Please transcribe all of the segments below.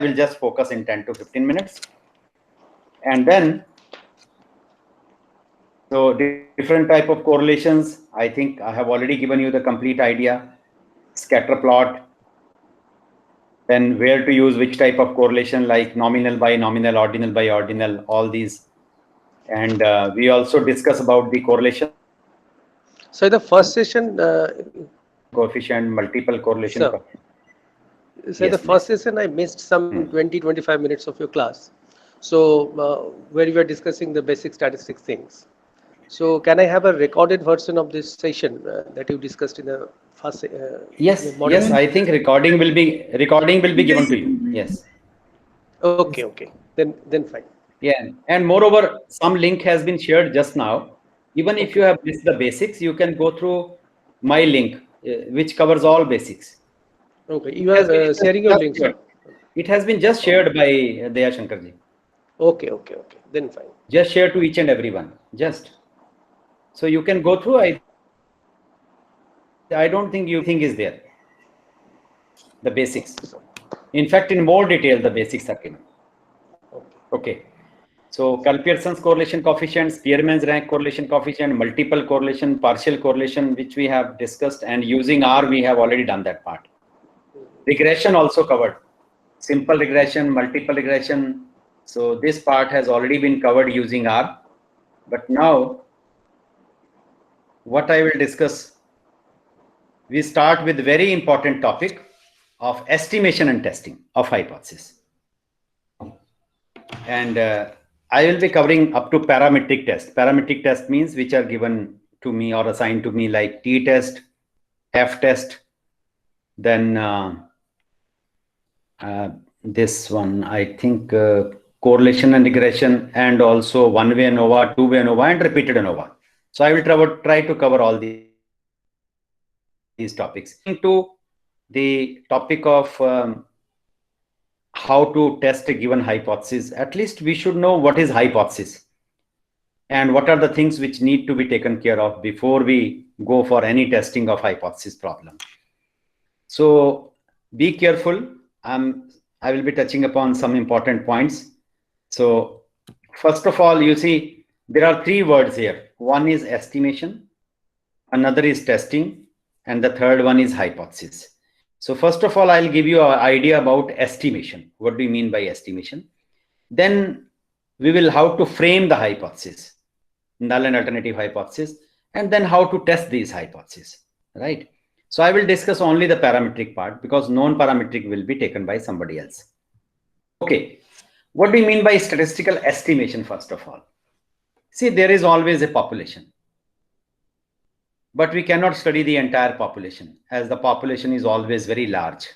will just focus in 10 to 15 minutes. And then, so different type of correlations. I think I have already given you the complete idea. Scatter plot, then where to use which type of correlation, like nominal by nominal, ordinal by ordinal, all these. And we also discuss about the correlation. So the first session, coefficient, multiple correlation. so Yes, the first session I missed some 20-25 minutes of your class. So where you were discussing the basic statistics things. So can I have a recorded version of this session that you discussed in the first? Yes, yes. I think recording will be given to you. Yes. Okay, okay. Then fine. Yeah, and moreover, some link has been shared just now. Even if you have missed the basics, you can go through my link, which covers all basics. Okay, you are sharing your link, sir. It has been just shared by Daya Shankarji. Okay, okay, okay. Then fine. Just share to each and everyone. Just so you can go through. I don't think you think is there. The basics. In fact, in more detail, the basics are given. Okay. So Pearson's correlation coefficient, Spearman's rank correlation coefficient, multiple correlation, partial correlation, which we have discussed, and using R, we have already done that part. Regression also covered. Simple regression, multiple regression. So this part has already been covered using R. But now, what I will discuss, we start with very important topic of estimation and testing of hypothesis. And I will be covering up to parametric test. Parametric test means which are given to me or assigned to me, like t-test, f-test, then this one, I think correlation and regression, and also one-way ANOVA, two-way ANOVA, and repeated ANOVA. So I will try to cover all these topics. Into the topic of how to test a given hypothesis, at least we should know what is hypothesis and what are the things which need to be taken care of before we go for any testing of hypothesis problem. So be careful. I will be touching upon some important points. So first of all, you see, there are three words here. One is estimation, another is testing, and the third one is hypothesis. So first of all, I'll give you an idea about estimation. What do you mean by estimation? Then we will how to frame the hypothesis, null and alternative hypothesis, and then how to test these hypotheses, right? So I will discuss only the parametric part because non-parametric will be taken by somebody else. Okay, what do you mean by statistical estimation first of all? See, there is always a population. But we cannot study the entire population as the population is always very large,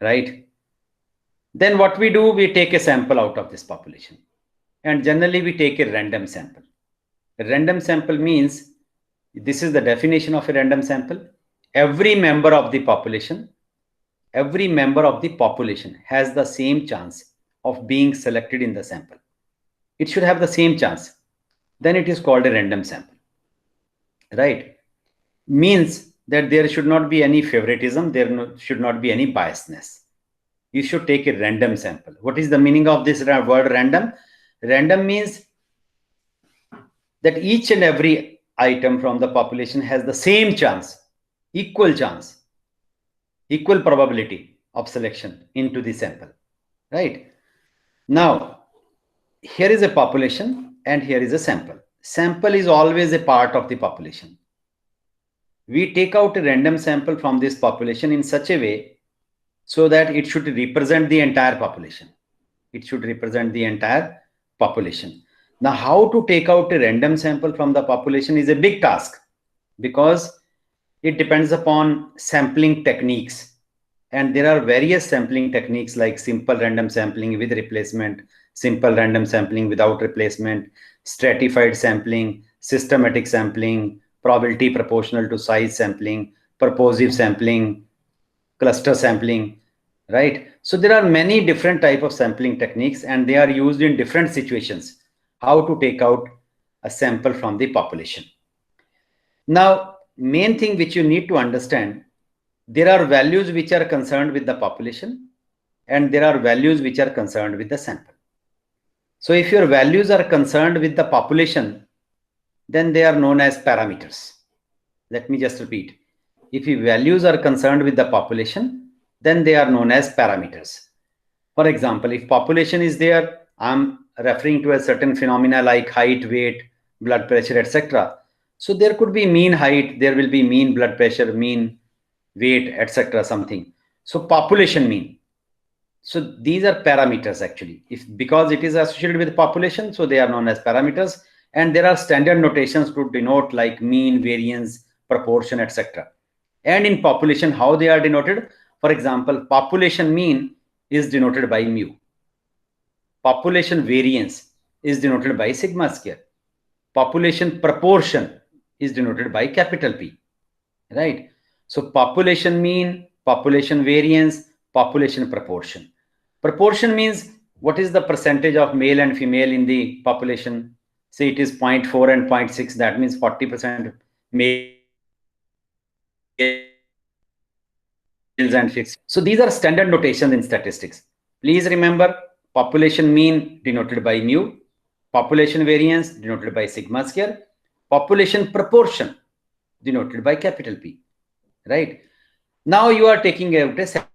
right? Then what we do, we take a sample out of this population. And generally we take a random sample. A random sample means, this is the definition of a random sample. Every member of the population has the same chance of being selected in the sample. It should have the same chance. Then it is called a random sample. Right? Means that there should not be any favoritism, should not be any biasness. You should take a random sample. What is the meaning of this word random? Random means that each and every item from the population has the same chance, equal probability of selection into the sample. Right? Now, here is a population and here is a sample. Sample is always a part of the population. We take out a random sample from this population in such a way so that it should represent the entire population. It should represent the entire population. Now, how to take out a random sample from the population is a big task because it depends upon sampling techniques. And there are various sampling techniques like simple random sampling with replacement, simple random sampling without replacement, stratified sampling, systematic sampling, probability proportional to size sampling, purposive sampling, cluster sampling, right? So there are many different types of sampling techniques and they are used in different situations, how to take out a sample from the population. Now, main thing which you need to understand, there are values which are concerned with the population and there are values which are concerned with the sample. So if your values are concerned with the population, then they are known as parameters. Let me just repeat. If your values are concerned with the population, then they are known as parameters. For example, if population is there, I'm referring to a certain phenomena like height, weight, blood pressure, etc. So there could be mean height, there will be mean blood pressure, mean weight, etc. something. So population mean. So these are parameters actually. If because it is associated with population, so they are known as parameters. And there are standard notations to denote like mean, variance, proportion, etc. And in population, how they are denoted? For example, population mean is denoted by mu. Population variance is denoted by sigma square. Population proportion is denoted by capital P, right? So population mean, population variance, population proportion. Proportion means what is the percentage of male and female in the population. Say it is 0.4 and 0.6, that means 40% males and fixed. So these are standard notations in statistics. Please remember, population mean denoted by mu, population variance denoted by sigma square, population proportion denoted by capital P, right? Now you are taking out a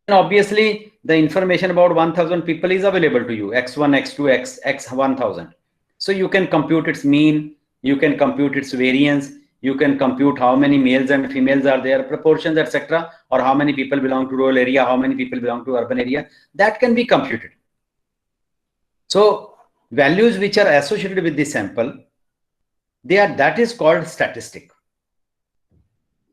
obviously the information about 1000 people is available to you, x1, x2, x 1000. So you can compute its mean, you can compute its variance, you can compute how many males and females are there, proportions, etc., or how many people belong to rural area, how many people belong to urban area. That can be computed. So values which are associated with the sample, that is called statistic.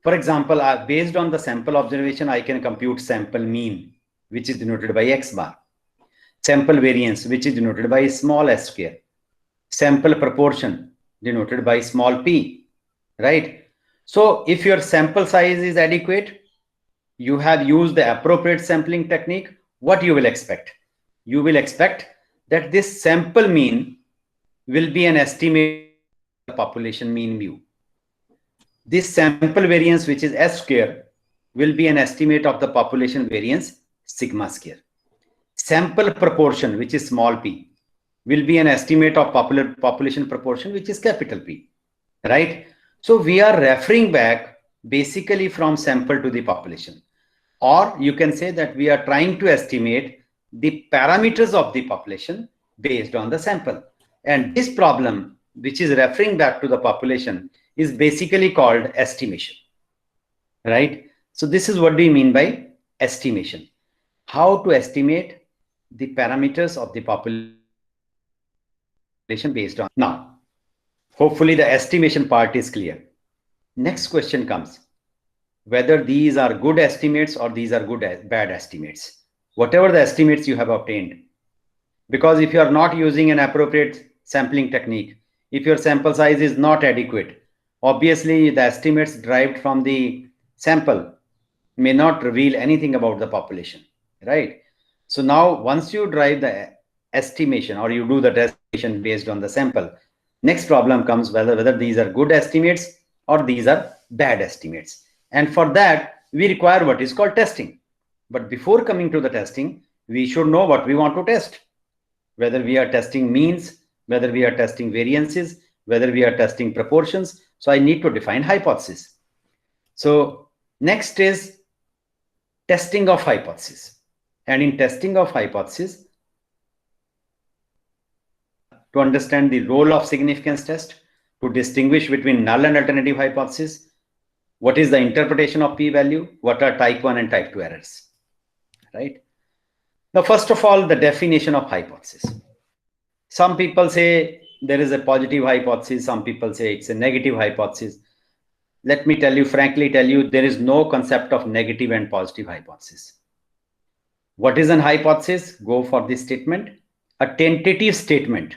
For example, based on the sample observation, I can compute sample mean, which is denoted by x bar, sample variance, which is denoted by small s square, sample proportion denoted by small p, right? So if your sample size is adequate, you have used the appropriate sampling technique, what you will expect? You will expect that this sample mean will be an estimate of the population mean mu. This sample variance, which is s square, will be an estimate of the population variance sigma square. Sample proportion, which is small p, will be an estimate of population proportion, which is capital P, right? So we are referring back basically from sample to the population. Or you can say that we are trying to estimate the parameters of the population based on the sample. And this problem, which is referring back to the population, is basically called estimation, right? So this is what we mean by estimation. How to estimate the parameters of the population based on. Now, hopefully the estimation part is clear. Next question comes, whether these are good estimates or these are bad estimates. Whatever the estimates you have obtained, because if you are not using an appropriate sampling technique, if your sample size is not adequate, obviously the estimates derived from the sample may not reveal anything about the population, right? So now once you derive the estimation or you do the estimation based on the sample, next problem comes whether these are good estimates or these are bad estimates. And for that, we require what is called testing. But before coming to the testing, we should know what we want to test. Whether we are testing means, whether we are testing variances, whether we are testing proportions. So I need to define hypothesis. So next is testing of hypothesis. And in testing of hypothesis, to understand the role of significance test, to distinguish between null and alternative hypothesis, what is the interpretation of p-value, what are type 1 and type 2 errors, right? Now, first of all, the definition of hypothesis. Some people say there is a positive hypothesis, some people say it's a negative hypothesis. Let me frankly tell you, there is no concept of negative and positive hypothesis. What is an hypothesis? Go for this statement. A tentative statement.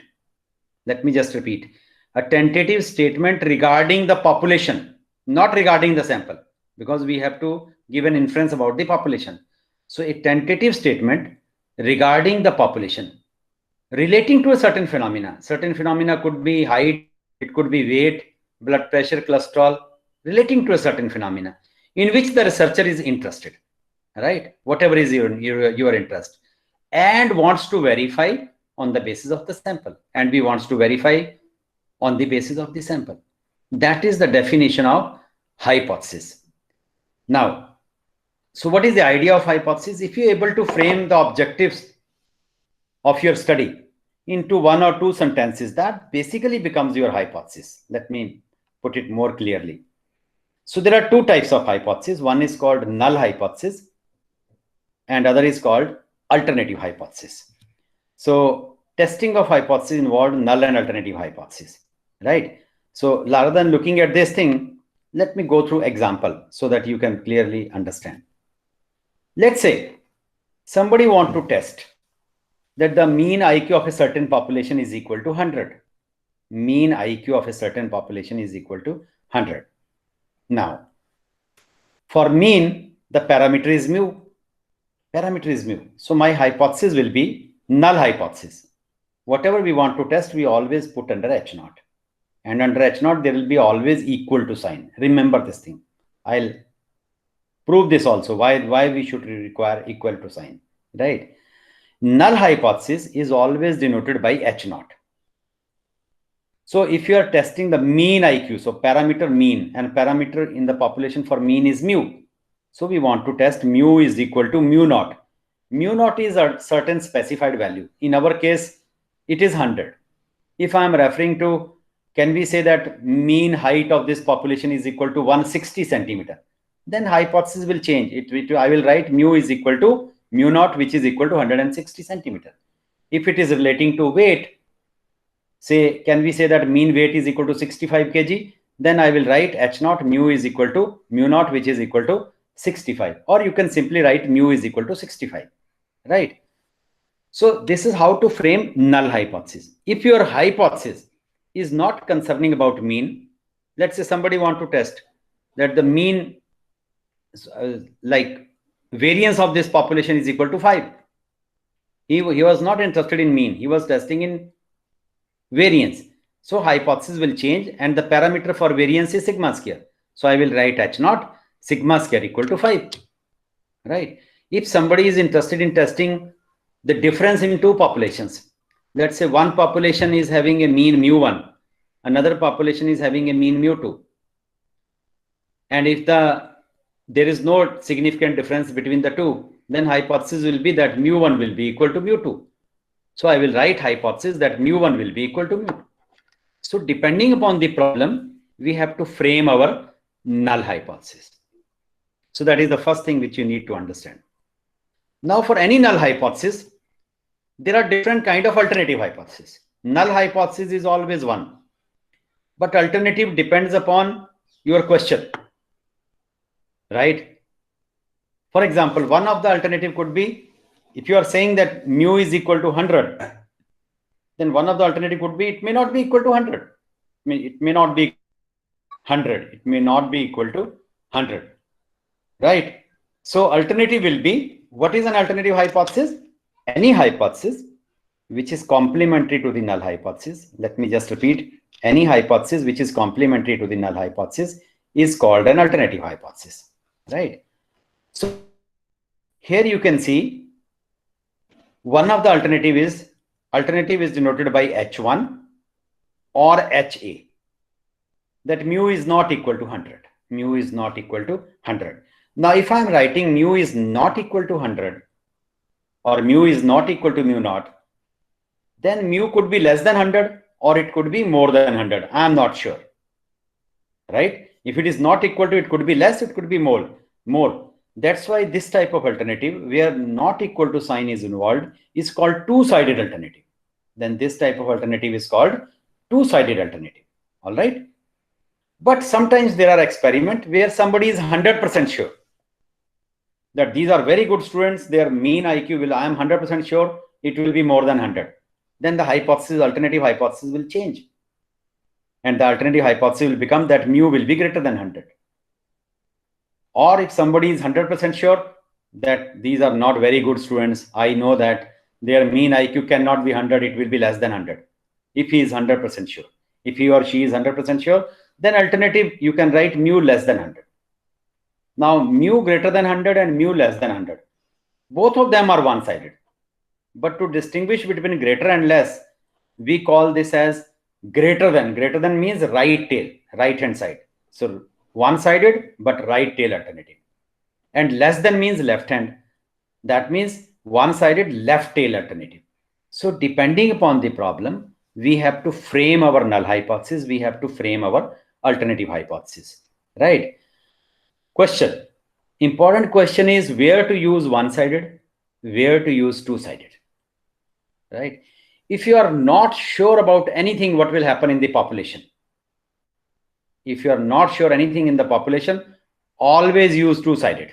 Let me just repeat. A tentative statement regarding the population, not regarding the sample, because we have to give an inference about the population. So a tentative statement regarding the population relating to a certain phenomena. Certain phenomena could be height, it could be weight, blood pressure, cholesterol, relating to a certain phenomena in which the researcher is interested, right? Whatever is your interest, and wants to verify on the basis of the sample, and we wants to verify on the basis of the sample. That is the definition of hypothesis. Now, so what is the idea of hypothesis? If you're able to frame the objectives of your study into one or two sentences, that basically becomes your hypothesis. Let me put it more clearly. So there are two types of hypothesis. One is called null hypothesis and other is called alternative hypothesis. So testing of hypothesis involved null and alternative hypothesis, right? So rather than looking at this thing, let me go through example so that you can clearly understand. Let's say somebody want to test that the mean IQ of a certain population is equal to 100. Mean IQ of a certain population is equal to 100. Now, for mean, the parameter is mu. Parameter is mu. So my hypothesis will be null hypothesis. Whatever we want to test, we always put under H0. And under H0, there will be always equal to sign. Remember this thing. I'll prove this also, why we should require equal to sign, right? Null hypothesis is always denoted by H0. So if you are testing the mean IQ, so parameter mean, and parameter in the population for mean is mu. So we want to test mu is equal to mu naught. Mu naught is a certain specified value. In our case, it is 100. If I am referring to, can we say that mean height of this population is equal to 160 centimeter? Then hypothesis will change. I will write mu is equal to mu naught, which is equal to 160 centimeter. If it is relating to weight, say, can we say that mean weight is equal to 65 kg? Then I will write H naught mu is equal to mu naught, which is equal to 65. Or you can simply write mu is equal to 65, right? So this is how to frame null hypothesis. If your hypothesis is not concerning about mean, let's say somebody want to test that the mean, like variance of this population is equal to 5. He was not interested in mean. He was testing in variance. So hypothesis will change and the parameter for variance is sigma square. So I will write H naught sigma square equal to 5, right? If somebody is interested in testing the difference in two populations, let's say one population is having a mean mu1, another population is having a mean mu2. And if there is no significant difference between the two, then hypothesis will be that mu1 will be equal to mu2. So I will write hypothesis that mu1 will be equal to mu. So depending upon the problem, we have to frame our null hypothesis. So that is the first thing which you need to understand. Now for any null hypothesis, there are different kind of alternative hypothesis. Null hypothesis is always one, but alternative depends upon your question, right? For example, one of the alternative could be, if you are saying that mu is equal to 100, then one of the alternative could be, it may not be equal to 100. I mean, it may not be 100. It may not be equal to 100, right? So alternative will be, what is an alternative hypothesis? Any hypothesis which is complementary to the null hypothesis. Let me just repeat. Any hypothesis which is complementary to the null hypothesis is called an alternative hypothesis, right? So here you can see one of the alternative is denoted by H1 or HA, that mu is not equal to 100. Mu is not equal to 100. Now, if I am writing mu is not equal to 100 or mu is not equal to mu naught, then mu could be less than 100 or it could be more than 100. I am not sure, right? If it is not equal to, it could be less, it could be more. That's why this type of alternative where not equal to sign is involved is called two-sided alternative. Then this type of alternative is called two-sided alternative. All right. But sometimes there are experiments where somebody is 100% sure that these are very good students, their mean IQ will, I am 100% sure it will be more than 100. Then the hypothesis, alternative hypothesis will change. And the alternative hypothesis will become that mu will be greater than 100. Or if somebody is 100% sure that these are not very good students, I know that their mean IQ cannot be 100, it will be less than 100. If he is 100% sure. If he or she is 100% sure, then alternative you can write mu less than 100. Now mu greater than 100 and mu less than 100, both of them are one-sided. But to distinguish between greater and less, we call this as greater than. Greater than means right tail, right hand side. So one-sided but right tail alternative. And less than means left hand. That means one-sided left tail alternative. So depending upon the problem, we have to frame our null hypothesis. We have to frame our alternative hypothesis, right? Question. Important question is where to use one-sided, where to use two-sided, right? If you are not sure about anything, what will happen in the population? If you are not sure anything in the population, always use two-sided.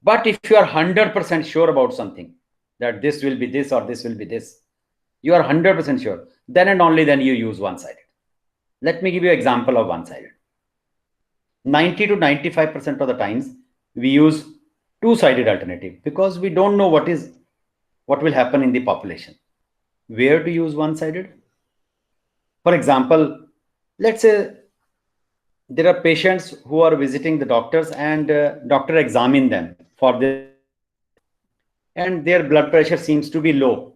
But if you are 100% sure about something, that this will be this or this will be this, you are 100% sure, then and only then you use one-sided. Let me give you an example of one-sided. 90 to 95% of the times we use two-sided alternative because we don't know what will happen in the population. Where to use one-sided? For example, let's say there are patients who are visiting the doctors and doctor examine them for this and their blood pressure seems to be low.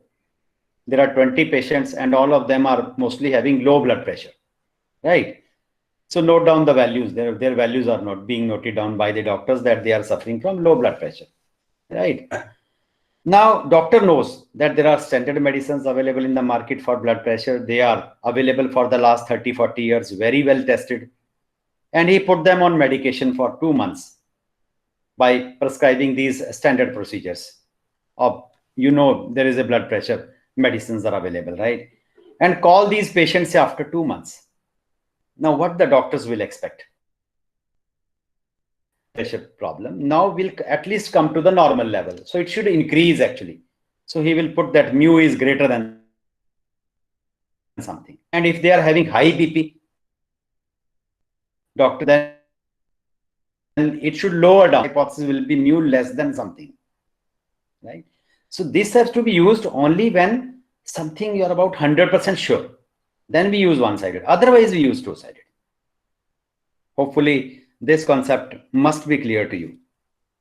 There are 20 patients and all of them are mostly having low blood pressure, right? So note down the values. Their values are not being noted down by the doctors that they are suffering from low blood pressure, right? Now, doctor knows that there are standard medicines available in the market for blood pressure. They are available for the last 30, 40 years, very well tested. And he put them on medication for 2 months by prescribing these standard procedures of, there is a blood pressure, medicines are available, right? And call these patients after 2 months. Now, what the doctors will expect? Pressure problem now will at least come to the normal level. So it should increase actually. So he will put that mu is greater than something. And if they are having high BP, doctor, then it should lower down. Hypothesis will be mu less than something, right? So this has to be used only when something you're about 100% sure. Then we use one-sided. Otherwise, we use two-sided. Hopefully, this concept must be clear to you.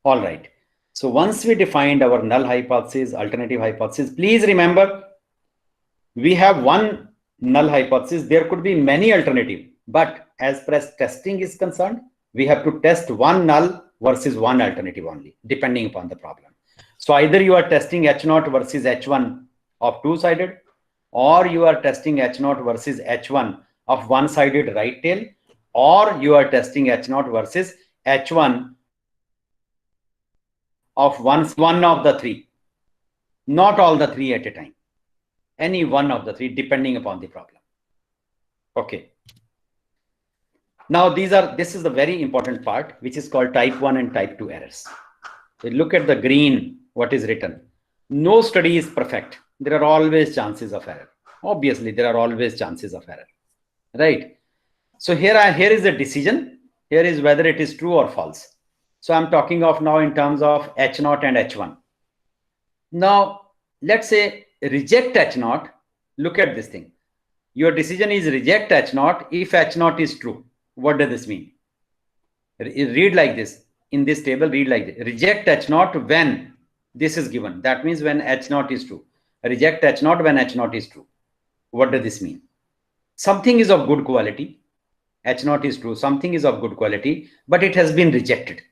All right. So once we defined our null hypothesis, alternative hypothesis, please remember, we have one null hypothesis. There could be many alternatives. But as far as testing is concerned, we have to test one null versus one alternative only, depending upon the problem. So either you are testing H0 versus H1 of two-sided, or you are testing H0 versus H1 of one-sided right tail, or you are testing H0 versus H1 of one of the three, not all the three at a time, any one of the three, depending upon the problem. Okay. Now this is the very important part, which is called type 1 and type 2 errors. So look at the green, what is written. No study is perfect. There are always chances of error. Obviously, there are always chances of error, right? So here is the decision. Here is whether it is true or false. So I'm talking of now in terms of H0 and H1. Now, let's say reject H0. Look at this thing. Your decision is reject H0 if H0 is true. What does this mean? Read like this. In this table, read like this. Reject H0 when this is given. That means when H0 is true. Reject H0 when H0 is true. What does this mean? Something is of good quality. H0 is true. Something is of good quality, but it has been rejected.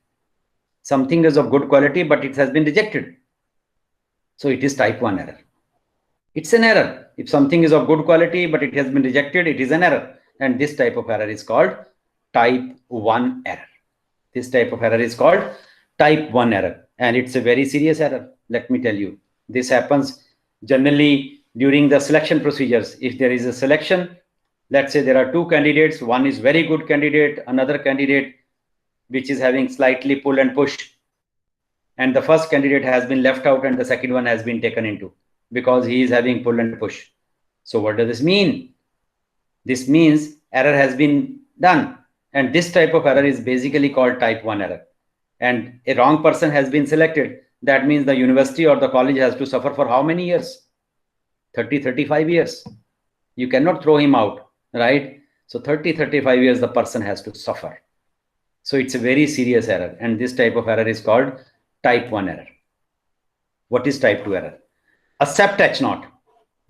Something is of good quality, but it has been rejected. So it is type 1 error. It's an error. If something is of good quality, but it has been rejected, it is an error. And this type of error is called type 1 error. This type of error is called type 1 error. And it's a very serious error. Let me tell you, this happens generally during the selection procedures. If there is a selection, let's say there are two candidates, one is very good candidate, another candidate which is having slightly pull and push, and the first candidate has been left out and the second one has been taken into because he is having pull and push. So what does this mean? This means error has been done, and this type of error is basically called type 1 error. And a wrong person has been selected. That means the university or the college has to suffer for how many years? 30, 35 years. You cannot throw him out, right? So 30-35 years the person has to suffer. So it's a very serious error, and this type of error is called type 1 error. What is type 2 error? Accept H0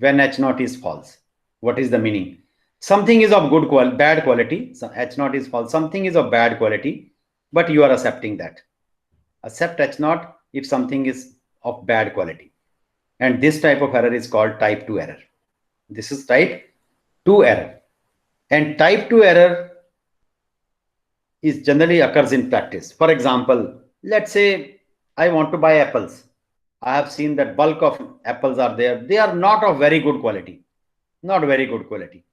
when H0 is false. What is the meaning? Something is of bad quality. So H0 is false. Something is of bad quality, but you are accepting that. Accept H0 if something is of bad quality. And this type of error is called type 2 error. This is type 2 error. And type 2 error is generally occurs in practice. For example, let's say I want to buy apples. I have seen that bulk of apples are there. They are not of very good quality. Not very good quality.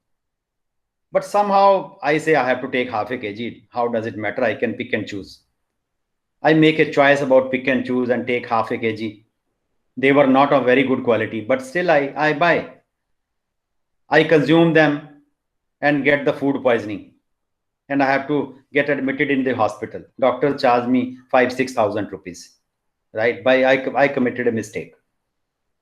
But somehow I say I have to take half a kg. How does it matter? I can pick and choose. I make a choice about pick and choose and take half a kg. They were not of very good quality, but still I buy. I consume them and get the food poisoning. And I have to get admitted in the hospital. Doctor charged me 5,000-6,000 rupees. Right? I committed a mistake.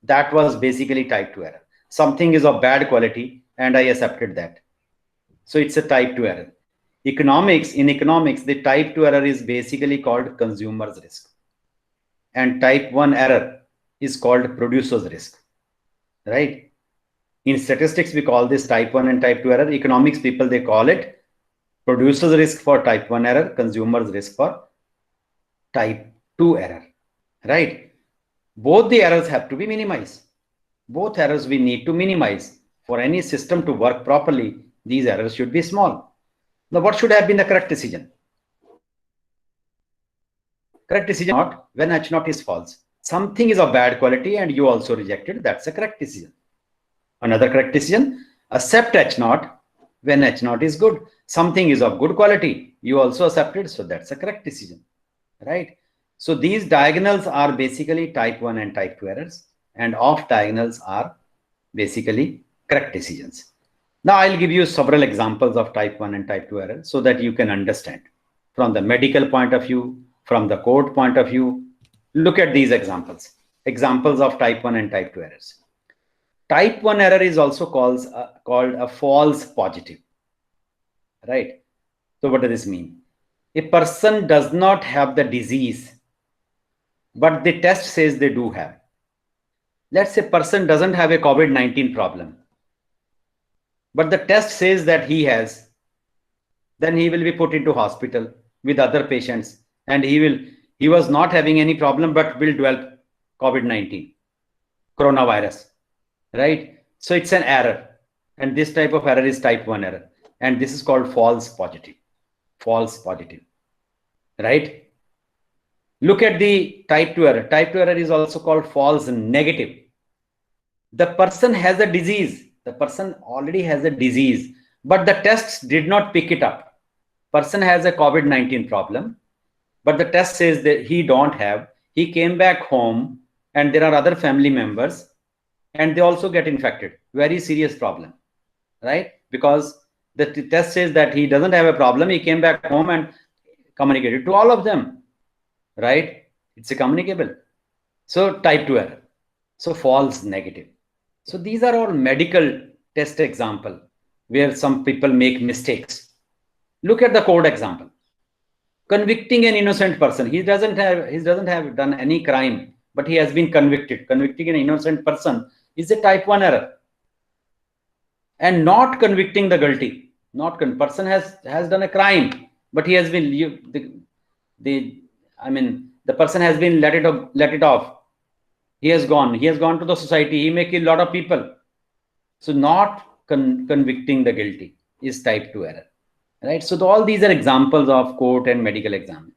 That was basically type 2 error. Something is of bad quality and I accepted that. So it's a type 2 error. In economics, the type 2 error is basically called consumer's risk. And type 1 error is called producer's risk. Right? In statistics, we call this type 1 and type 2 error. Economics people, they call it producer's risk for type 1 error, consumer's risk for type 2 error. Right? Both the errors have to be minimized. Both errors we need to minimize. For any system to work properly, these errors should be small. Now, what should have been the correct decision? Correct decision not when H0 is false. Something is of bad quality and you also rejected. That's a correct decision. Another correct decision, accept H0 when H0 is good. Something is of good quality. You also accepted. So that's a correct decision. Right? So these diagonals are basically type 1 and type 2 errors, and off diagonals are basically correct decisions. Now I'll give you several examples of type 1 and type 2 errors so that you can understand from the medical point of view, from the court point of view. Look at these examples. Examples of type 1 and type 2 errors. Type 1 error is also called a false positive. Right? So what does this mean? A person does not have the disease, but the test says they do have. Let's say person doesn't have a COVID-19 problem, but the test says that he has. Then he will be put into hospital with other patients, and he was not having any problem, but will develop COVID-19, coronavirus, right? So it's an error, and this type of error is type 1 error, and this is called false positive. False positive, right? Look at the type 2 error. Type 2 error is also called false negative. The person has a disease. The person already has a disease, but the tests did not pick it up. Person has a COVID-19 problem, but the test says that he don't have. He came back home and there are other family members and they also get infected. Very serious problem, right? Because the test says that he doesn't have a problem. He came back home and communicated to all of them. Right? It's a communicable. So type 2 error. So false negative. So these are all medical test example where some people make mistakes. Look at the code example. Convicting an innocent person. He doesn't have done any crime, but he has been convicted. Convicting an innocent person is a type 1 error. And not convicting the guilty. Person has done a crime, but he has been the person has been let it off. He has gone to the society. He may kill a lot of people. So not convicting the guilty is type 2 error, right? So all these are examples of court and medical exam.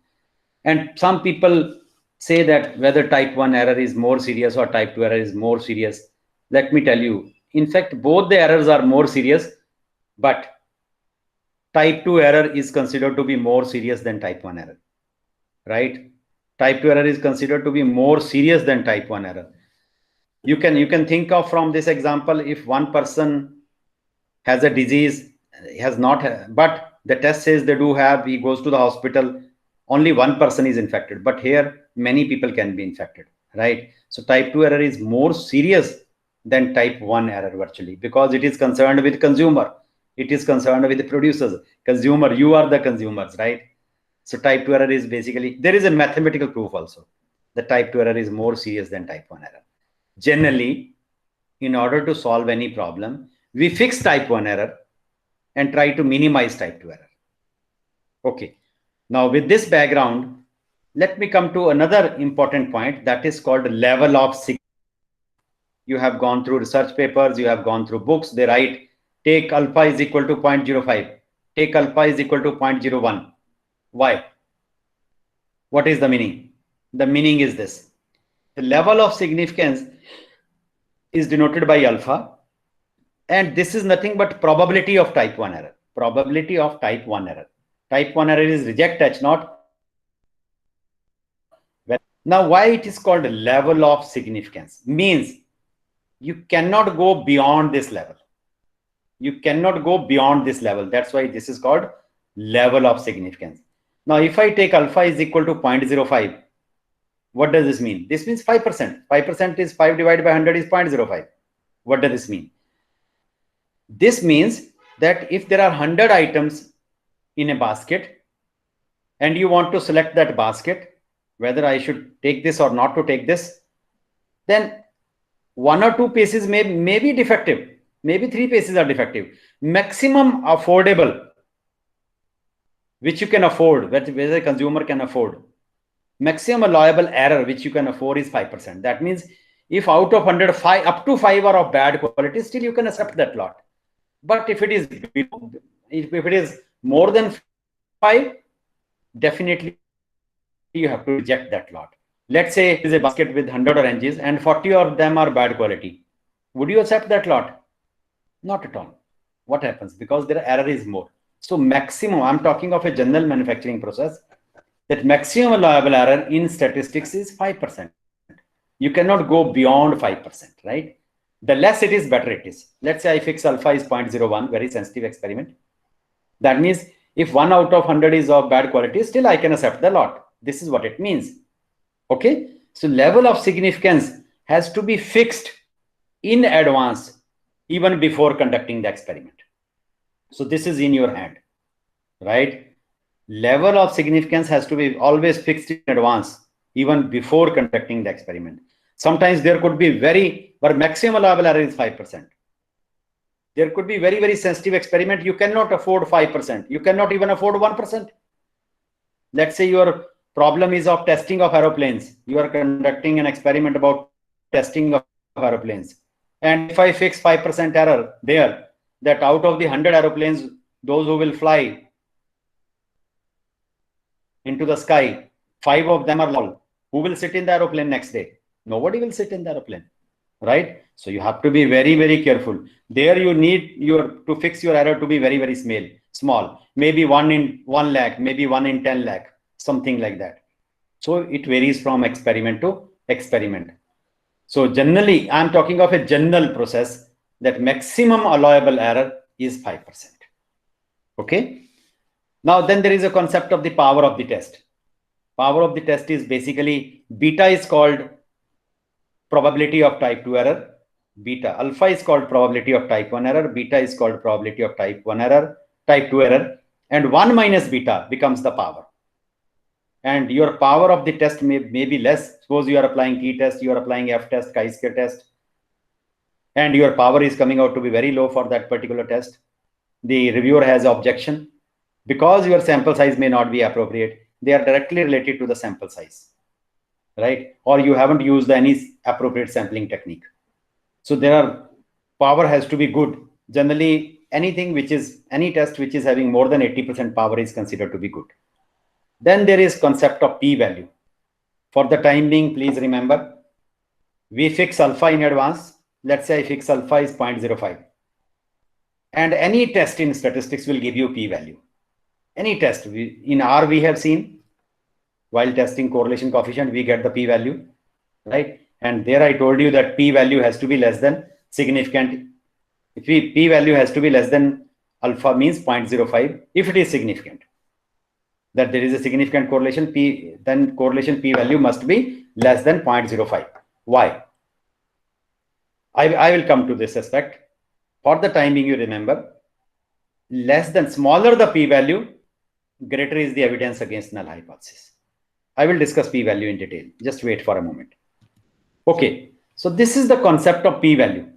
And some people say that whether type 1 error is more serious or type 2 error is more serious. Let me tell you, in fact, both the errors are more serious, but type 2 error is considered to be more serious than type 1 error. Right? Type 2 error is considered to be more serious than type 1 error. You can think of from this example, if one person has a disease, but the test says they do have, he goes to the hospital, only one person is infected, but here many people can be infected, right? So type 2 error is more serious than type 1 error virtually, because it is concerned with consumer. It is concerned with the producers, consumer. You are the consumers, right? So type 2 error is basically, there is a mathematical proof also. The type 2 error is more serious than type 1 error. Generally, in order to solve any problem, we fix type 1 error and try to minimize type 2 error. Okay. Now with this background, let me come to another important point, that is called level of significance. You have gone through research papers, you have gone through books, they write take alpha is equal to 0.05, take alpha is equal to 0.01. Why? What is the meaning? The meaning is this: the level of significance is denoted by alpha, and this is nothing but probability of type 1 error. Probability of type 1 error. Type 1 error is reject H naught. Now, why it is called level of significance? Means you cannot go beyond this level. You cannot go beyond this level. That's why this is called level of significance. Now, if I take alpha is equal to 0.05, what does this mean? This means 5%. 5% is 5 divided by 100 is 0.05. What does this mean? This means that if there are 100 items in a basket and you want to select that basket, whether I should take this or not to take this, then 1 or 2 pieces may be defective. Maybe 3 pieces are defective. Maximum affordable, which you can afford, whether a consumer can afford, maximum allowable error which you can afford is 5%. That means if out of 100, up to 5 are of bad quality, still you can accept that lot. But if it is below, if it is more than 5, definitely you have to reject that lot. Let's say it is a basket with 100 oranges and 40 of them are bad quality. Would you accept that lot? Not at all. What happens? Because their error is more. So maximum, I'm talking of a general manufacturing process, that maximum allowable error in statistics is 5%. You cannot go beyond 5%, right? The less it is, better it is. Let's say I fix alpha is 0.01, very sensitive experiment. That means if 1 out of 100 is of bad quality, still I can accept the lot. This is what it means. Okay. So level of significance has to be fixed in advance, even before conducting the experiment. So this is in your hand, right? Level of significance has to be always fixed in advance, even before conducting the experiment. Sometimes there could be but maximum allowable error is 5%. There could be very, very sensitive experiment. You cannot afford 5%. You cannot even afford 1%. Let's say your problem is of testing of aeroplanes. You are conducting an experiment about testing of aeroplanes. And if I fix 5% error there, that out of the 100 aeroplanes, those who will fly into the sky, 5 of them are low. Who will sit in the aeroplane next day? Nobody will sit in the aeroplane, right? So you have to be very, very careful. There you need to fix your error to be very, very small. Maybe 1 in 1 lakh, maybe 1 in 10 lakh, something like that. So it varies from experiment to experiment. So generally, I'm talking of a general process that maximum allowable error is 5%. Okay. Now then there is a concept of the power of the test. Power of the test is basically beta is called probability of type 2 error. Beta alpha is called probability of type 1 error. Beta is called probability of type 1 error, type 2 error, and 1 minus beta becomes the power. And your power of the test may be less. Suppose you are applying t-test, you are applying f-test, chi-square test, and your power is coming out to be very low for that particular test. The reviewer has objection because your sample size may not be appropriate. They are directly related to the sample size, right? Or you haven't used any appropriate sampling technique. So power has to be good. Generally, any test which is having more than 80% power is considered to be good. Then there is concept of p-value. For the time being, please remember, we fix alpha in advance. Let's say I fix alpha is 0.05. And any test in statistics will give you p-value. Any test. In R, we have seen, while testing correlation coefficient, we get the p-value, right? And there I told you that p-value has to be less than significant. If p-value has to be less than alpha means 0.05, if it is significant, that there is a significant correlation, then correlation p-value must be less than 0.05. Why? I will come to this aspect. For the time being, you remember, smaller the p-value, greater is the evidence against null hypothesis. I will discuss p-value in detail. Just wait for a moment. Okay, so this is the concept of p-value.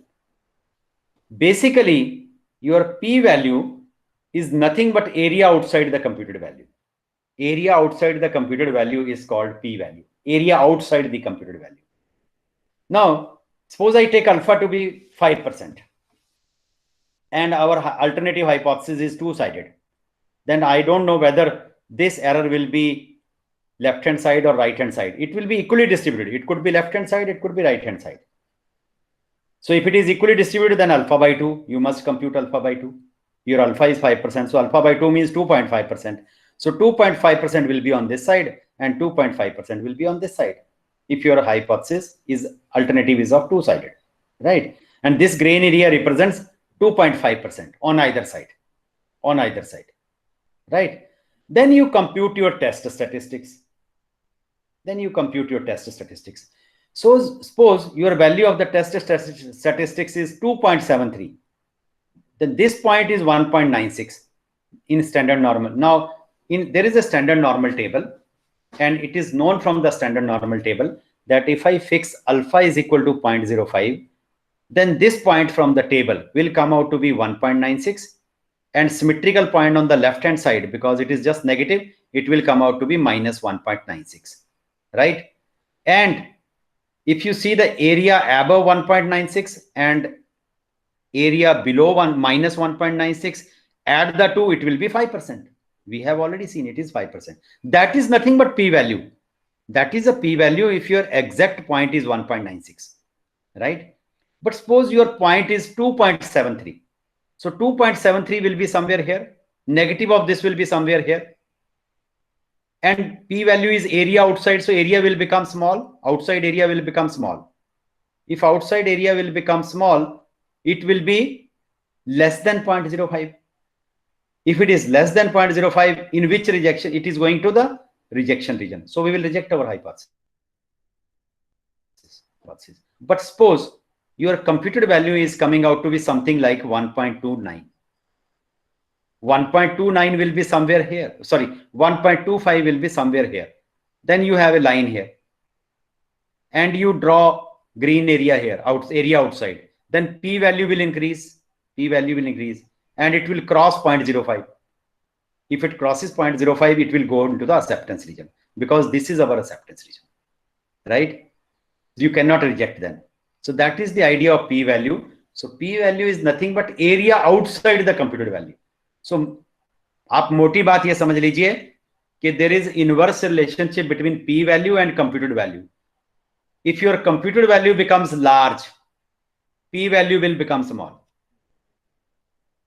Basically, your p-value is nothing but area outside the computed value. Area outside the computed value is called p-value. Area outside the computed value. Now, suppose I take alpha to be 5%. And our alternative hypothesis is two-sided. Then I don't know whether this error will be left-hand side or right-hand side. It will be equally distributed. It could be left-hand side, it could be right-hand side. So if it is equally distributed, then alpha by 2, you must compute alpha by 2. Your alpha is 5%, so alpha by 2 means 2.5%. So 2.5% will be on this side and 2.5% will be on this side. If your hypothesis is alternative is of two-sided, right? And this grain area represents 2.5% on either side, right? Then you compute your test statistics. So suppose your value of the test statistics is 2.73. Then this point is 1.96 in standard normal. Now, there is a standard normal table, and it is known from the standard normal table that if I fix alpha is equal to 0.05, then this point from the table will come out to be 1.96, and symmetrical point on the left hand side, because it is just negative, it will come out to be minus 1.96, right? And if you see the area above 1.96 and area below minus 1.96, add the two, it will be 5%. We have already seen it is 5%. That is nothing but p-value. That is a p-value if your exact point is 1.96, right? But suppose your point is 2.73. So 2.73 will be somewhere here. Negative of this will be somewhere here. And p-value is area outside, so area will become small. Outside area will become small. If outside area will become small, it will be less than 0.05. If it is less than 0.05, in which rejection? It is going to the rejection region. So we will reject our hypothesis. But suppose your computed value is coming out to be something like 1.29. 1.29 will be somewhere here. Sorry, 1.25 will be somewhere here. Then you have a line here. And you draw green area here, area outside. Then p-value will increase. P-value will increase. And it will cross 0.05. If it crosses 0.05, it will go into the acceptance region, because this is our acceptance region, right? You cannot reject them. So that is the idea of p-value. So p-value is nothing but area outside the computed value. So आप मोटी बात ये समझ लीजिए कि there is inverse relationship between p-value and computed value. If your computed value becomes large, p-value will become small.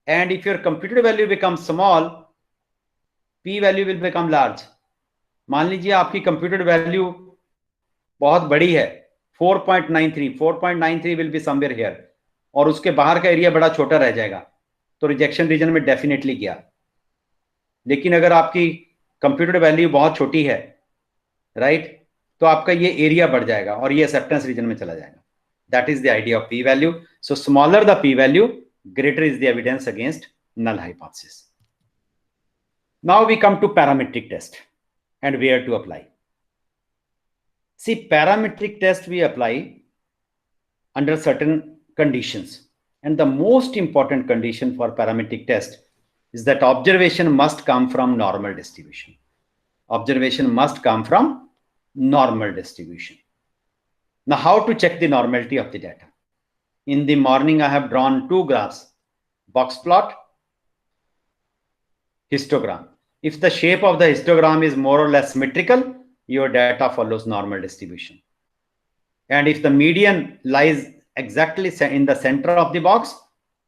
And if your computed value becomes small, p-value will become large. मान लीजिए आपकी computed value बहुत बड़ी है, 4.93 will be somewhere here, और उसके बाहर का एरिया बड़ा छोटा रह जाएगा, तो रिजेक्शन रीजन में डेफिनेटली गया. लेकिन अगर आपकी कंप्यूटेड वैल्यू बहुत छोटी है, राइट, तो आपका ये एरिया बढ़ जाएगा और ये एक्सेप्टेंस रीजन में चला जाएगा. That is the idea of P value. So smaller the P value, greater is the evidence against null hypothesis. Now we come to parametric test and where to apply. See, parametric test we apply under certain conditions, and the most important condition for parametric test is that observation must come from normal distribution. Observation must come from normal distribution. Now, how to check the normality of the data? In the morning, I have drawn two graphs, box plot, histogram. If the shape of the histogram is more or less symmetrical, your data follows normal distribution. And if the median lies exactly in the center of the box,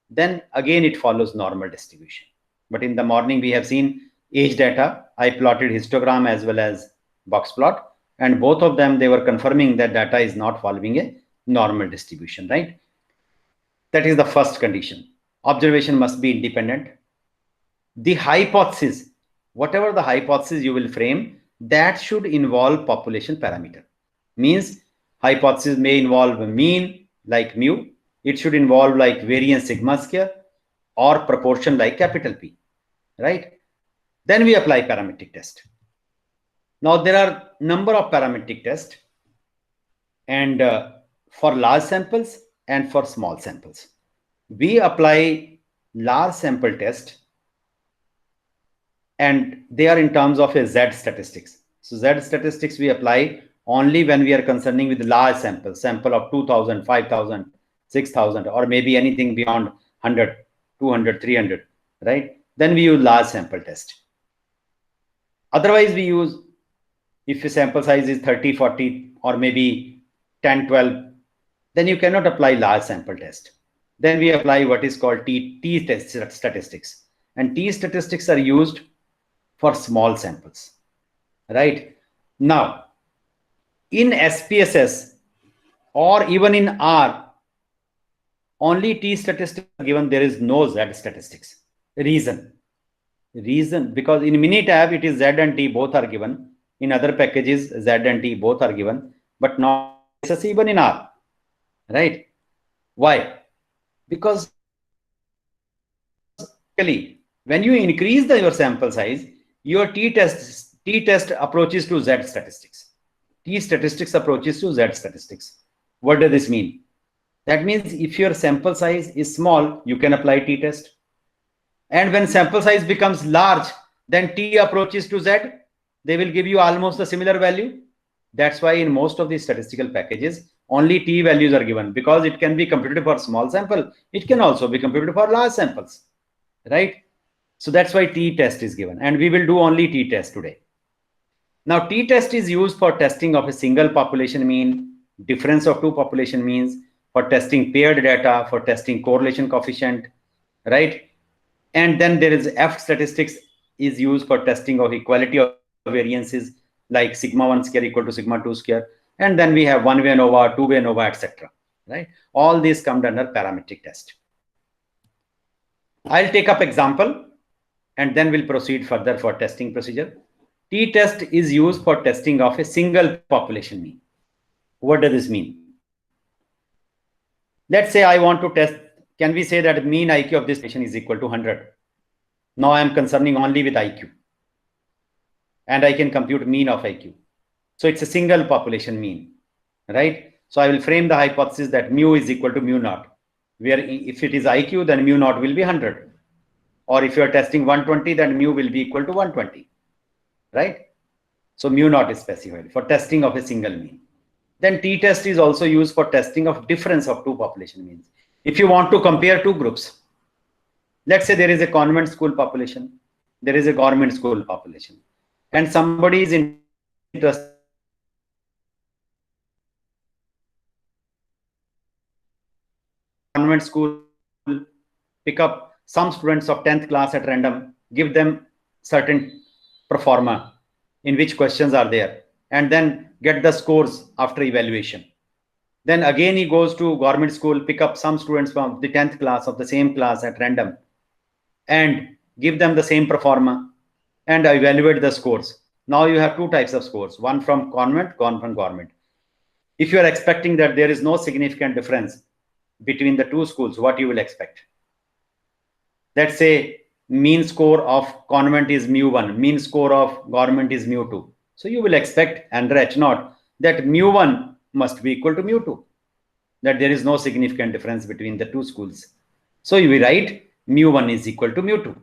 then again it follows normal distribution. But in the morning, we have seen age data. I plotted histogram as well as box plot, and both of them, they were confirming that data is not following a normal distribution, right? That is the first condition. Observation must be independent. The hypothesis, whatever the hypothesis you will frame, that should involve population parameter. Means hypothesis may involve a mean like mu. It should involve like variance sigma square, or proportion like capital P, right? Then we apply parametric test. Now there are number of parametric tests, and for large samples and for small samples. We apply large sample test, and they are in terms of a Z statistics. So Z statistics we apply only when we are concerning with large sample of 2000, 5000, 6000, or maybe anything beyond 100, 200, 300, right? Then we use large sample test. Otherwise we use, if your sample size is 30, 40, or maybe 10, 12, then you cannot apply large sample test. Then we apply what is called T test statistics. And T statistics are used for small samples, right? Now, in SPSS or even in R, only T statistics are given, there is no Z statistics. Reason, because in Minitab it is Z and T both are given. In other packages, Z and T both are given, but not even in R, right? Why? Because when you increase your sample size, your T test approaches to Z statistics. T statistics approaches to Z statistics. What does this mean? That means if your sample size is small, you can apply T test. And when sample size becomes large, then T approaches to Z. They will give you almost a similar value. That's why in most of these statistical packages, only T values are given, because it can be computed for small sample. It can also be computed for large samples, right? So that's why T test is given, and we will do only T test today. Now, T test is used for testing of a single population mean, difference of two population means, for testing paired data, for testing correlation coefficient, right? And then there is F statistics is used for testing of equality of variances, like sigma 1 square equal to sigma 2 square. And then we have one-way ANOVA, two-way ANOVA, etc. Right? All these come under parametric test. I'll take up example, and then we'll proceed further for testing procedure. T test is used for testing of a single population mean. What does this mean? Let's say I want to test, can we say that mean IQ of this patient is equal to 100? Now I am concerning only with IQ, and I can compute mean of IQ. So it's a single population mean, right? So I will frame the hypothesis that mu is equal to mu naught, where if it is IQ, then mu naught will be 100. Or if you are testing 120, then mu will be equal to 120, right? So mu naught is specified for testing of a single mean. Then T test is also used for testing of difference of two population means. If you want to compare two groups, let's say there is a convent school population, there is a government school population, and somebody is interested convent school, pick up some students of 10th class at random, give them certain proforma in which questions are there, and then get the scores after evaluation. Then again he goes to government school, pick up some students from the 10th class of the same class at random, and give them the same proforma and evaluate the scores. Now you have two types of scores, one from convent, one from government. If you are expecting that there is no significant difference between the two schools, what you will expect? Let's say mean score of convent is mu1, mean score of government is mu2. So you will expect under H0 that mu1 must be equal to mu2, that there is no significant difference between the two schools. So you will write mu1 is equal to mu2.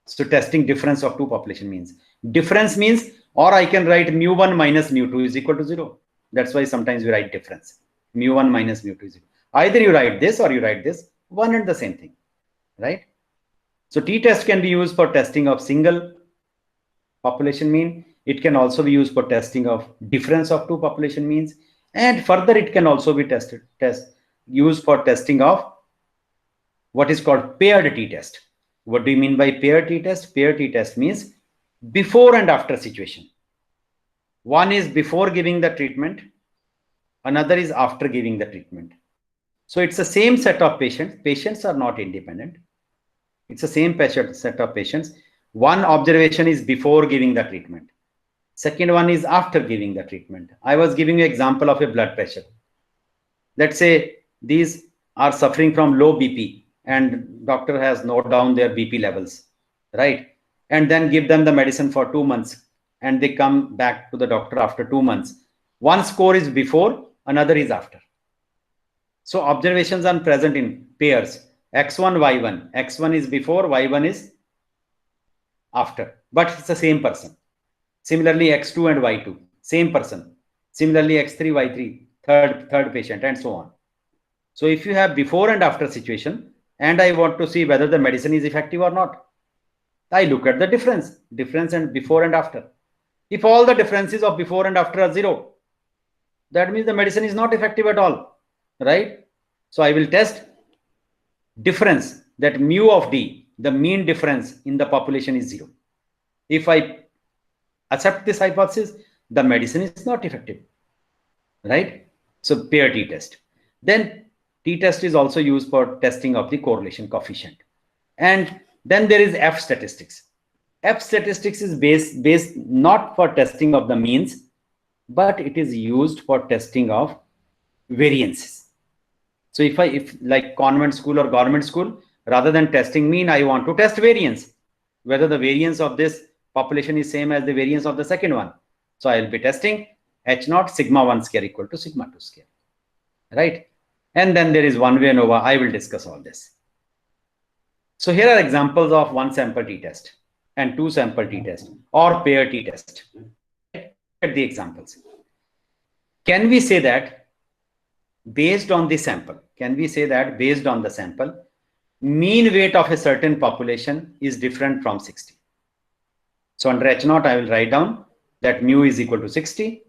So testing difference of two population means. Difference means, or I can write mu1 minus mu2 is equal to 0. That's why sometimes we write difference. Mu1 minus mu2 is 0. Either you write this or you write this, one and the same thing, right? So t-test can be used for testing of single population mean. It can also be used for testing of difference of two population means. And further, it can also be used for testing of what is called paired t-test. What do you mean by paired t-test? Paired t-test means before and after situation. One is before giving the treatment, another is after giving the treatment. So it's the same set of patients. Patients are not independent. It's the same set of patients. One observation is before giving the treatment. Second one is after giving the treatment. I was giving you an example of a blood pressure. Let's say these are suffering from low BP and doctor has noted down their BP levels, right? And then give them the medicine for 2 months, and they come back to the doctor after 2 months. One score is before, another is after. So observations are present in pairs, X1, Y1. X1 is before, Y1 is after, but it's the same person. Similarly, X2 and Y2, same person. Similarly, X3, Y3, third patient, and so on. So if you have before and after situation, and I want to see whether the medicine is effective or not, I look at the difference and before and after. If all the differences of before and after are 0, that means the medicine is not effective at all, right? So I will test difference, that mu of D, the mean difference in the population is 0. If I accept this hypothesis, the medicine is not effective, right? So pair t-test. Then t-test is also used for testing of the correlation coefficient. And then there is F statistics. F statistics is based not for testing of the means, but it is used for testing of variances. So if like convent school or government school, rather than testing mean, I want to test variance, whether the variance of this population is same as the variance of the second one. So I will be testing H0 sigma 1 square equal to sigma 2 square, right? And then there is one way ANOVA. I will discuss all this. So here are examples of one sample t-test and two sample t-test or pair t-test, right? Look at the examples. Can we say that based on the sample, mean weight of a certain population is different from 60? So under H0, I will write down that mu is equal to 60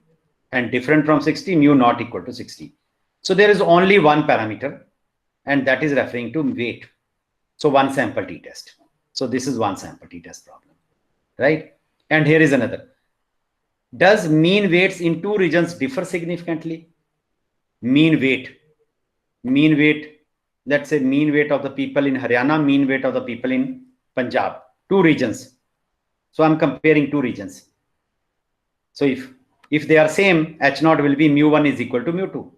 and different from 60, mu not equal to 60. So there is only one parameter, and that is referring to weight. So one sample t-test. So this is one sample t-test problem, right? And here is another. Does mean weights in two regions differ significantly? Mean weight, let's say mean weight of the people in Haryana, mean weight of the people in Punjab, two regions. So I'm comparing two regions. So if they are same, H0 will be mu1 is equal to mu2.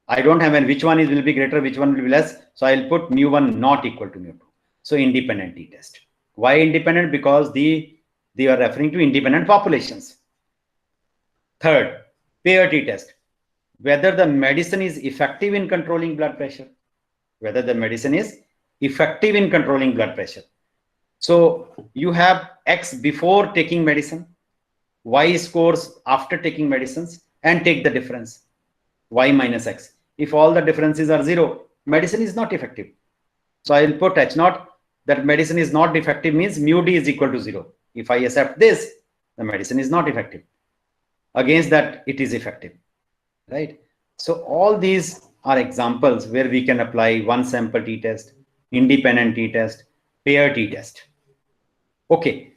I don't have an which one will be greater, which one will be less. So I'll put mu1 not equal to mu2. So independent t-test. Why independent? Because they are referring to independent populations. Third, pair t-test. Whether the medicine is effective in controlling blood pressure. So you have X before taking medicine, Y scores after taking medicines, and take the difference, Y minus X. If all the differences are 0, medicine is not effective. So I will put H0, that medicine is not effective means mu D is equal to 0. If I accept this, the medicine is not effective. Against that, it is effective, right? So all these are examples where we can apply one sample t-test, independent t-test, pair t-test. Okay,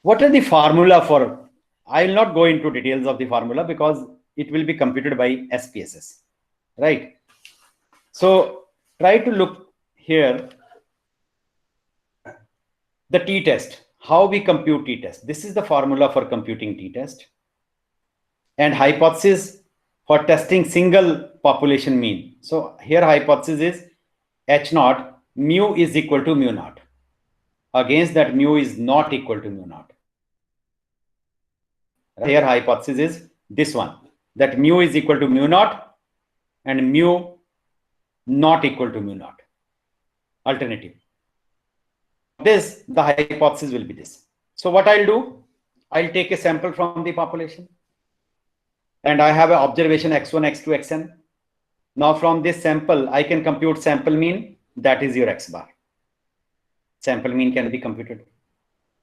what are the formula for? I will not go into details of the formula because it will be computed by SPSS, right? So try to look here, the t-test, how we compute t-test. This is the formula for computing t-test. And hypothesis for testing single population mean. So here hypothesis is H0, mu is equal to mu naught. Against that, mu is not equal to mu naught. Here hypothesis is this one, that mu is equal to mu naught and mu not equal to mu naught. Alternative. This, the hypothesis will be this. So what I'll do, I'll take a sample from the population and I have an observation X1, X2, Xn. Now from this sample, I can compute sample mean, that is your X bar. Sample mean can be computed.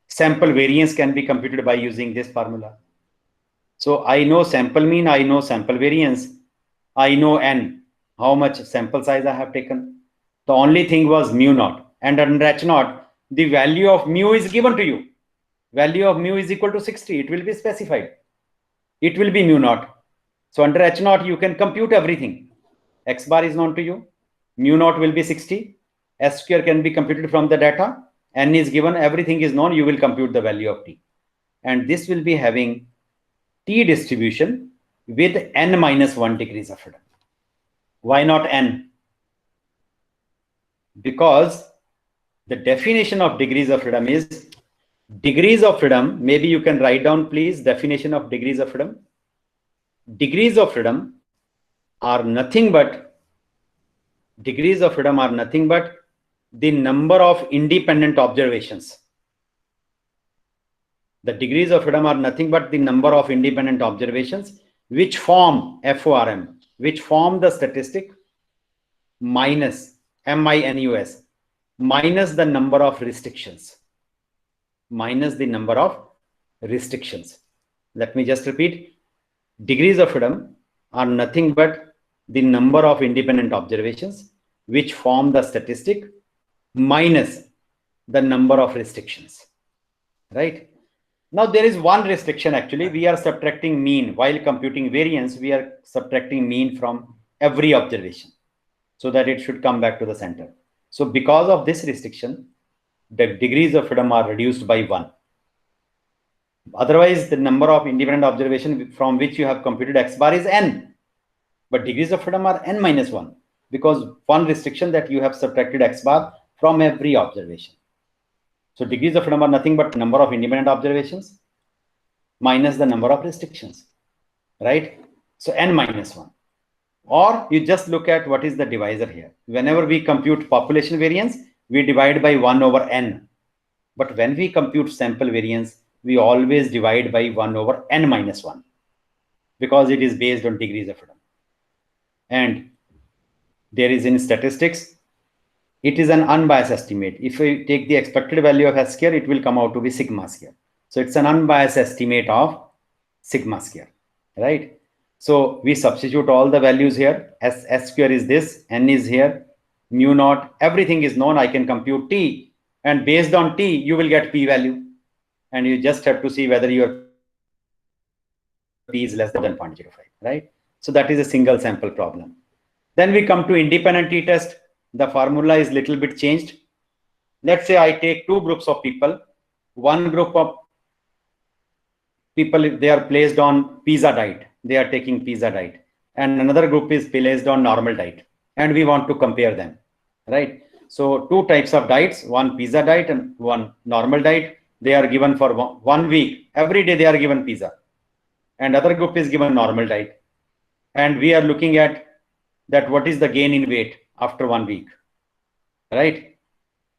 Sample variance can be computed by using this formula. So I know sample mean, I know sample variance, I know N, how much sample size I have taken. The only thing was mu naught, and under H naught, the value of mu is given to you. Value of mu is equal to 60. It will be specified. It will be mu naught. So under H naught, you can compute everything. X bar is known to you. Mu naught will be 60. S square can be computed from the data. N is given. Everything is known. You will compute the value of T. And this will be having T distribution with N minus 1 degrees of freedom. Why not N? Because the definition of degrees of freedom is degrees of freedom. Maybe you can write down, please, definition of degrees of freedom. Degrees of freedom are nothing but the number of independent observations. The degrees of freedom are nothing but the number of independent observations which form FORM, which form the statistic minus MINUS, minus the number of restrictions. Minus the number of restrictions. Let me just repeat. Degrees of freedom are nothing but the number of independent observations which form the statistic minus the number of restrictions. Right? Now there is one restriction actually. We are subtracting mean. While computing variance, we are subtracting mean from every observation so that it should come back to the center. So because of this restriction, the degrees of freedom are reduced by 1. Otherwise, the number of independent observation from which you have computed x bar is n. But degrees of freedom are n minus 1 because one restriction that you have subtracted x bar from every observation. So degrees of freedom are nothing but number of independent observations minus the number of restrictions, right? So n minus 1. Or you just look at what is the divisor here. Whenever we compute population variance, we divide by 1 over n. But when we compute sample variance, we always divide by 1 over n minus 1 because it is based on degrees of freedom. And there is in statistics, it is an unbiased estimate. If we take the expected value of S square, it will come out to be sigma square. So it's an unbiased estimate of sigma square, right? So we substitute all the values here. S square is this, n is here, mu naught, everything is known. I can compute t, and based on t, you will get p value. And you just have to see whether your p is less than 0.05, right? So that is a single sample problem. Then we come to independent t-test. The formula is little bit changed. Let's say I take two groups of people. One group of people, they are placed on pizza diet. They are taking pizza diet. And another group is placed on normal diet. And we want to compare them, right? So two types of diets, one pizza diet and one normal diet. They are given for 1 week. Every day they are given pizza. And other group is given normal diet. And we are looking at that what is the gain in weight after 1 week, right?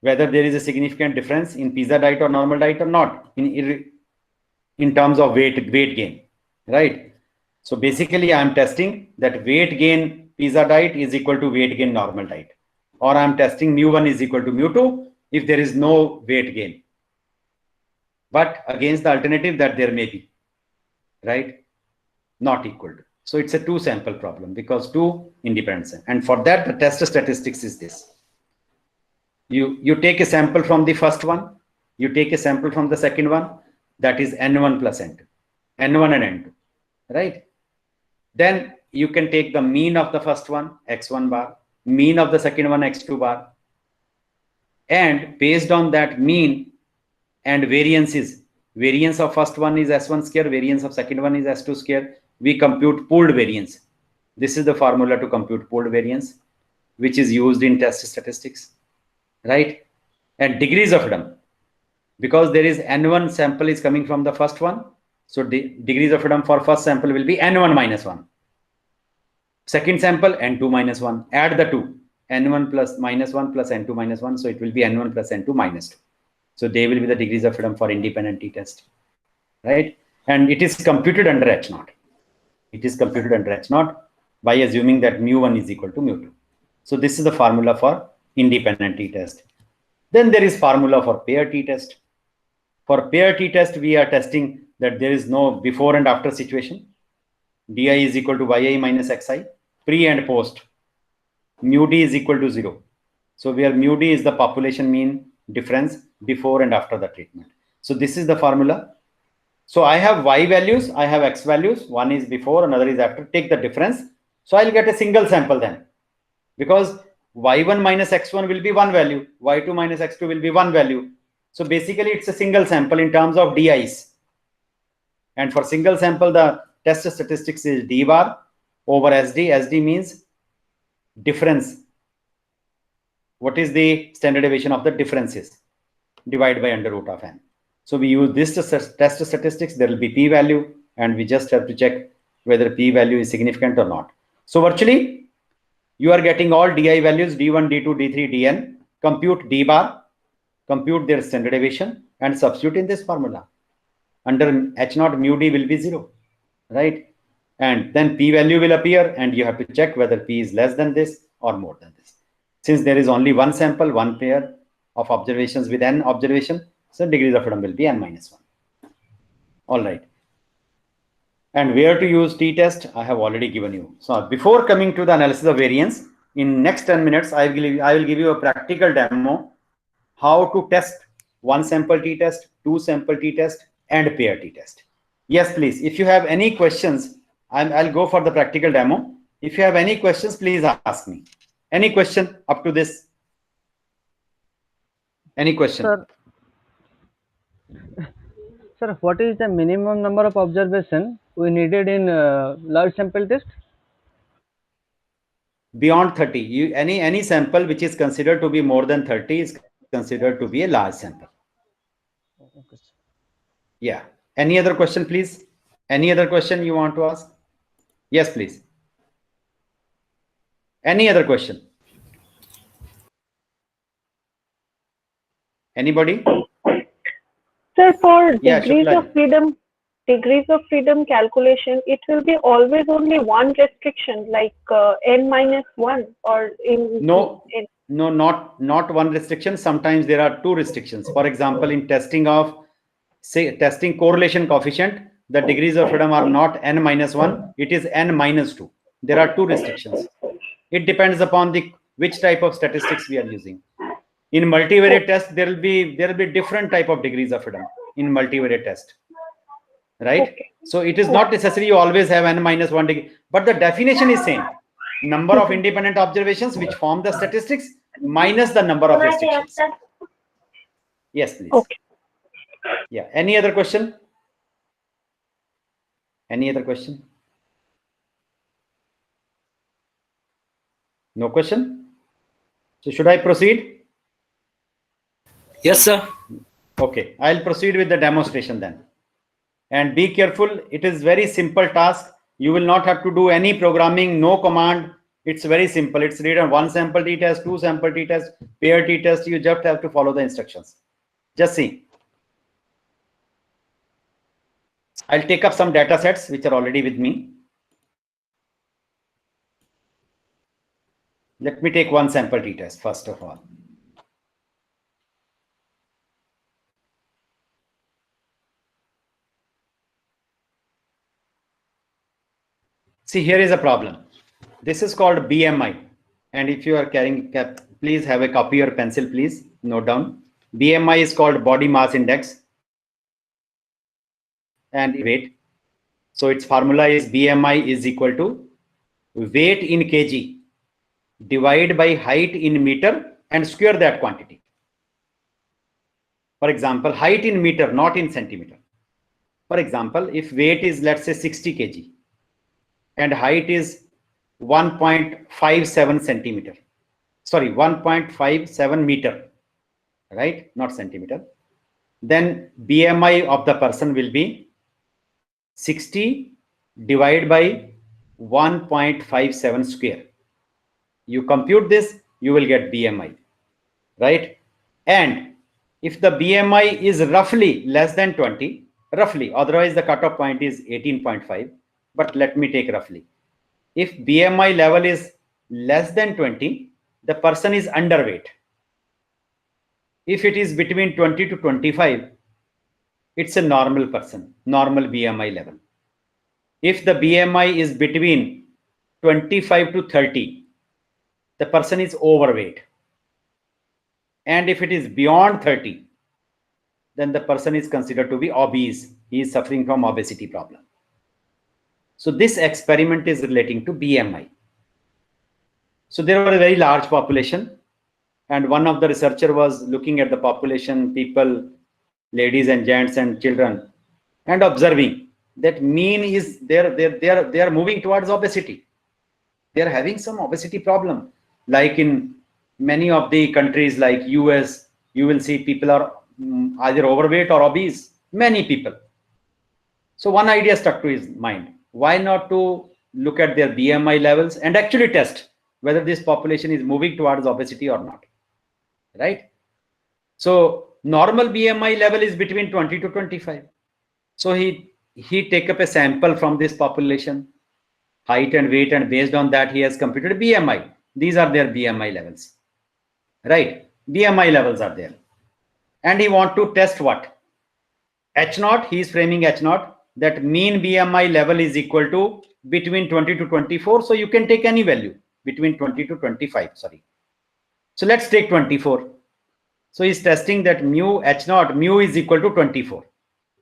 Whether there is a significant difference in pizza diet or normal diet or not in terms of weight gain, right? So basically I am testing that weight gain pizza diet is equal to weight gain normal diet, or I am testing mu1 is equal to mu2 if there is no weight gain, but against the alternative that there may be, right? Not equal to. So it's a two sample problem because two independent. And for that, the test statistics is this. You take a sample from the first one, you take a sample from the second one, that is n1 plus n2, n1 and n2, right? Then you can take the mean of the first one, x1 bar, mean of the second one, x2 bar. And based on that mean and variances, variance of first one is s1 square, variance of second one is s2 square. We compute pooled variance. This is the formula to compute pooled variance, which is used in test statistics, right? And degrees of freedom, because there is n1 sample is coming from the first one. So degrees of freedom for first sample will be n1 minus 1. Second sample, n2 minus 1. Add the two, n1 plus minus 1 plus n2 minus 1. So it will be n1 plus n2 minus 2. So they will be the degrees of freedom for independent t-test, right? And it is computed under H0. It is computed under H0 by assuming that mu1 is equal to mu2. So this is the formula for independent t-test. Then there is formula for pair t-test. For pair t-test, we are testing that there is no before and after situation. Di is equal to yi minus xi, pre and post. Mu d is equal to 0. So where mu d is the population mean difference before and after the treatment. So this is the formula. So I have y values, I have x values. One is before, another is after. Take the difference. So I'll get a single sample then. Because y1 minus x1 will be one value. Y2 minus x2 will be one value. So basically it's a single sample in terms of di's. And for single sample, the test statistics is d bar over sd. Sd means difference what is the standard deviation of the differences? Divide by under root of n. So we use this to test statistics. There will be p-value, and we just have to check whether p-value is significant or not. So virtually, you are getting all di values, d1, d2, d3, dn, compute d bar, compute their standard deviation, and substitute in this formula. Under h naught mu d will be 0, right? And then p-value will appear, and you have to check whether p is less than this or more than this. Since there is only one sample, one pair of observations with n observation, so degrees of freedom will be n minus 1. All right. And where to use t-test, I have already given you. So before coming to the analysis of variance, in next 10 minutes, I will give you a practical demo how to test one sample t-test, two sample t-test, and pair t-test. Yes, please. If you have any questions, I'll go for the practical demo. If you have any questions, please ask me. Any question up to this? Any question? Sir, what is the minimum number of observation we needed in large sample test? Beyond 30. Any sample which is considered to be more than 30 is considered to be a large sample. Okay. Yeah. Any other question, please? Any other question you want to ask? Yes, please. Any other question? Anybody? Sir, for Yeah, degrees Shukla. of freedom calculation, it will be always only one restriction, like n minus 1, or No, not one restriction. Sometimes there are two restrictions. For example, in testing correlation coefficient, the degrees of freedom are not n minus 1, it is n minus 2. There are two restrictions. It depends upon which type of statistics we are using. In multivariate test, there will be different type of degrees of freedom in multivariate test, right? Okay. So it is not necessary you always have n minus 1 degree, but the definition is same. Number of independent observations which form the statistics minus the number of restrictions. Yes, please. Okay. Yeah. Any other question? Any other question? No question? So should I proceed? Yes, sir. Okay, I'll proceed with the demonstration then. And be careful, it is very simple task. You will not have to do any programming, no command. It's very simple. It's written one sample t-test, two sample t-test, pair t-test. You just have to follow the instructions. Just see. I'll take up some data sets which are already with me. Let me take one sample t-test first of all. See, here is a problem. This is called BMI. And if you are carrying cap, please have a copy or pencil, please note down. BMI is called body mass index and weight. So its formula is BMI is equal to weight in kg divide by height in meter and square that quantity. For example, height in meter, not in centimeter. For example, if weight is, let's say, 60 kg and height is 1.57 centimeter, sorry, 1.57 meter, right? Not centimeter. Then BMI of the person will be 60 divided by 1.57 square. You compute this, you will get BMI, right? And if the BMI is roughly less than 20, roughly, otherwise the cutoff point is 18.5, but let me take roughly. If BMI level is less than 20, the person is underweight. If it is between 20 to 25, it's a normal person, normal BMI level. If the BMI is between 25 to 30, the person is overweight. And if it is beyond 30, then the person is considered to be obese. He is suffering from obesity problem. So this experiment is relating to BMI. So there was a very large population, and one of the researcher was looking at the population, people, ladies and gents and children, and observing that mean is they are moving towards obesity. They are having some obesity problem, like in many of the countries like US, you will see people are either overweight or obese, many people. So one idea stuck to his mind. Why not to look at their BMI levels and actually test whether this population is moving towards obesity or not, right? So normal BMI level is between 20 to 25. So he take up a sample from this population, height and weight, and based on that he has computed BMI. These are their BMI levels, right? BMI levels are there, and he want to test what? H0. He is framing H0 that mean BMI level is equal to between 20 to 24. So you can take any value between 20 to 25. Sorry. So let's take 24. So he's testing that mu H0, mu is equal to 24.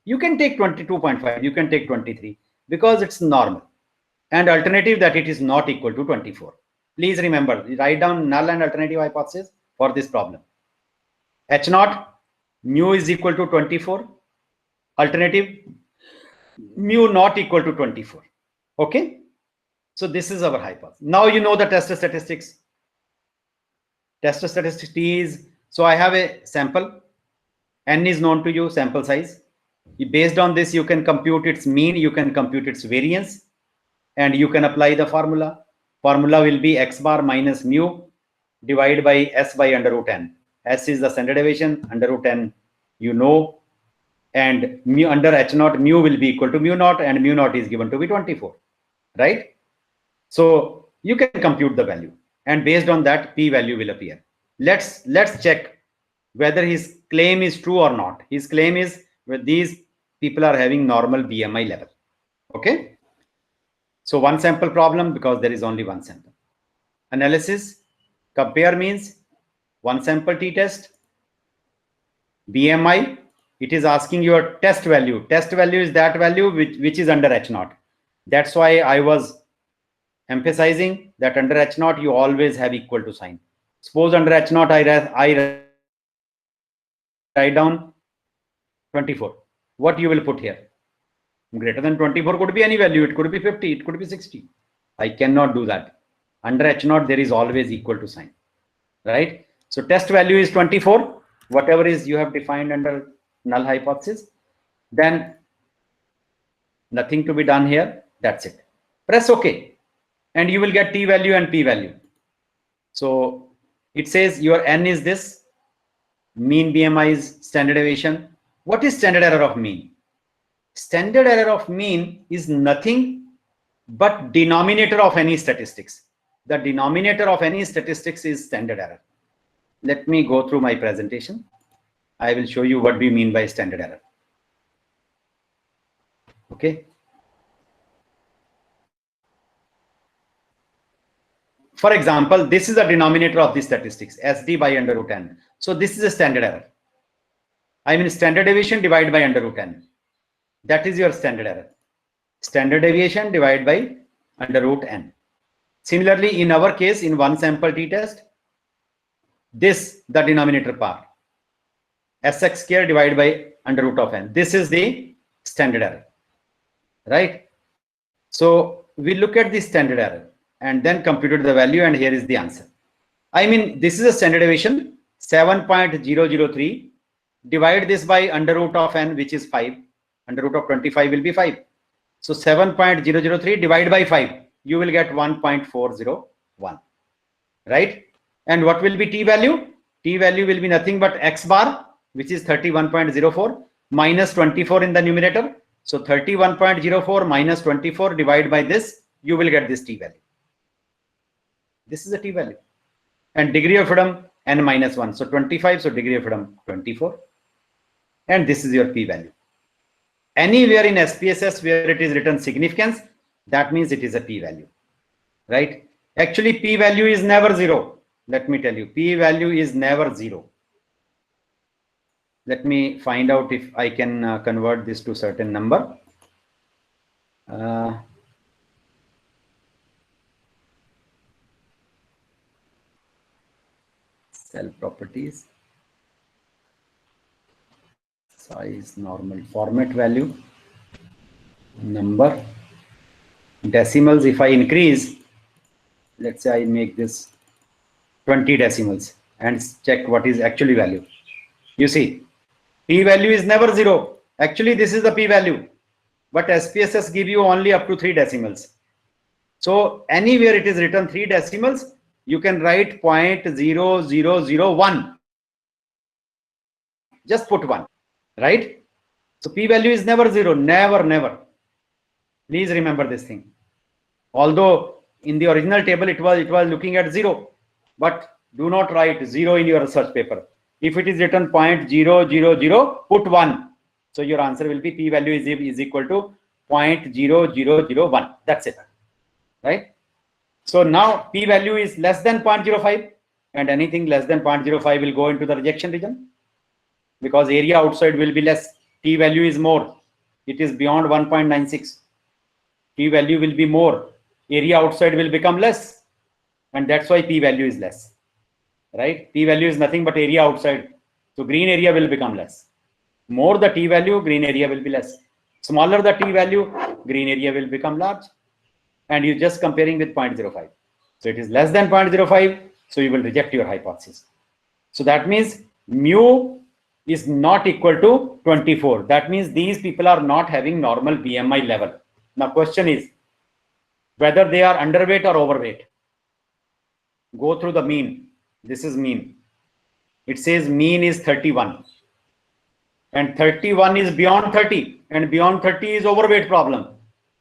You can take 22.5, you can take 23 because it's normal. And alternative that it is not equal to 24. Please remember, write down null and alternative hypothesis for this problem. H0, mu is equal to 24. Alternative, mu not equal to 24. Okay. So this is our hypothesis. Now you know the test statistics. Test statistics is, so I have a sample. N is known to you, sample size. Based on this, you can compute its mean, you can compute its variance, and you can apply the formula. Formula will be x bar minus mu divided by s by under root n. S is the standard deviation, under root n you know, and mu under H0 mu will be equal to mu naught, and mu naught is given to be 24, right? So you can compute the value, and based on that p value will appear. Let's check whether his claim is true or not. His claim is that these people are having normal BMI level. Okay. So one sample problem because there is only one sample. Analysis, compare means one sample t-test, BMI, it is asking your test value. Test value is that value which is under H0. That's why I was emphasizing that under H0 you always have equal to sign. Suppose under H0 I write down 24. What you will put here? Greater than 24 could be any value. It could be 50. It could be 60. I cannot do that. Under H0 there is always equal to sign, right? So test value is 24. Whatever is you have defined under null hypothesis. Then nothing to be done here. That's it. Press OK, and you will get t value and p value. So it says your n is this. Mean BMI is standard deviation. What is standard error of mean? Standard error of mean is nothing but denominator of any statistics. The denominator of any statistics is standard error. Let me go through my presentation. I will show you what we mean by standard error. Okay. For example, this is the denominator of the statistics, SD by under root n. So this is a standard error. I mean standard deviation divided by under root n. That is your standard error. Standard deviation divided by under root n. Similarly, in our case, in one sample t-test, this, the denominator part, sx square divided by under root of n. This is the standard error, right? So we look at the standard error and then computed the value, and here is the answer. I mean, this is a standard deviation, 7.003. Divide this by under root of n, which is 5. Under root of 25 will be 5. So 7.003 divided by 5, you will get 1.401, right? And what will be t value? T value will be nothing but x bar, which is 31.04 minus 24 in the numerator. So 31.04 minus 24 divided by this, you will get this t value. This is the t value. And degree of freedom n minus 1. So 25, so degree of freedom 24. And this is your p value. Anywhere in SPSS where it is written significance, that means it is a p value, right? Actually, p value is never 0. Let me tell you, p value is never 0. Let me find out if I can convert this to certain number. Cell properties, size, normal, format value, number, decimals. If I increase, let's say I make this 20 decimals and check what is actually value. You see, p-value is never 0. Actually, this is the p-value, but SPSS give you only up to 3 decimals. So anywhere it is written 3 decimals, you can write 0.0001. Just put 1, right? So p-value is never 0, never. Please remember this thing. Although in the original table it was looking at 0, but do not write 0 in your research paper. If it is written 0.000, put 1. So your answer will be p-value is equal to 0.0001. That's it, right? So now p-value is less than 0.05, and anything less than 0.05 will go into the rejection region, because area outside will be less. P-value is more. It is beyond 1.96. P-value will be more. Area outside will become less, and that's why p-value is less, right? P-value is nothing but area outside. So green area will become less. More the t-value, green area will be less. Smaller the t-value, green area will become large. And you're just comparing with 0.05. So it is less than 0.05, so you will reject your hypothesis. So that means mu is not equal to 24. That means these people are not having normal BMI level. Now question is whether they are underweight or overweight. Go through the mean. This is mean. It says mean is 31. And 31 is beyond 30. And beyond 30 is overweight problem.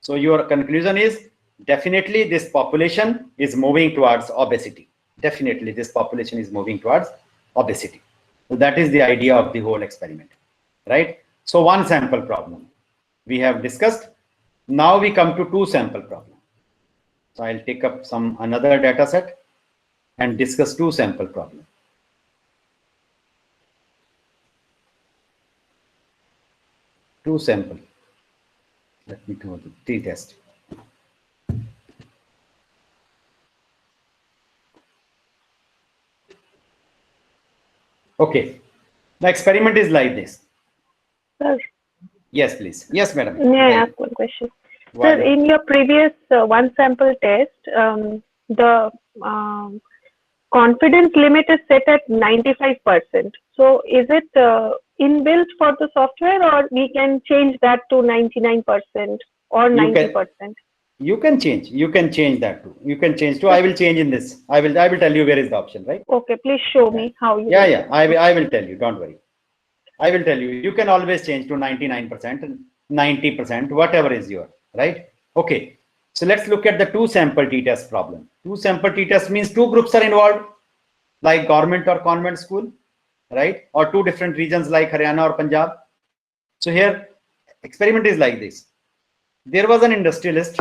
So your conclusion is definitely this population is moving towards obesity. Definitely this population is moving towards obesity. So that is the idea of the whole experiment, right? So one sample problem we have discussed. Now we come to 2 sample problem. So I'll take up another data set and discuss 2 sample problem. Two sample. Let me do the t-test. Okay. The experiment is like this. Sir, Yes, please. Yes, madam. may I ask one question? Why Sir, not? in your previous one sample test, the confidence limit is set at 95%. So is it inbuilt for the software, or we can change that to 99% or 90%? You can change. You can change that too. You can change too. I will change in this. I will tell you where is the option, right? Okay, please show me how you. Yeah. I will tell you. Don't worry. I will tell you. You can always change to 99% and 90%, whatever is your, right? Okay. So let's look at the 2 sample t-test problem. 2 sample t-test means 2 groups are involved, like government or convent school, right? Or 2 different regions like Haryana or Punjab. So here, experiment is like this. There was an industrialist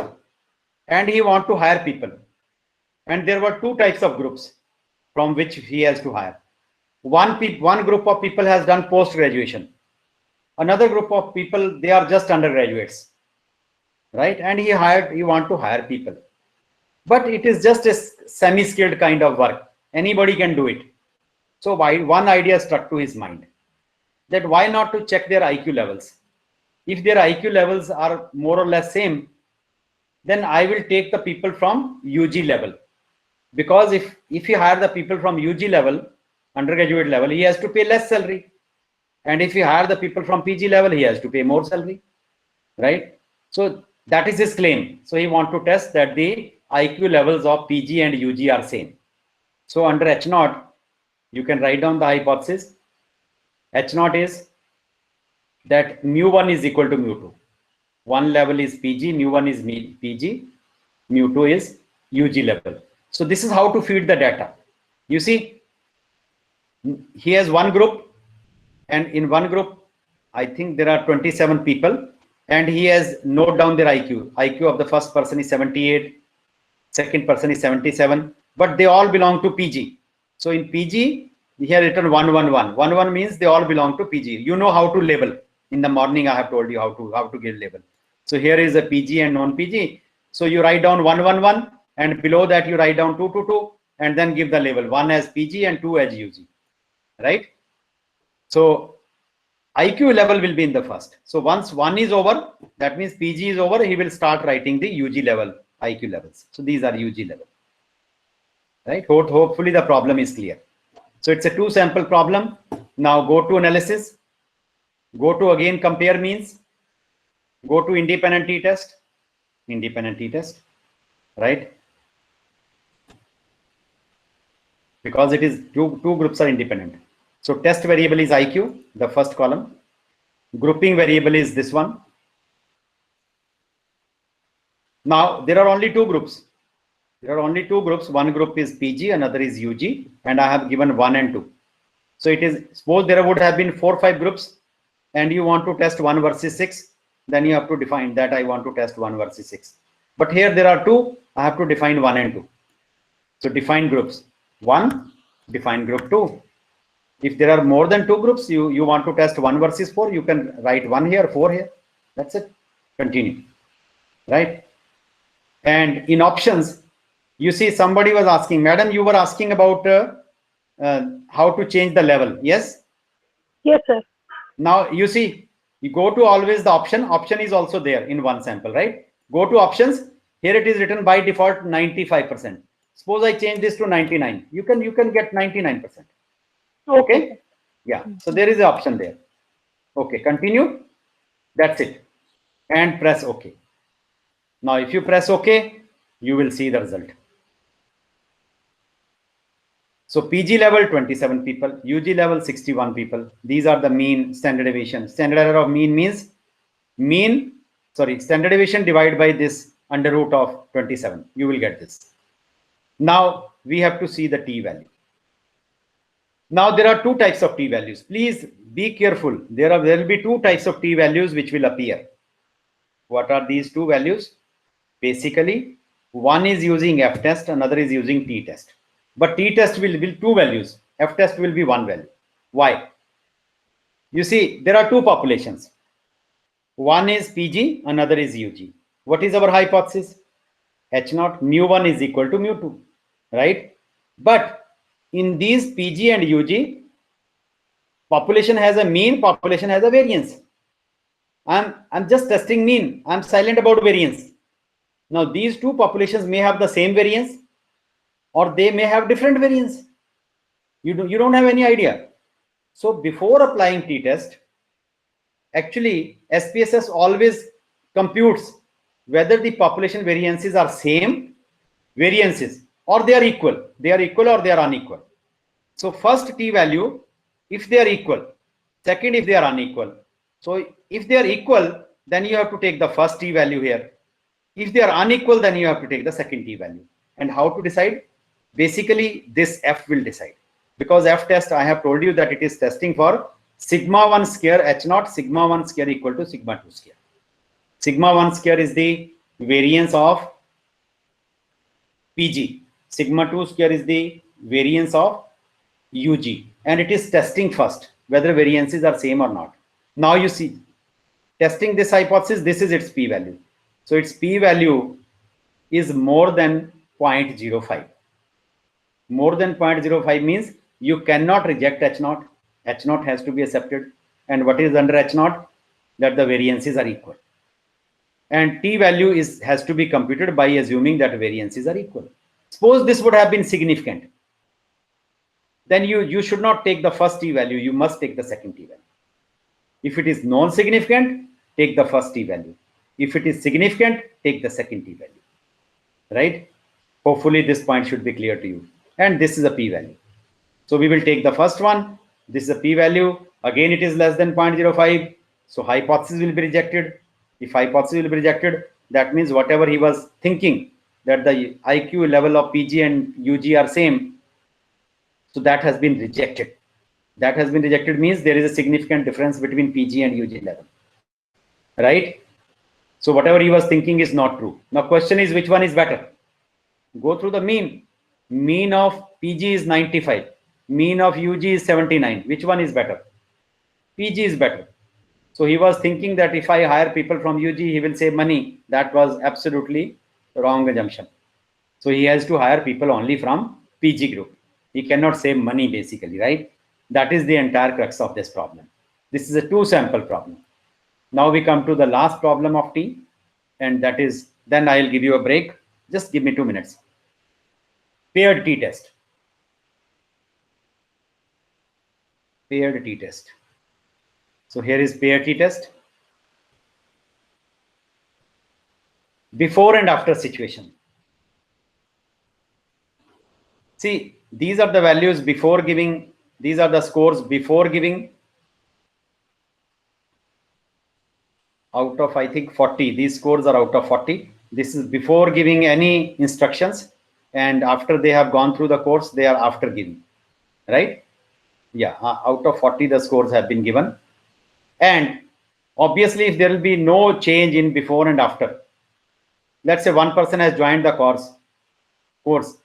and he want to hire people. And there were 2 types of groups from which he has to hire. One group of people has done post-graduation. Another group of people, they are just undergraduates, right? And he want to hire people. But it is just a semi-skilled kind of work. Anybody can do it. So one idea struck to his mind, that why not to check their IQ levels? If their IQ levels are more or less same, then I will take the people from UG level. Because if you hire the people from UG level, undergraduate level, he has to pay less salary. And if you hire the people from PG level, he has to pay more salary, right? So that is his claim. So he want to test that the IQ levels of PG and UG are same. So under H0, you can write down the hypothesis. H0 is that mu1 is equal to mu2. One level is PG, mu1 is PG, mu2 is UG level. So this is how to feed the data. You see, he has one group, and in one group, I think there are 27 people, and he has noted down their IQ. IQ of the first person is 78, second person is 77, but they all belong to PG. So in PG, he has written 111. 111 means they all belong to PG. You know how to label. In the morning, I have told you how to give label. So here is a PG and non-PG. So you write down 111, and below that you write down 222, and then give the label 1 as PG and 2 as UG, right? So IQ level will be in the first. So once 1 is over, that means PG is over, he will start writing the UG level, IQ levels. So these are UG level. right? Hopefully the problem is clear. So it's a 2 sample problem. Now go to analysis, go to again compare means, go to independent t-test, right? Because it is two groups are independent. So test variable is IQ, the first column. Grouping variable is this one. Now there are only two groups. One group is PG, another is UG, and I have given 1 and 2. So it is, suppose there would have been 4 or 5 groups, and you want to test 1 versus 6, then you have to define that I want to test 1 versus 6. But here there are 2, I have to define 1 and 2. So define groups 1, define group 2. If there are more than 2 groups, you want to test 1 versus 4, you can write 1 here, 4 here. That's it. Continue. Right? And in options, you see somebody was asking, madam, you were asking about how to change the level. Yes? Yes, sir. Now you see, you go to always the option. Option is also there in one sample, right? Go to options. Here it is written by default 95%. Suppose I change this to 99. You can get 99%. Okay? Yeah. So there is an option there. Okay. Continue. That's it. And press OK. Now if you press OK, you will see the result. So PG level 27 people, UG level 61 people. These are the mean standard deviation. Standard error of mean means standard deviation divided by this under root of 27. You will get this. Now we have to see the t value. Now there are 2 types of t values. Please be careful. There will be 2 types of t values which will appear. What are these 2 values? Basically, one is using f test, another is using t test. But t test will be 2 values. F test will be 1 value. Why? You see, there are 2 populations. One is PG, another is UG. What is our hypothesis? H0, mu1 is equal to mu2, right? But in these PG and UG, population has a mean, population has a variance. I'm just testing mean. I'm silent about variance. Now these 2 populations may have the same variance, or they may have different variance. You don't have any idea. So before applying t-test, actually SPSS always computes whether the population variances are same variances or they are equal. They are equal or they are unequal. So first t value, if they are equal. Second, if they are unequal. So if they are equal, then you have to take the first t value here. If they are unequal, then you have to take the second t value. And how to decide? Basically, this F will decide. Because F test, I have told you that it is testing for sigma 1 square H0, sigma 1 square equal to sigma 2 square. Sigma 1 square is the variance of PG. Sigma 2 square is the variance of UG. And it is testing first whether variances are same or not. Now you see, testing this hypothesis, this is its p-value. So its p-value is more than 0.05. More than 0.05 means you cannot reject H0. H0 has to be accepted. And what is under H0? That the variances are equal. And t value has to be computed by assuming that variances are equal. Suppose this would have been significant. Then you should not take the first t value. You must take the second t value. If it is non-significant, take the first t value. If it is significant, take the second t value. Right? Hopefully this point should be clear to you. And this is a p-value. So we will take the first one. This is a p-value. Again, it is less than 0.05. So hypothesis will be rejected. If hypothesis will be rejected, that means whatever he was thinking, that the IQ level of PG and UG are same. So that has been rejected. That has been rejected means there is a significant difference between PG and UG level. Right? So whatever he was thinking is not true. Now question is, which one is better? Go through the mean. Mean of PG is 95. Mean of UG is 79. Which one is better? PG is better. So he was thinking that if I hire people from UG, he will save money. That was absolutely wrong assumption. So he has to hire people only from PG group. He cannot save money basically, right? That is the entire crux of this problem. This is a 2 sample problem. Now we come to the last problem of T, and that is, then I'll give you a break. Just give me 2 minutes. Paired t-test. Paired t-test. So here is paired t-test. Before and after situation. See, these are the values before giving, these are the scores before giving. Out of, I think, 40, these scores are out of 40. This is before giving any instructions, and after they have gone through the course, they are after giving, right? Yeah, out of 40, the scores have been given. And obviously, if there will be no change in before and after, let's say one person has joined the course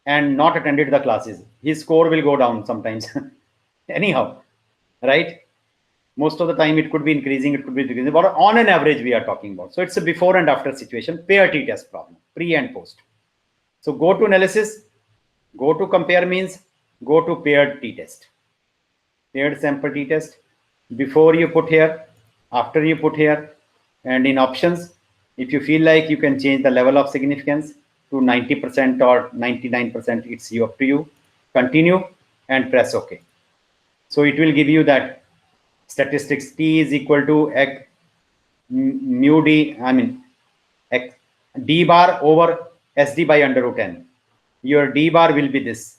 and not attended the classes, his score will go down sometimes. Anyhow, right? Most of the time it could be increasing, it could be decreasing, but on an average we are talking about. So it's a before and after situation, pair t-test problem, pre and post. So go to analysis, go to compare means, go to paired t-test, paired sample t-test. Before you put here, after you put here, and in options, if you feel like you can change the level of significance to 90% or 99%, it's you up to you. Continue and press OK. So it will give you that statistics t is equal to mu d, I mean d bar over sd by under root n. Your d bar will be this.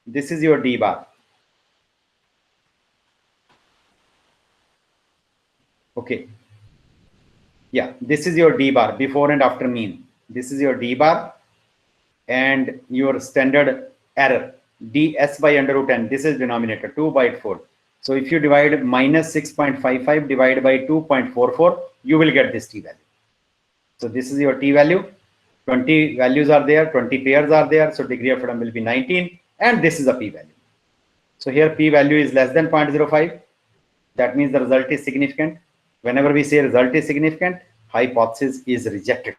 This is your d bar. Okay. Yeah, this is your d bar before and after mean. This is your d bar and your standard error ds by under root n. This is denominator 2/4. So if you divide minus 6.55 divided by 2.44, you will get this t value. So this is your t value. 20 values are there, 20 pairs are there. So degree of freedom will be 19, and this is a p value. So here p value is less than 0.05. That means the result is significant. Whenever we say result is significant, hypothesis is rejected.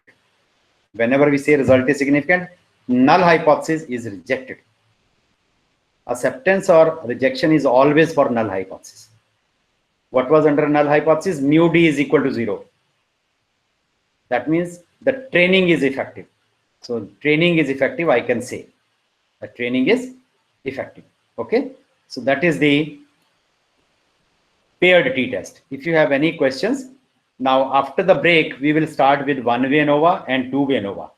Whenever we say result is significant, null hypothesis is rejected. Acceptance or rejection is always for null hypothesis. What was under null hypothesis? Mu d is equal to 0. That means the training is effective. So training is effective, I can say. The training is effective. Okay. So that is the paired t-test. If you have any questions, now after the break, we will start with one-way ANOVA and two-way ANOVA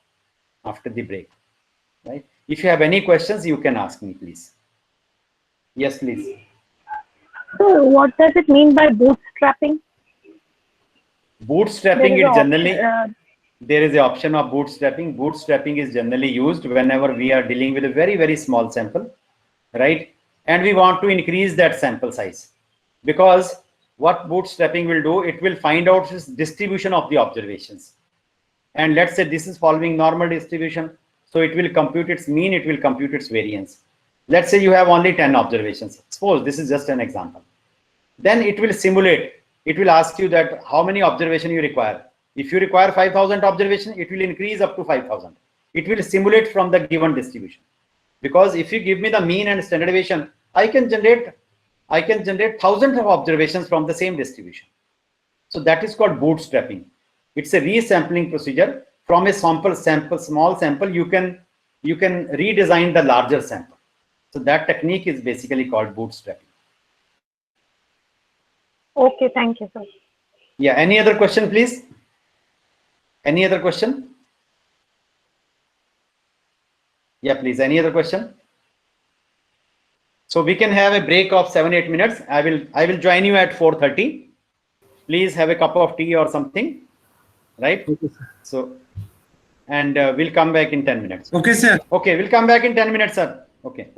after the break. Right? If you have any questions, you can ask me, please. Yes, please. So what does it mean by bootstrapping? Bootstrapping is generally, there is an option of bootstrapping. Bootstrapping is generally used whenever we are dealing with a very, very small sample, right? And we want to increase that sample size, because what bootstrapping will do, it will find out this distribution of the observations. And let's say this is following normal distribution. So it will compute its mean, it will compute its variance. Let's say you have only 10 observations. Suppose this is just an example. Then it will simulate. It will ask you that how many observation you require. If you require 5,000 observation, it will increase up to 5,000. It will simulate from the given distribution. Because if you give me the mean and standard deviation, I can generate thousands of observations from the same distribution. So that is called bootstrapping. It's a resampling procedure. From a small sample, you can redesign the larger sample. So that technique is basically called bootstrapping. Okay, thank you, sir. Yeah, any other question, please? Any other question? Yeah, please, any other question? So we can have a break of 7-8 minutes. I will join you at 4:30. Please have a cup of tea or something, right? Okay, sir. So, and we'll come back in 10 minutes. Okay, sir. Okay, we'll come back in 10 minutes, sir. Okay.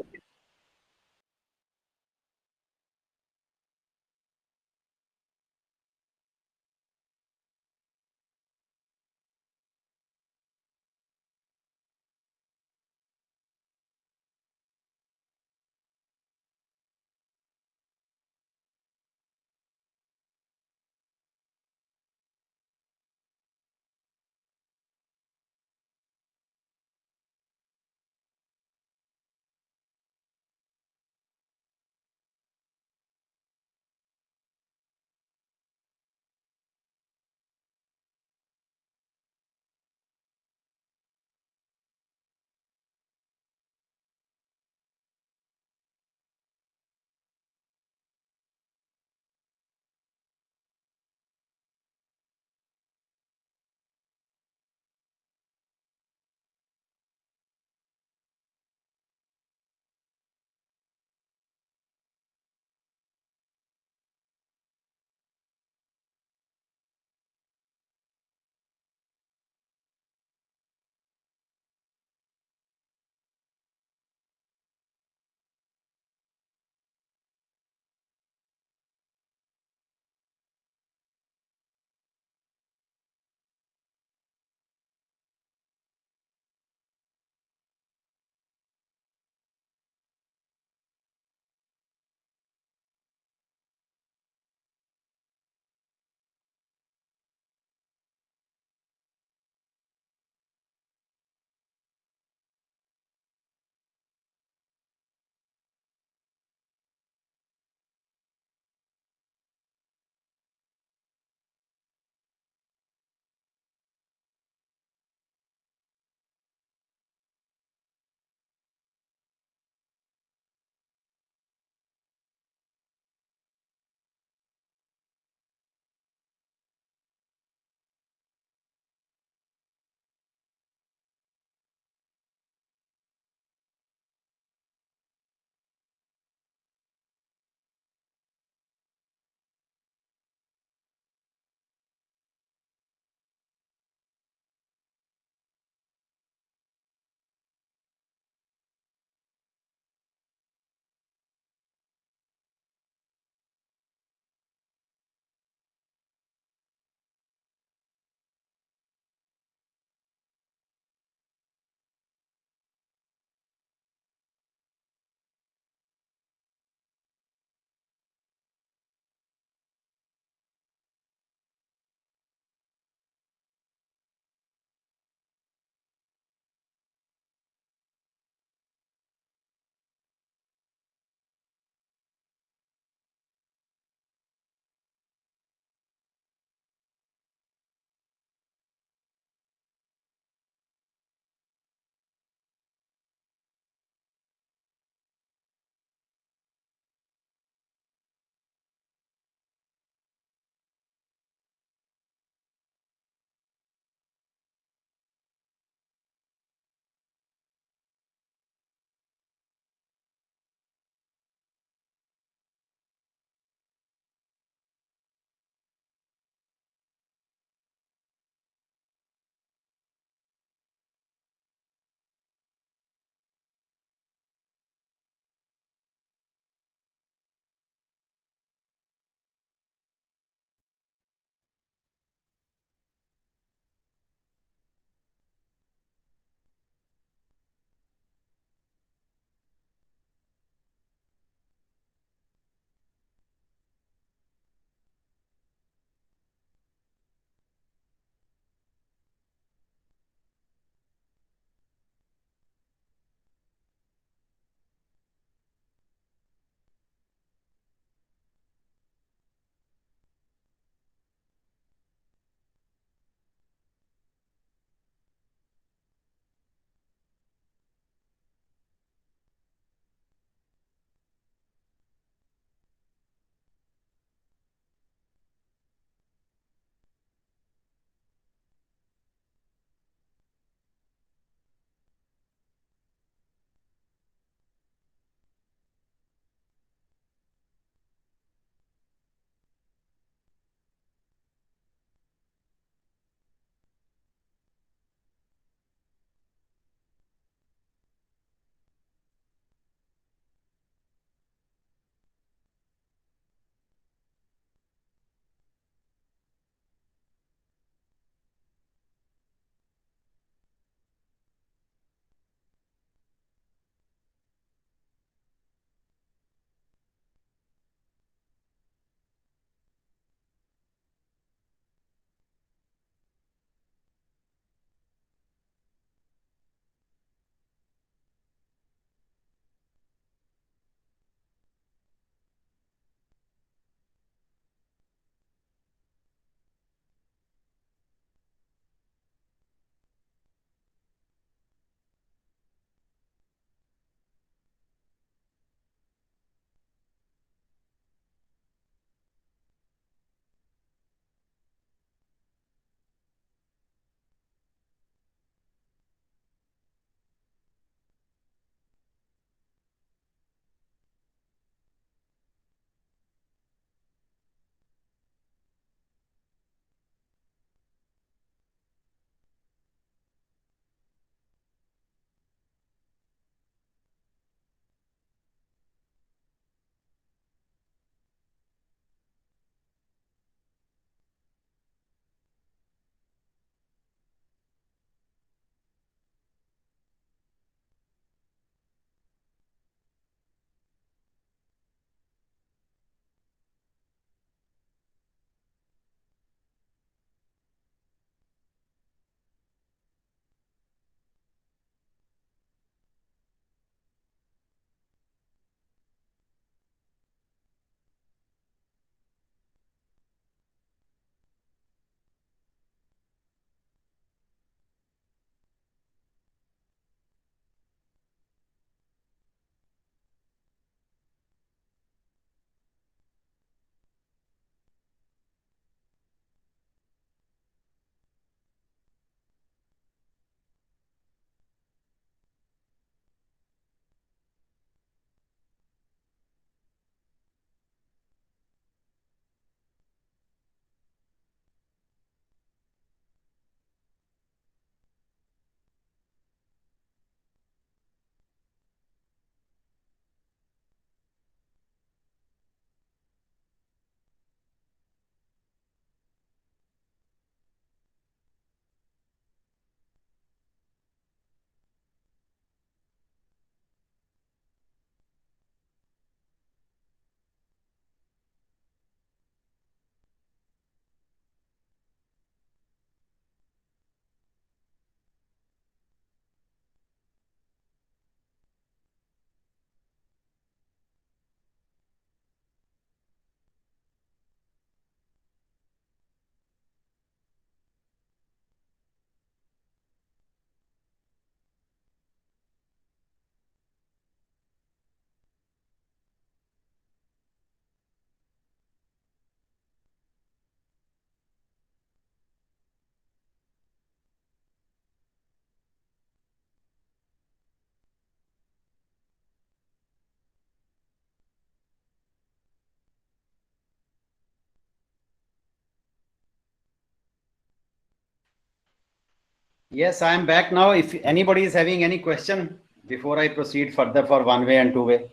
Yes, I am back now. If anybody is having any question before I proceed further for one way and two way.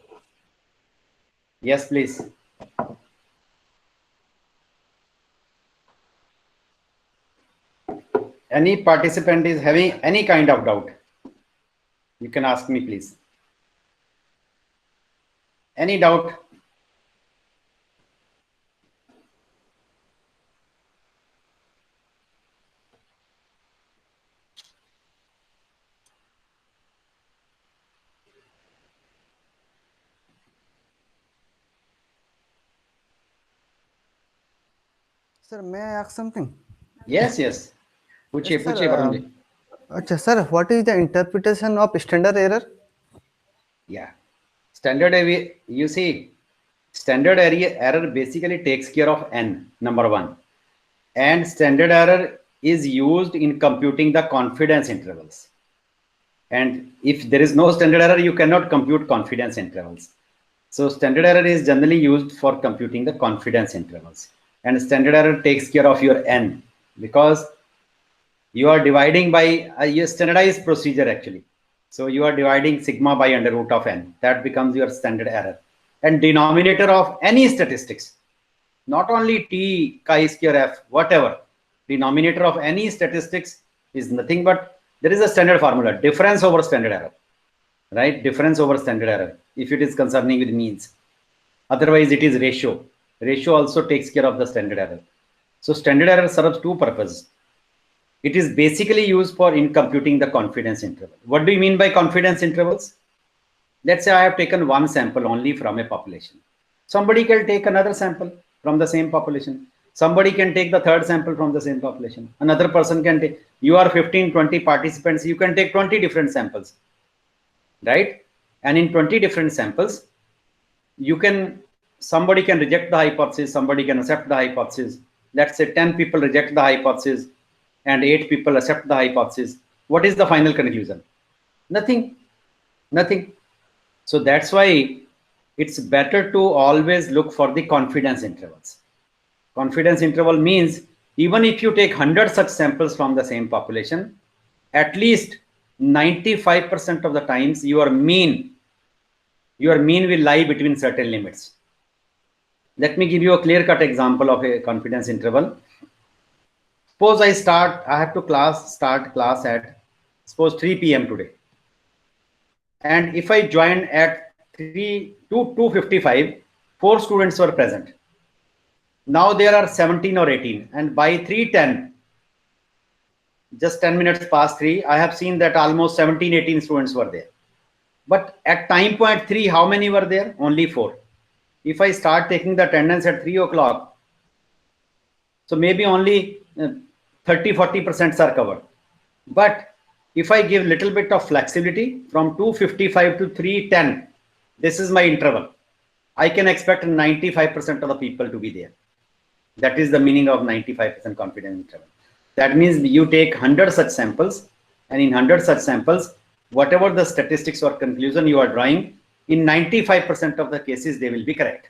Yes, please. Any participant is having any kind of doubt, you can ask me, please. Any doubt? Sir, may I ask something? Yes, yes. Yes, पूछिए sir. पूछिए वरुण जी. अच्छा, sir, what is the interpretation of standard error? Yeah. Standard error, you see, standard error basically takes care of n, number one. And standard error is used in computing the confidence intervals. And if there is no standard error, you cannot compute confidence intervals. So standard error is generally used for computing the confidence intervals. And standard error takes care of your n, because you are dividing by a standardized procedure actually. So you are dividing sigma by under root of n. That becomes your standard error. And denominator of any statistics, not only t, chi-square f, whatever, denominator of any statistics is nothing but, there is a standard formula, difference over standard error, right? Difference over standard error, if it is concerning with means. Otherwise it is ratio. Ratio also takes care of the standard error. So standard error serves two purposes. It is basically used for in computing the confidence interval. What do you mean by confidence intervals? Let's say I have taken one sample only from a population. Somebody can take another sample from the same population. Somebody can take the third sample from the same population. Another person can take, you are 15, 20 participants, you can take 20 different samples, right? And in 20 different samples, you can, somebody can reject the hypothesis, somebody can accept the hypothesis. Let's say 10 people reject the hypothesis and 8 people accept the hypothesis. What is the final conclusion? Nothing. So that's why it's better to always look for the confidence intervals. Confidence interval means even if you take 100 such samples from the same population, at least 95% of the times your mean will lie between certain limits. Let me give you a clear-cut example of a confidence interval. Suppose I have to start class at suppose 3 p.m. today. And if I join at 2:55, 4 students were present. Now there are 17 or 18, and by 3:10, just 10 minutes past 3, I have seen that almost 17, 18 students were there. But at time point 3, how many were there? Only 4. If I start taking the attendance at 3 o'clock, so maybe only 30-40% are covered. But if I give little bit of flexibility from 2:55 to 3:10, this is my interval. I can expect 95% of the people to be there. That is the meaning of 95% confidence interval. That means you take 100 such samples, and in 100 such samples, whatever the statistics or conclusion you are drawing, in 95% of the cases, they will be correct.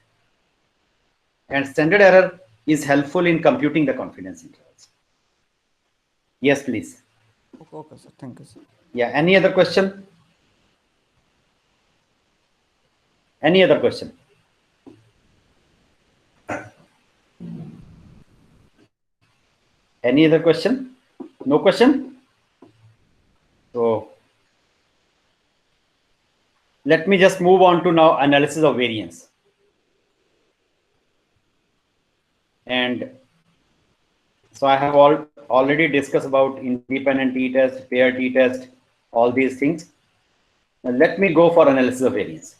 And standard error is helpful in computing the confidence intervals. Yes, please. Okay, sir. Thank you, sir. Yeah, any other question? Any other question? Any other question? No question? So let me just move on to now analysis of variance. And so I have already discussed about independent t-test, pair t-test, all these things. Now let me go for analysis of variance.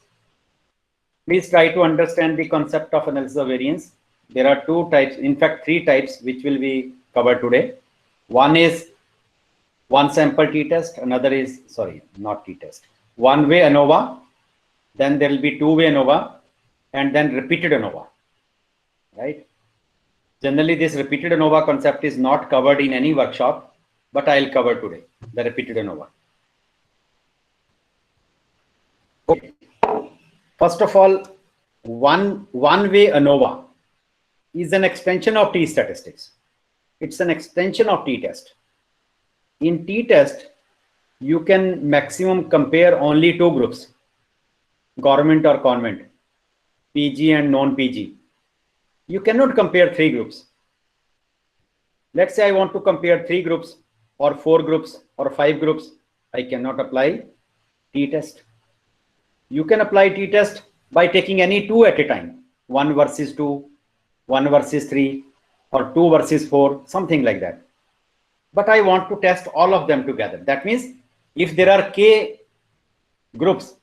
Please try to understand the concept of analysis of variance. There are two types, in fact, 3 types, which will be covered today. One is one sample t-test, another is, sorry, not t-test, one-way ANOVA, then there will be two-way ANOVA, and then repeated ANOVA, right? Generally, this repeated ANOVA concept is not covered in any workshop, but I'll cover today, the repeated ANOVA. Okay. First of all, one-way ANOVA is an extension of t-statistics. It's an extension of t-test. In t-test, you can maximum compare only two groups, government or convent, PG and non-PG. You cannot compare three groups. Let's say I want to compare three groups or four groups or five groups. I cannot apply t-test. You can apply t-test by taking any two at a time, 1 versus 2, 1 versus 3, or 2 versus 4, something like that. But I want to test all of them together. That means if there are k groups,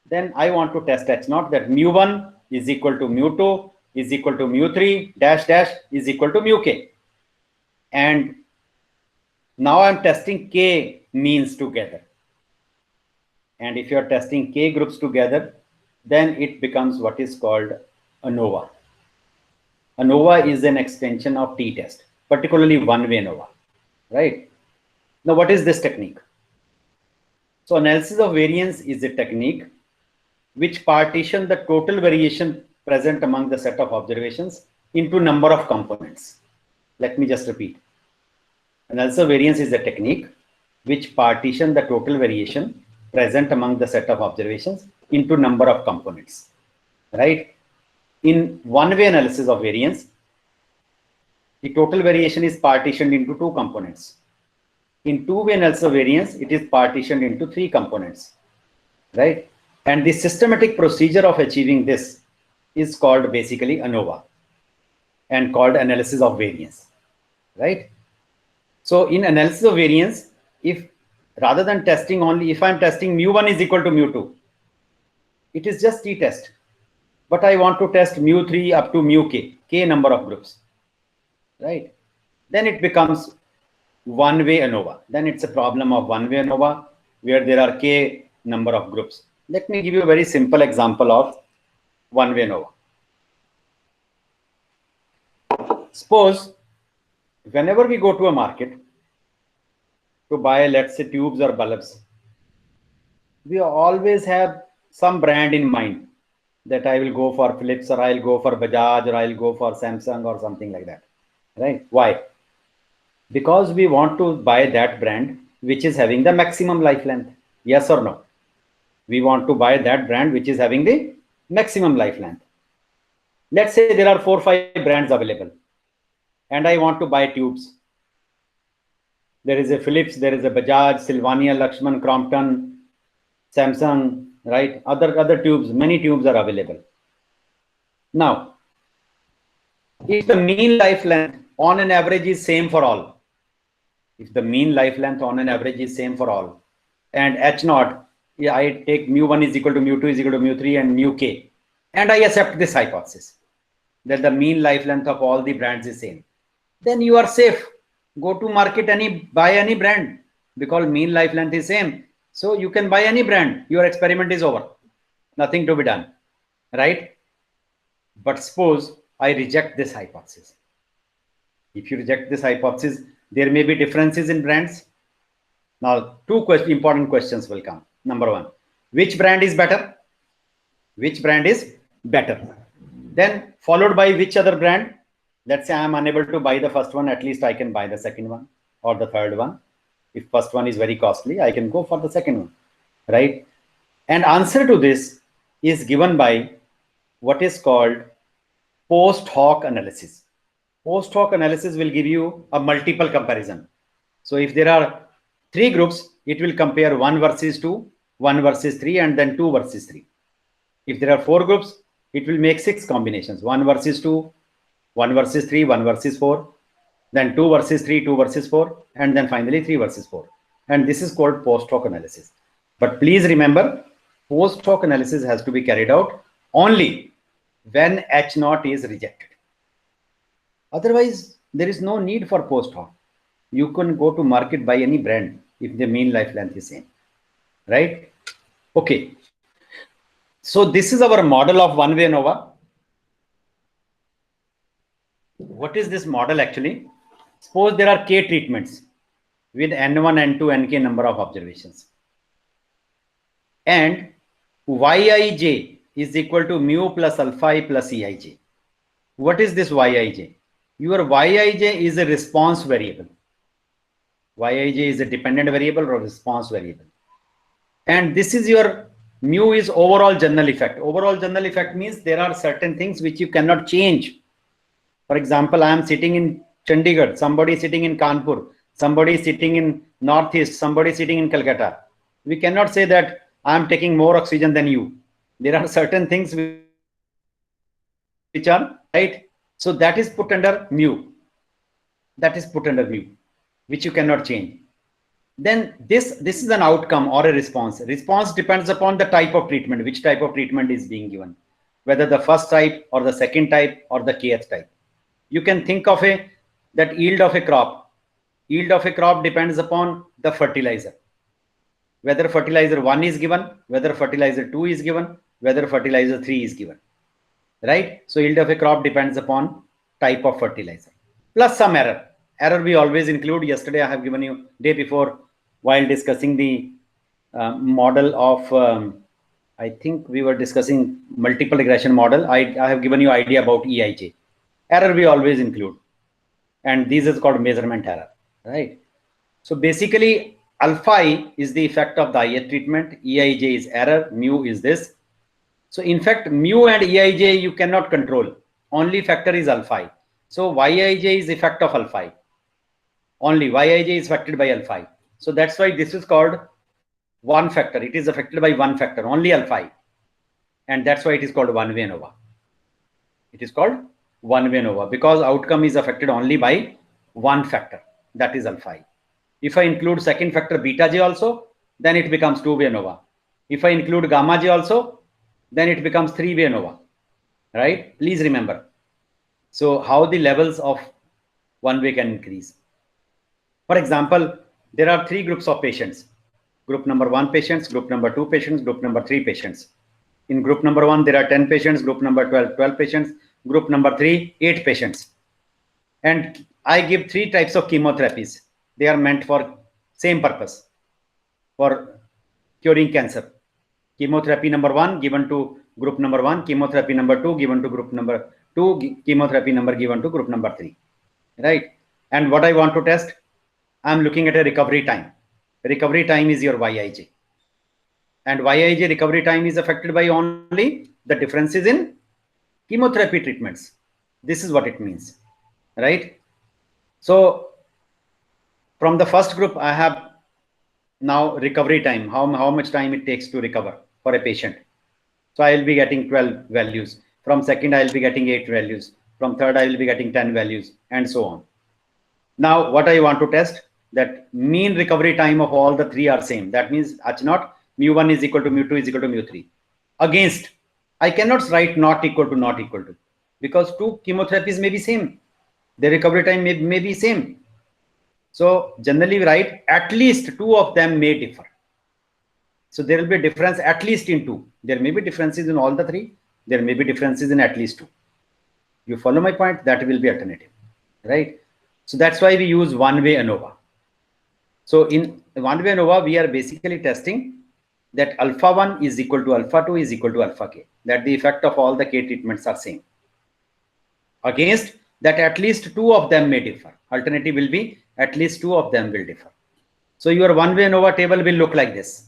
then I want to test H0, that mu1 is equal to mu2 is equal to mu3 dash dash is equal to mu k. And now I'm testing k means together. And if you're testing k groups together, then it becomes what is called ANOVA. ANOVA is an extension of t-test, particularly one-way ANOVA, right? Now, what is this technique? So analysis of variance is a technique which partition the total variation present among the set of observations into number of components. Let me just repeat. Analysis of variance is a technique which partition the total variation present among the set of observations into number of components, right? In one-way analysis of variance, the total variation is partitioned into two components. In two-way analysis of variance, it is partitioned into three components, right? And the systematic procedure of achieving this is called basically ANOVA and called analysis of variance, right? So in analysis of variance, if rather than testing only, if I'm testing mu1 is equal to mu2, it is just t-test. But I want to test mu3 up to mu k number of groups, right? Then it becomes one-way ANOVA. Then it's a problem of one-way ANOVA where there are k number of groups. Let me give you a very simple example of one-way ANOVA. Suppose whenever we go to a market to buy, let's say, tubes or bulbs, we always have some brand in mind that I will go for Philips or I'll go for Bajaj or I'll go for Samsung or something like that, right? Why? Because we want to buy that brand which is having the maximum life length. Yes or no? We want to buy that brand which is having the maximum life length. Let's say there are 4 or 5 brands available and I want to buy tubes. There is a Philips, there is a Bajaj, Sylvania, Lakshman, Crompton, Samsung, right? Other tubes, many tubes are available. Now, if the mean life length on an average is same for all, if the mean life length on an average is same for all, and H0, yeah, I take mu1 is equal to mu2 is equal to mu3 and mu k, and I accept this hypothesis that the mean life length of all the brands is same, then you are safe. Go to market, buy any brand, because mean life length is same. So you can buy any brand. Your experiment is over. Nothing to be done, right? But suppose I reject this hypothesis. If you reject this hypothesis, there may be differences in brands. Now, two important questions will come. Number one, which brand is better? Which brand is better? Then followed by which other brand? Let's say I am unable to buy the first one, at least I can buy the second one or the third one. If first one is very costly, I can go for the second one, right? And answer to this is given by what is called post hoc analysis. Post hoc analysis will give you a multiple comparison. So if there are 3 groups, it will compare 1 versus 2, 1 versus 3, and then 2 versus 3. If there are 4 groups, it will make 6 combinations, 1 versus 2, 1 versus 3, 1 versus 4, then 2 versus 3, 2 versus 4, and then finally 3 versus 4. And this is called post hoc analysis. But please remember, post hoc analysis has to be carried out only when H0 is rejected. Otherwise, there is no need for post hoc. You can go to market, buy any brand if the mean life length is same, right? Okay. So this is our model of one-way ANOVA. What is this model actually? Suppose there are k treatments with n1, n2, nk number of observations. And Yij is equal to mu plus alpha I plus Eij. What is this Yij? Your Yij is a response variable. Yij is a dependent variable or response variable. And this is your mu is overall general effect. Overall general effect means there are certain things which you cannot change. For example, I am sitting in Chandigarh, somebody sitting in Kanpur, somebody sitting in Northeast, somebody sitting in Calcutta. We cannot say that I am taking more oxygen than you. There are certain things which are right. So that is put under mu. That is put under mu, which you cannot change. Then this is an outcome or a response. Response depends upon the type of treatment, which type of treatment is being given, whether the first type or the second type or the kth type. You can think of that yield of a crop. Yield of a crop depends upon the fertilizer, whether fertilizer 1 is given, whether fertilizer 2 is given, whether fertilizer 3 is given, right? So yield of a crop depends upon type of fertilizer plus some error. Error we always include. Yesterday I have given you, day before, while discussing the model of I think we were discussing multiple regression model. I have given you idea about EIJ. Error we always include, and this is called measurement error, right? So basically alpha I is the effect of the ith treatment, EIJ is error, mu is this. So in fact mu and EIJ you cannot control, only factor is alpha I. So Yij is effect of alpha I. Only Yij is affected by alpha I. So that's why this is called one factor. It is affected by one factor, only alpha I. And that's why it is called one-way ANOVA. It is called one-way ANOVA because outcome is affected only by one factor, that is alpha I. If I include second factor beta J also, then it becomes two-way ANOVA. If I include gamma J also, then it becomes three-way ANOVA, right? Please remember. So how the levels of one-way can increase. For example, there are three groups of patients. Group number 1 patients, group number 2 patients, group number 3 patients. In group number 1, there are 10 patients, group number 12 patients, group number 3, 8 patients. And I give 3 types of chemotherapies. They are meant for same purpose, for curing cancer. Chemotherapy number 1 given to group number 1, chemotherapy number 2 given to group number 2, chemotherapy number given to group number 3, right? And what I want to test, I'm looking at a recovery time. Recovery time is your Yij. And Yij recovery time is affected by only the differences in chemotherapy treatments. This is what it means, right? So from the first group, I have now recovery time, how much time it takes to recover for a patient. So I will be getting 12 values. From second, I will be getting 8 values. From third, I will be getting 10 values, and so on. Now, what I want to test, that mean recovery time of all the 3 are same. That means H0, mu1 is equal to mu2 is equal to mu3. Against, I cannot write not equal to, because 2 chemotherapies may be same. The recovery time may be same. So generally we write at least 2 of them may differ. So there will be a difference at least in 2. There may be differences in all the 3. There may be differences in at least 2. You follow my point? That will be alternative, right? So that's why we use one-way ANOVA. So in one-way ANOVA, we are basically testing that alpha 1 is equal to alpha 2 is equal to alpha k, that the effect of all the k treatments are same. Against that, at least 2 of them may differ. Alternative will be at least 2 of them will differ. So your one-way ANOVA table will look like this.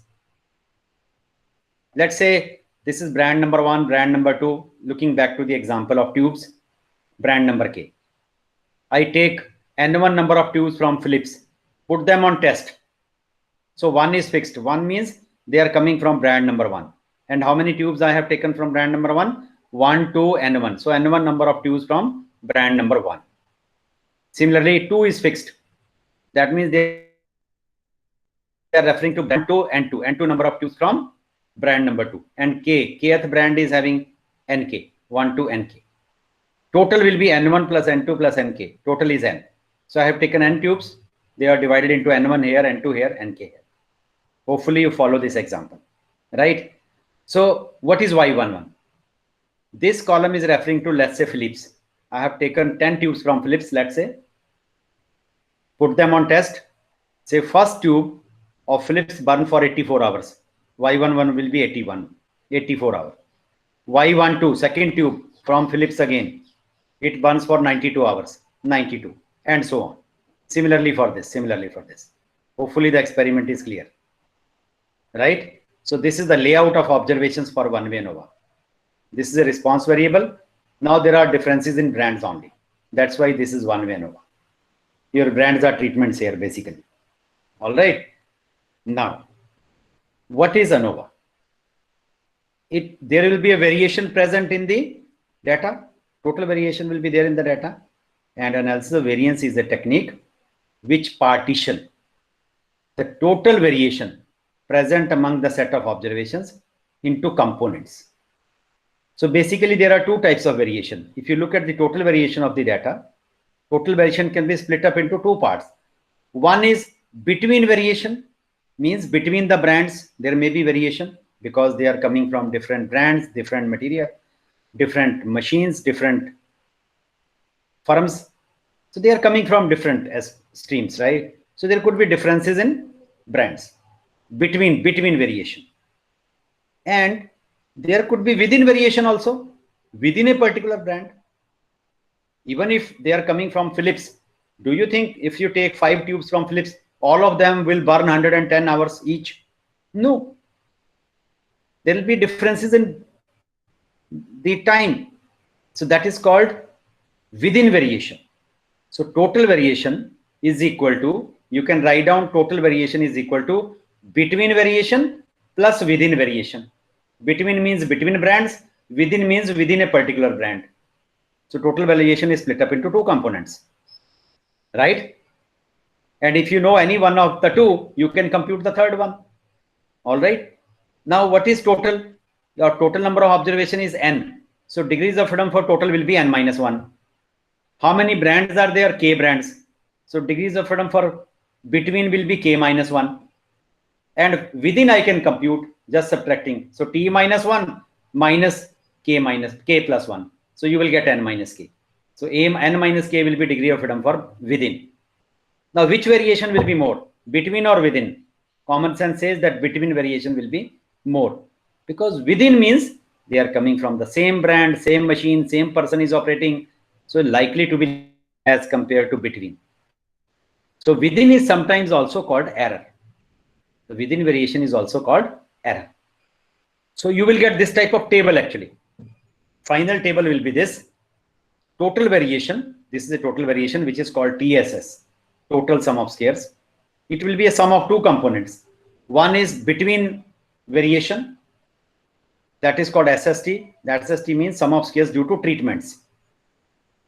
Let's say this is brand number 1, brand number 2, looking back to the example of tubes, brand number K. I take N1 number of tubes from Philips, put them on test. So 1 is fixed. 1 means they are coming from brand number 1. And how many tubes I have taken from brand number 1? 1, 2, N1. So N1 number of tubes from brand number 1. Similarly, 2 is fixed. That means they are referring to brand 2 and 2. N2 number of tubes from brand number 2. And K, kth brand is having NK, 1 to NK. Total will be N1 plus N2 plus NK. Total is N. So I have taken N tubes. They are divided into N1 here, N2 here, NK here. Hopefully you follow this example, right? So what is Y11? This column is referring to, let's say, Philips. I have taken 10 tubes from Philips, let's say, put them on test. Say first tube of Philips burn for 84 hours. Y11 will be 84 hours. Y12, second tube from Philips again. It burns for 92 hours, 92, and so on. Similarly for this. Hopefully the experiment is clear, right? So this is the layout of observations for one-way ANOVA. This is a response variable. Now there are differences in brands only. That's why this is one-way ANOVA. Your brands are treatments here basically. All right. Now, what is ANOVA? There will be a variation present in the data. Total variation will be there in the data. And analysis of variance is a technique which partition the total variation present among the set of observations into components. So basically there are two types of variation. If you look at the total variation of the data, total variation can be split up into two parts. One is between variation, means between the brands there may be variation because they are coming from different brands, different material, different machines, different firms. So they are coming from different streams, right? So there could be differences in brands between variation. And there could be within variation also, within a particular brand. Even if they are coming from Philips, do you think if you take 5 tubes from Philips, all of them will burn 110 hours each? No. There will be differences in the time. So that is called within variation. So total variation is equal to, you can write down total variation is equal to between variation plus within variation. Between means between brands, within means within a particular brand. So total variation is split up into two components, right? And if you know any one of the two, you can compute the third one. All right. Now what is total? Your total number of observation is n. So degrees of freedom for total will be n minus 1. How many brands are there? K brands. So degrees of freedom for between will be k minus 1. And within I can compute just subtracting. So t minus 1 minus k plus 1. So you will get n minus k. So n minus k will be degree of freedom for within. Now which variation will be more? Between or within? Common sense says that between variation will be more. Because within means they are coming from the same brand, same machine, same person is operating. So likely to be as compared to between. So within is sometimes also called error. The within variation is also called error. So you will get this type of table actually. Final table will be this. Total variation. This is a total variation which is called TSS. Total sum of squares. It will be a sum of two components. One is between variation. That is called SST. That SST means sum of squares due to treatments.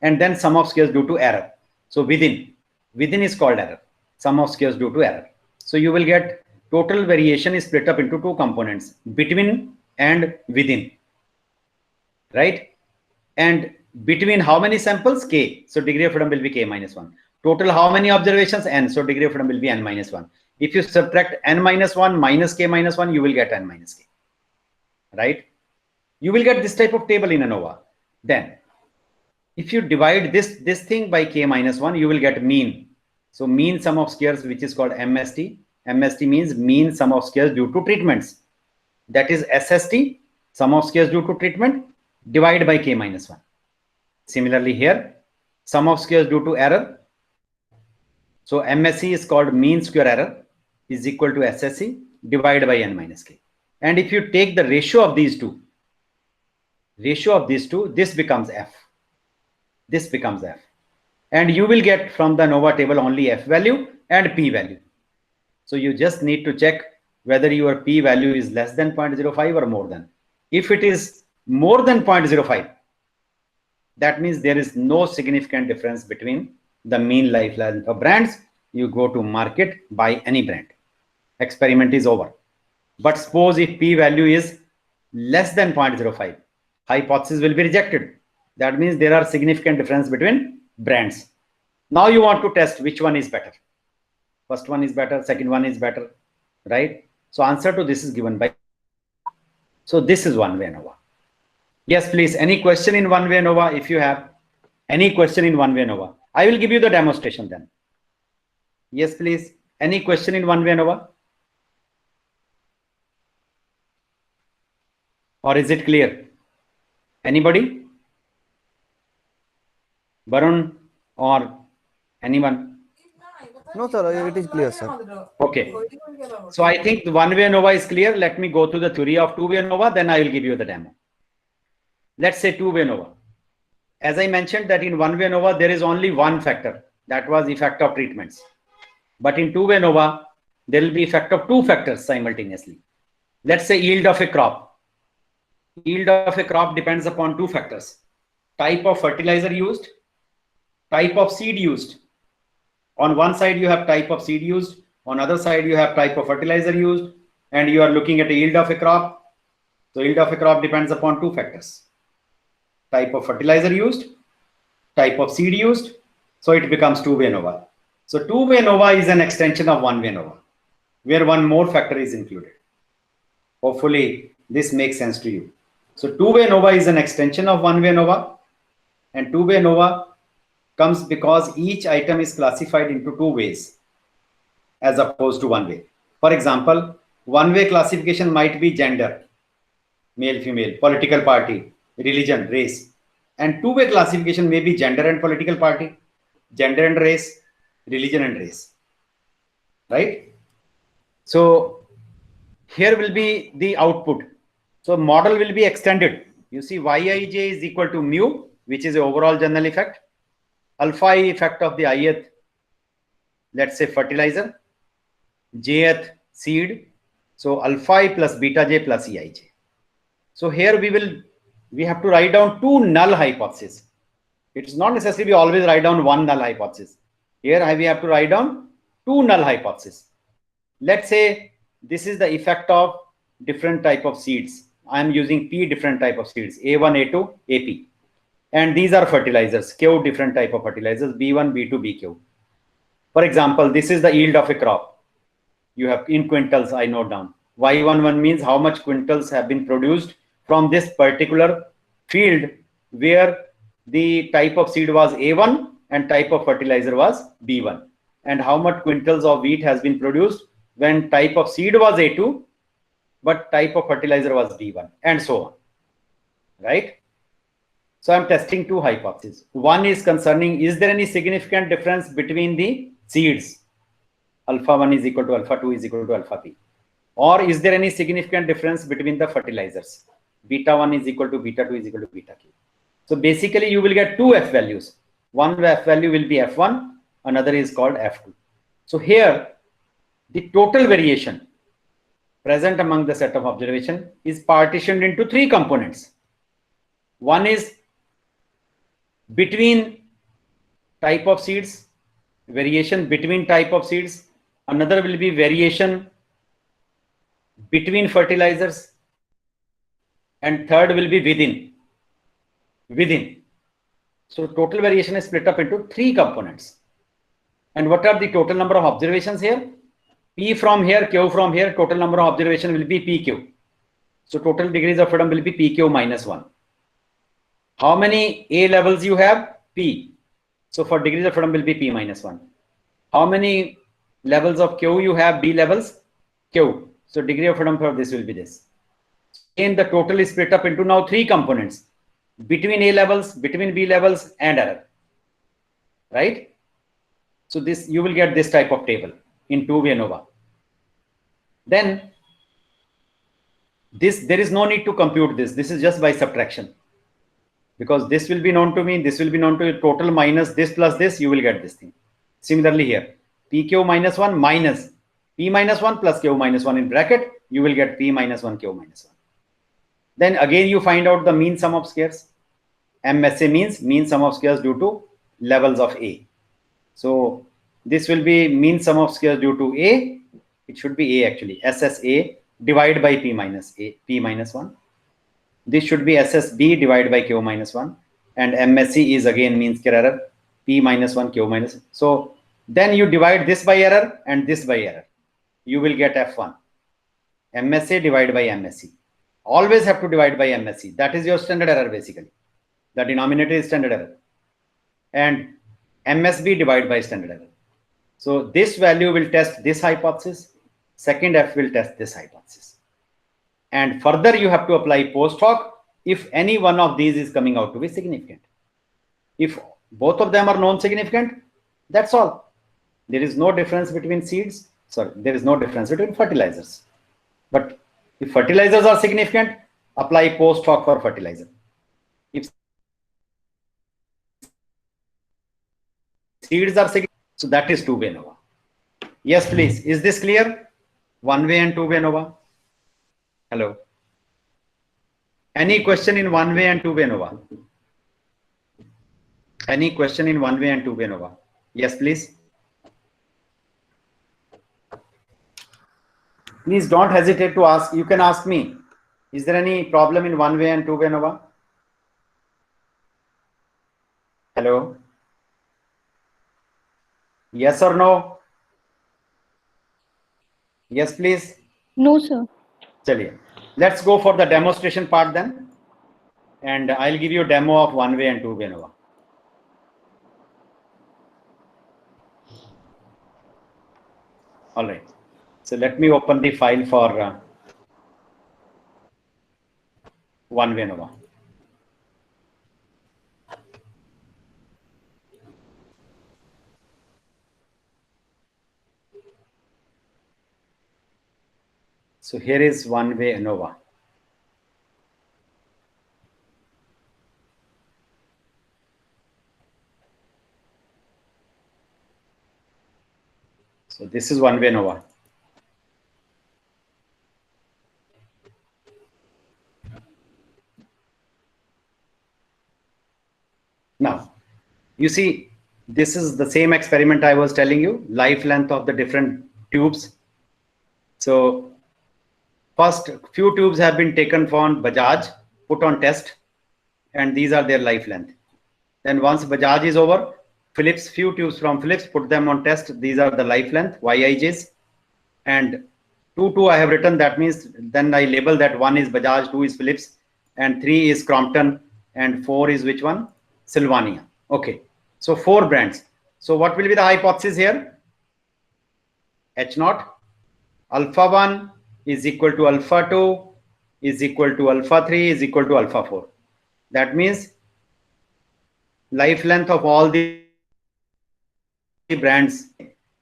And then sum of squares due to error. So within is called error. Sum of squares due to error. So you will get total variation is split up into two components, between and within, right? And between how many samples? K. So degree of freedom will be k minus 1. Total how many observations? N. So degree of freedom will be n minus 1. If you subtract n minus 1 minus k minus 1, you will get n minus k, right? You will get this type of table in ANOVA. Then if you divide this thing by k minus 1, you will get mean. So mean sum of squares, which is called MST. MST means mean sum of squares due to treatments. That is SST, sum of squares due to treatment, divided by k minus 1. Similarly here, sum of squares due to error. So MSE is called mean square error is equal to SSE divided by n minus k. And if you take the ratio of these two, this becomes F. This becomes F. And you will get from the ANOVA table only F value and P value. So you just need to check whether your P value is less than 0.05 or more than. If it is more than 0.05, that means there is no significant difference between the mean life length of brands. You go to market, buy any brand. Experiment is over. But suppose if P value is less than 0.05, hypothesis will be rejected. That means there are significant difference between brands. Now you want to test which one is better. First one is better, second one is better, right? So answer to this is given by. So this is one-way ANOVA. Yes, please. Any question in one-way ANOVA? If you have any question in one-way ANOVA, I will give you the demonstration then. Yes, please. Any question in one-way ANOVA? Or is it clear? Anybody? Varun or anyone? No, sir, it is clear, sir. Okay. So I think the one-way ANOVA is clear. Let me go to the theory of two-way ANOVA, then I will give you the demo. Let's say two-way ANOVA. As I mentioned that in one-way ANOVA, there is only one factor. That was effect of treatments. But in two-way ANOVA, there will be effect of two factors simultaneously. Let's say yield of a crop. Yield of a crop depends upon two factors. Type of fertilizer used, type of seed used. On one side, you have type of seed used. On other side, you have type of fertilizer used. And you are looking at a yield of a crop. So yield of a crop depends upon two factors. Type of fertilizer used, type of seed used. So it becomes two-way ANOVA. So two-way ANOVA is an extension of one-way ANOVA, where one more factor is included. Hopefully, this makes sense to you. So two-way ANOVA is an extension of one-way ANOVA, and two-way ANOVA comes because each item is classified into two ways as opposed to one way. For example, one-way classification might be gender, male, female, political party, religion, race. And two-way classification may be gender and political party, gender and race, religion and race. Right? So here will be the output. So model will be extended. You see Yij is equal to mu, which is the overall general effect. Alpha I effect of the ith, let's say fertilizer, jth seed. So alpha I plus beta j plus Eij. So here we have to write down two null hypotheses. It is not necessary we always write down one null hypothesis. Here we have to write down two null hypotheses. Let's say this is the effect of different type of seeds. I am using P different type of seeds, A1, A2, AP. And these are fertilizers, Q different type of fertilizers, B1, B2, BQ. For example, this is the yield of a crop. You have in quintals, I note down. Y11 means how much quintals have been produced from this particular field where the type of seed was A1 and type of fertilizer was B1. And how much quintals of wheat has been produced when type of seed was A2, but type of fertilizer was B1, and so on. Right? So I'm testing two hypotheses. One is concerning, is there any significant difference between the seeds? Alpha 1 is equal to alpha 2 is equal to alpha p. Or is there any significant difference between the fertilizers? Beta 1 is equal to beta 2 is equal to beta q. So basically you will get two F values. One F value will be F1, another is called F2. So here the total variation present among the set of observation is partitioned into three components. One is between type of seeds, variation between type of seeds. Another will be variation between fertilizers. And third will be within. So total variation is split up into three components. And what are the total number of observations here? P from here, Q from here, total number of observation will be PQ. So total degrees of freedom will be PQ minus 1. How many A levels you have? P. So for degrees of freedom will be P minus 1. How many levels of Q you have? B levels? Q. So degree of freedom for this will be this. And the total is split up into now three components. Between A levels, between B levels, and error. Right? So this you will get this type of table in two-way ANOVA. Then there is no need to compute this. This is just by subtraction. Because this will be known to me, this will be known to you, total minus this plus this, you will get this thing. Similarly here, PQ minus 1 minus P minus 1 plus Q minus 1 in bracket, you will get P minus 1, Q minus 1. Then again you find out the mean sum of squares. MSA means mean sum of squares due to levels of A. So this will be mean sum of squares due to A. It should be A actually. SSA divided by P minus 1. This should be SSB divided by Q minus 1. And MSC is again mean square error. P minus 1, Q minus. So then you divide this by error and this by error. You will get F1. MSA divided by MSC. Always have to divide by MSC. That is your standard error basically. The denominator is standard error. And MSB divided by standard error. So this value will test this hypothesis. Second F will test this hypothesis. And further you have to apply post hoc if any one of these is coming out to be significant. If both of them are non-significant, that's all. There is no difference between seeds. Sorry, there is no difference between fertilizers. But if fertilizers are significant, apply post hoc for fertilizer. If seeds are significant, so that is two-way ANOVA. Yes, please. Is this clear? One-way and two-way ANOVA. Hello. Any question in one-way and two-way ANOVA? Any question in one-way and two-way ANOVA? Yes, please. Please don't hesitate to ask. You can ask me. Is there any problem in one-way and two-way ANOVA? Hello? Yes or no? Yes, please. No, sir. Chaliye. Let's go for the demonstration part then. And I'll give you a demo of one-way and two-way ANOVA. All right. So let me open the file for one-way ANOVA. So here is one-way ANOVA. So this is one-way ANOVA. Now, you see, this is the same experiment I was telling you, life length of the different tubes. So first few tubes have been taken from Bajaj, put on test, and these are their life length. Then once Bajaj is over, Philips, few tubes from Philips, put them on test. These are the life length, YIJs. And 2 I have written, that means then I label that 1 is Bajaj, 2 is Philips, and 3 is Crompton, and 4 is which one? Sylvania. Okay, so 4 brands. So what will be the hypothesis here? H0, alpha 1 is equal to alpha 2 is equal to alpha 3 is equal to alpha 4. That means life length of all the brands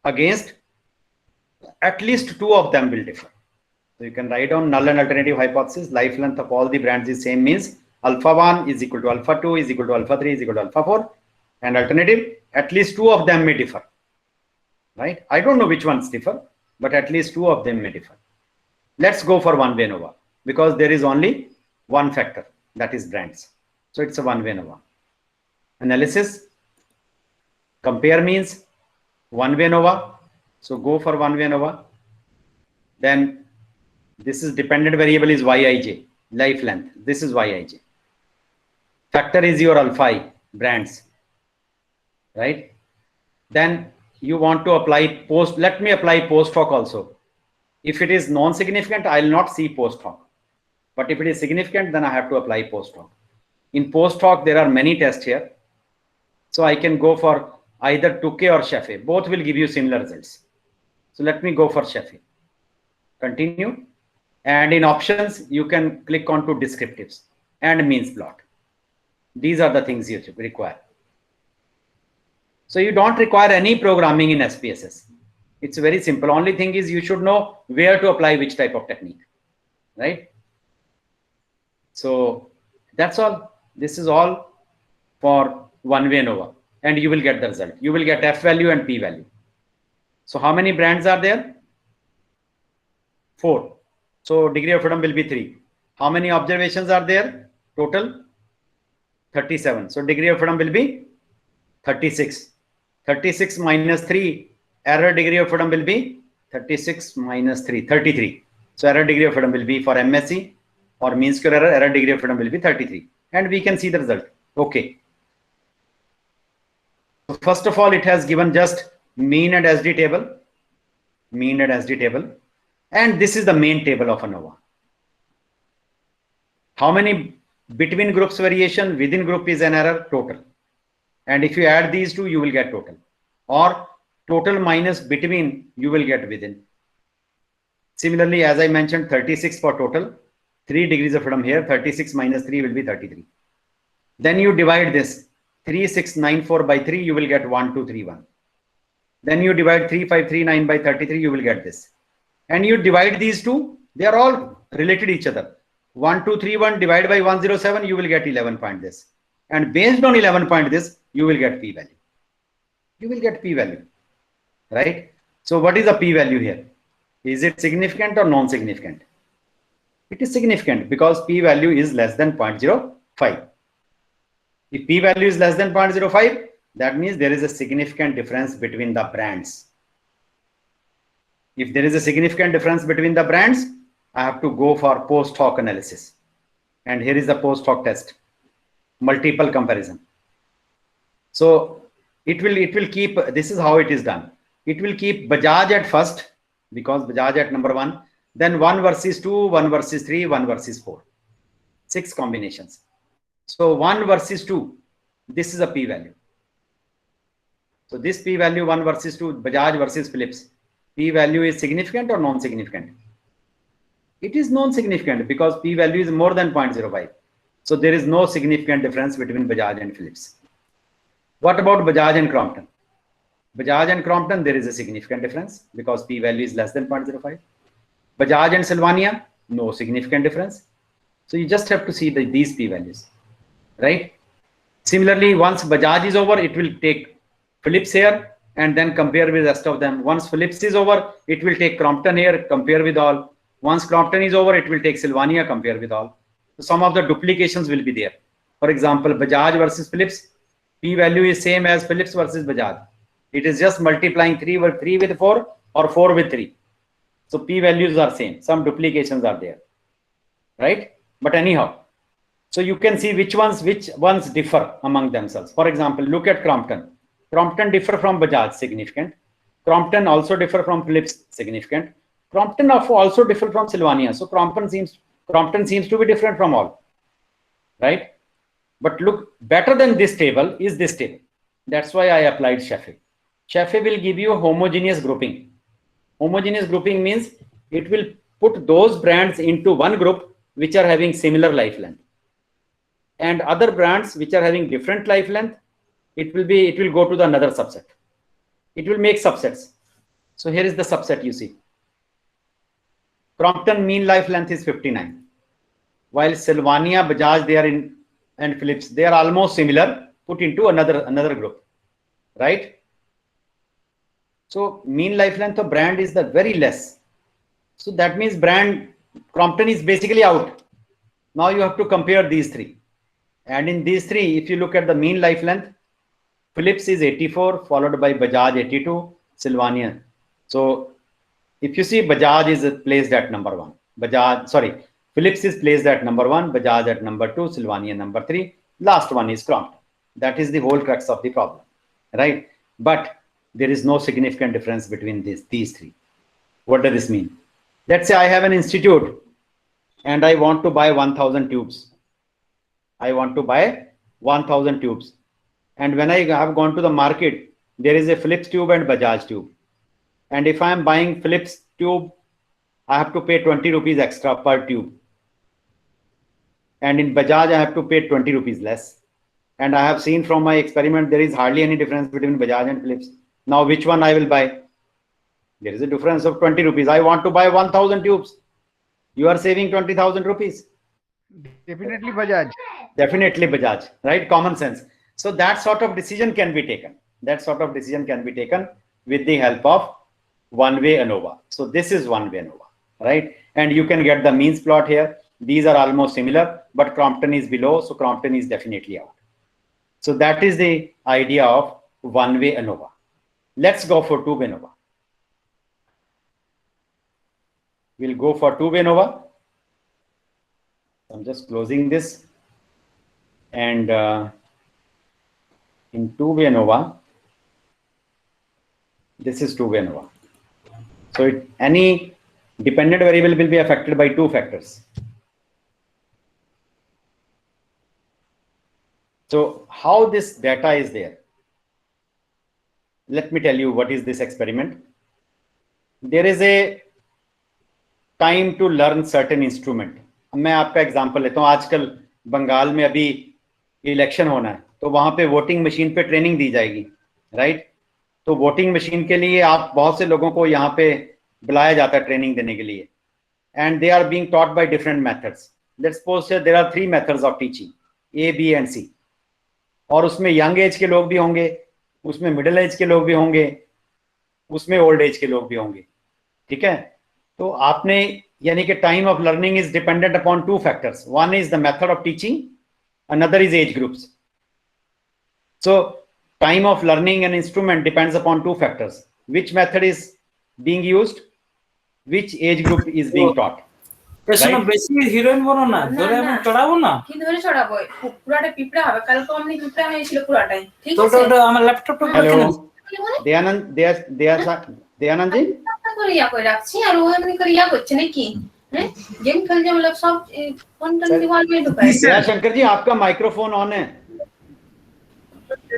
against at least 2 of them will differ. So you can write down null and alternative hypothesis. Life length of all the brands is same, means alpha 1 is equal to alpha 2 is equal to alpha 3 is equal to alpha 4, and alternative at least 2 of them may differ, right? I don't know which ones differ, but at least 2 of them may differ. Let's go for one-way ANOVA because there is only one factor, that is brands. So it's a one-way ANOVA. Analysis, compare means one-way ANOVA. So go for one-way ANOVA. Then this is dependent variable is Yij, life length. This is Yij. Factor is your alpha I, brands, right? Then you want to apply post. Let me apply post hoc also. If it is non-significant, I will not see post hoc. But if it is significant, then I have to apply post hoc. In post hoc, there are many tests here. So I can go for either Tukey or Scheffé. Both will give you similar results. So let me go for Scheffé. Continue. And in options, you can click on to descriptives and means plot. These are the things you require. So you don't require any programming in SPSS. It's very simple. Only thing is you should know where to apply which type of technique, right? So that's all. This is all for one-way ANOVA, and you will get the result. You will get F value and P value. So how many brands are there? 4. So degree of freedom will be 3. How many observations are there? Total 37. So degree of freedom will be 36. 36 minus 3, error degree of freedom will be 36 minus 3, 33. So error degree of freedom will be for MSc or mean square error degree of freedom will be 33. And we can see the result. Okay. So first of all, it has given just mean and SD table. Mean and SD table. And this is the main table of ANOVA. How many between groups variation, within group is an error, total. And if you add these two, you will get total. Or total minus between, you will get within. Similarly, as I mentioned, 36 for total. 3 degrees of freedom here. 36 minus 3 will be 33. Then you divide this. 3694 by 3, you will get 1231. Then you divide 3539 by 33, you will get this. And you divide these two, they are all related each other. 1231 divided by 107, you will get 11 point this. And based on 11 point this, you will get p-value. You will get p-value, right? So what is the p-value here? Is it significant or non-significant? It is significant because p-value is less than 0.05. If p-value is less than 0.05, that means there is a significant difference between the brands. If there is a significant difference between the brands, I have to go for post hoc analysis. And here is the post hoc test, multiple comparison. So it will keep, this is how it is done. It will keep Bajaj at first, because Bajaj at number 1, then 1 versus 2, 1 versus 3, 1 versus 4. 6 combinations. So 1 versus 2, this is a p-value. So this p-value 1 versus 2, Bajaj versus Philips, p-value is significant or non-significant? It is non-significant because p-value is more than 0.05. So there is no significant difference between Bajaj and Philips. What about Bajaj and Crompton? Bajaj and Crompton, there is a significant difference because p-value is less than 0.05. Bajaj and Sylvania, no significant difference. So you just have to see these p-values, right? Similarly, once Bajaj is over, it will take Philips here and then compare with the rest of them. Once Philips is over, it will take Crompton here, compare with all. Once Crompton is over, it will take Sylvania, compare with all. So some of the duplications will be there. For example, Bajaj versus Philips, p-value is same as Philips versus Bajaj. It is just multiplying 3 with 4 or 4 with 3. So p-values are same. Some duplications are there, right? But anyhow, so you can see which ones differ among themselves. For example, look at Crompton. Crompton differ from Bajaj, significant. Crompton also differ from Philips, significant. Crompton also differ from Sylvania. So Crompton seems to be different from all, right? But look, better than this table is this table. That's why I applied Sheffield. Sheffield will give you a homogeneous grouping. Homogeneous grouping means it will put those brands into one group which are having similar life length, and other brands which are having different life length, it will go to the another subset. It will make subsets. So here is the subset you see. Crompton mean life length is 59, while Sylvania, Bajaj, they are in, and Philips, they are almost similar, put into another group, right? So mean life length of brand is the very less. So that means brand Crompton is basically out. Now you have to compare these three. And in these three, if you look at the mean life length, Philips is 84, followed by Bajaj 82, Sylvania. So if you see, Bajaj is placed at number 1. Philips is placed at number 1, Bajaj at number 2, Sylvania number 3. Last one is Crompton. That is the whole crux of the problem, right? But there is no significant difference between these three. What does this mean? Let's say I have an institute and I want to buy 1,000 tubes. I want to buy 1,000 tubes. And when I have gone to the market, there is a Philips tube and Bajaj tube. And if I am buying Philips tube, I have to pay 20 rupees extra per tube. And in Bajaj, I have to pay 20 rupees less. And I have seen from my experiment, there is hardly any difference between Bajaj and Philips. Now, which one I will buy? There is a difference of 20 rupees. I want to buy 1,000 tubes. You are saving 20,000 rupees. Definitely Bajaj. Definitely Bajaj, right? Common sense. So that sort of decision can be taken. That sort of decision can be taken with the help of one-way ANOVA. So this is one-way ANOVA, right? And you can get the means plot here. These are almost similar, but Crompton is below. So Crompton is definitely out. So that is the idea of one-way ANOVA. Let's go for two-way ANOVA. We'll go for two-way ANOVA. I'm just closing this. And in two-way ANOVA, this is two-way ANOVA. So any dependent variable will be affected by two factors. So how this data is there? Let me tell you what is this experiment. There is a time to learn certain instrument. मैं आपका example लेता हूँ. आजकल बंगाल में अभी election होना है, तो वहां पे वोटिंग मशीन पे ट्रेनिंग दी जाएगी, राइट? तो वोटिंग मशीन के लिए आप बहुत से लोगों को यहाँ पे बुलाया जाता है ट्रेनिंग देने के लिए, and they are being taught by different methods. Let's suppose there are 3 methods of teaching, A, B and C. और उसमें यंग एज के लोग भी होंगे, उसमें मिडिल एज के लोग भी होंगे, उसमें ओल्ड एज के लोग भी होंगे. ठीक है. तो आपने यानी कि time of learning is dependent upon 2 factors. One is the method of teaching, another is age groups. So time of learning and instrument depends upon 2 factors: which method is being used, which age group is being taught. শোনো, বেশি heroine বলো না, ধরে আমি চড়াবো না, কি ধরে চড়াবো? পুরাটা পিঁপড়া হবে, কালকে অমনি পিঁপড়া হয়েছিল পুরাটাই, ঠিক তো আছে? ওটা আমার ল্যাপটপটা Hello, মানে Dayanand, Dayanand ji, একটা করে ইয়া করে রাখছি আর ও এমনি করে ইয়া করছে নাকি? হ্যাঁ, গেম খেলছে मतलब सब ফোনটা दीवार में ढुकाए. दया शंकर जी, आपका माइक्रोफोन ऑन है,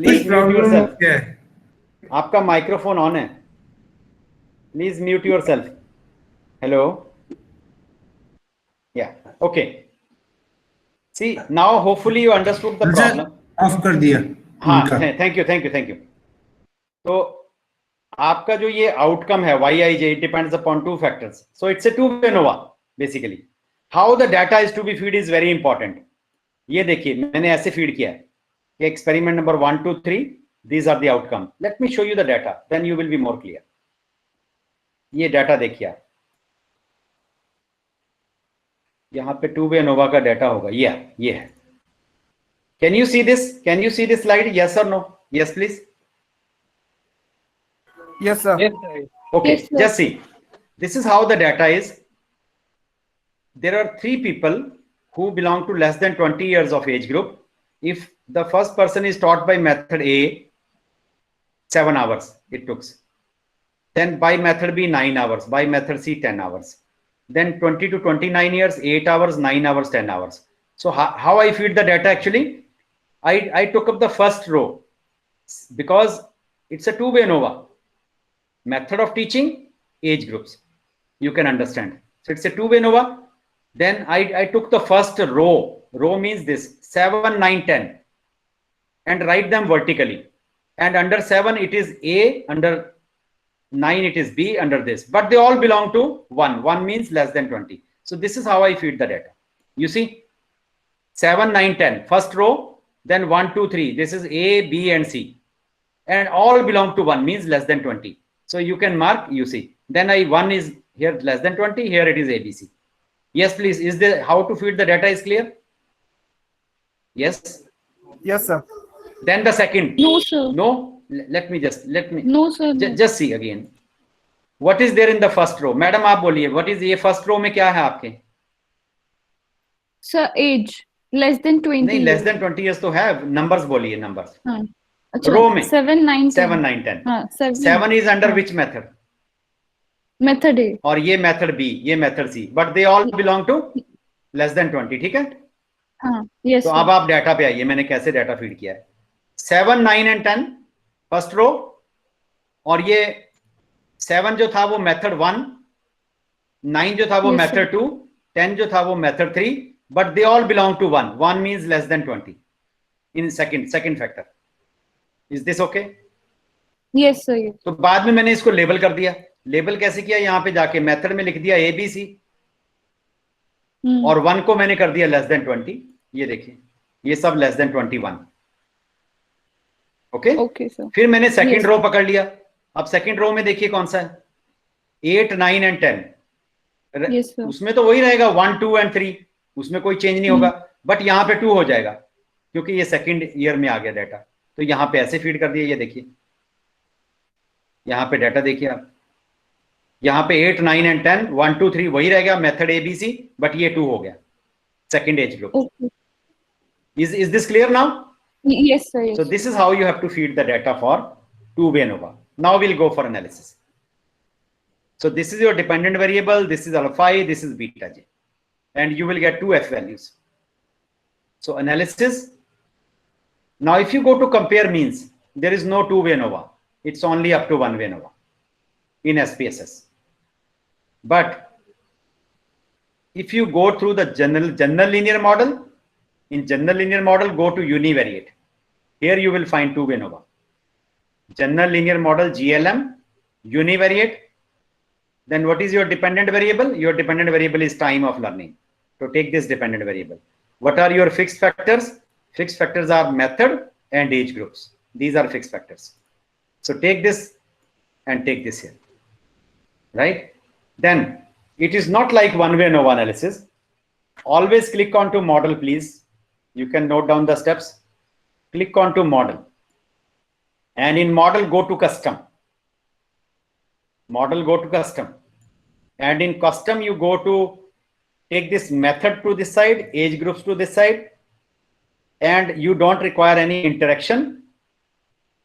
प्लीज म्यूट योरसेल्फ. आपका माइक्रोफोन ऑन है, please mute yourself. Hello. Yeah, okay. See, now hopefully you understood the problem. Of कर दिया. हाँ, थैंक यू. तो आपका जो ये आउटकम है YIJ, it depends upon 2 factors. So it's a two-way ANOVA basically. How the data is to be feed is very important. ये देखिए मैंने ऐसे फीड किया है कि experiment number 1, 2, 3, these are the outcome. Let me show you the data, then you will be more clear. ये data देखिए आप, यहाँ पे two-way ANOVA का डाटा होगा. ये है. Can you see this? Can you see this slide? Yes or no? Yes, please. Yes, sir. Okay, Yes, sir. just see. This is how the data is. There are 3 people who belong to less than 20 years of age group. If the first person is taught by method A, 7 hours it took. Then by method B, 9 hours. By method C, 10 hours. Then 20 to 29 years, 8 hours, 9 hours, 10 hours. So how I feed the data actually? I took up the first row because it's a two-way ANOVA. Method of teaching, age groups. You can understand. So it's a two-way ANOVA. Then I took the first row. Row means this 7, 9, 10 and write them vertically. And under 7 it is A, under 9 it is B, under this. But they all belong to 1. 1 means less than 20. So this is how I feed the data. You see, 7, 9, 10. First row, then 1, 2, 3. This is A, B and C. And all belong to 1 means less than 20. So you can mark, you see. Then 1 is here less than 20, here it is ABC. Yes, please. Is there how to feed the data is clear? Yes. Yes, sir. Then the second. No, sir. No. Let me. No, sir. No. Just see again. What is there in the first row? Madam, आप बोलिए. What is ये first row में क्या है आपके? Sir, age less than 20. नहीं, less than 20 years तो है. Numbers बोलिए, numbers. हाँ. अच्छा, Row में 7, 9, 10. 7, 9, 10. हाँ, 7 is under which method? Method A. और ये method B, ये method C. But they all belong to less than 20. ठीक है? हाँ. Yes, तो sir. अब आप डाटा पे आइए. मैंने कैसे डाटा फीड किया है. 7, 9 and 10 फर्स्ट रो, और ये 7 जो था वो मेथड 1, 9 जो था वो Yes, मेथड 2, 10 जो था वो method 3, but they all belong to 1. 1 means less than 20 in second factor. Is this okay? Yes, sir. Yes. तो बाद में मैंने इसको लेबल कर दिया. लेबल कैसे किया? यहाँ पे जाके मेथड में लिख दिया ABC और 1 को मैंने कर दिया लेस देन 20. ये देखिए, ये सब less than 21. Okay Okay, sir. फिर मैंने सेकंड Yes. रो पकड़ लिया. अब सेकंड रो में देखिए कौन सा है, 8, 9 एंड 10. Yes, sir. उसमें तो वही रहेगा 1, 2 एंड 3, उसमें कोई चेंज नहीं होगा. बट यहाँ पे 2 हो जाएगा क्योंकि ये सेकंड ईयर में आ गया डाटा. तो यहाँ पे ऐसे फीड कर दिया. ये देखिए, यहाँ पे डाटा देखिए आप. यहाँ पे 8, 9 एंड 10, 1, 2, 3 वही रहेगा मेथड ABC, बट ये 2 हो गया second age group. Okay. Is this clear now? Yes, sir. Yes. So this is how you have to feed the data for two-way ANOVA. Now we'll go for analysis. So this is your dependent variable. This is alpha I, this is beta j, and you will get 2 F values. So analysis. Now if you go to compare means, there is no two-way ANOVA. It's only up to one-way ANOVA in SPSS. But if you go through the general linear model, in general linear model, go to univariate. Here you will find two-way ANOVA. General linear model, GLM, univariate. Then what is your dependent variable? Your dependent variable is time of learning. So take this dependent variable. What are your fixed factors? Fixed factors are method and age groups. These are fixed factors. So take this and take this here, right? Then it is not like one-way ANOVA analysis. Always click onto model, please. You can note down the steps. Click onto model. And in model, go to custom. Model, go to custom. And in custom, you go to take this method to this side, age groups to this side. And you don't require any interaction,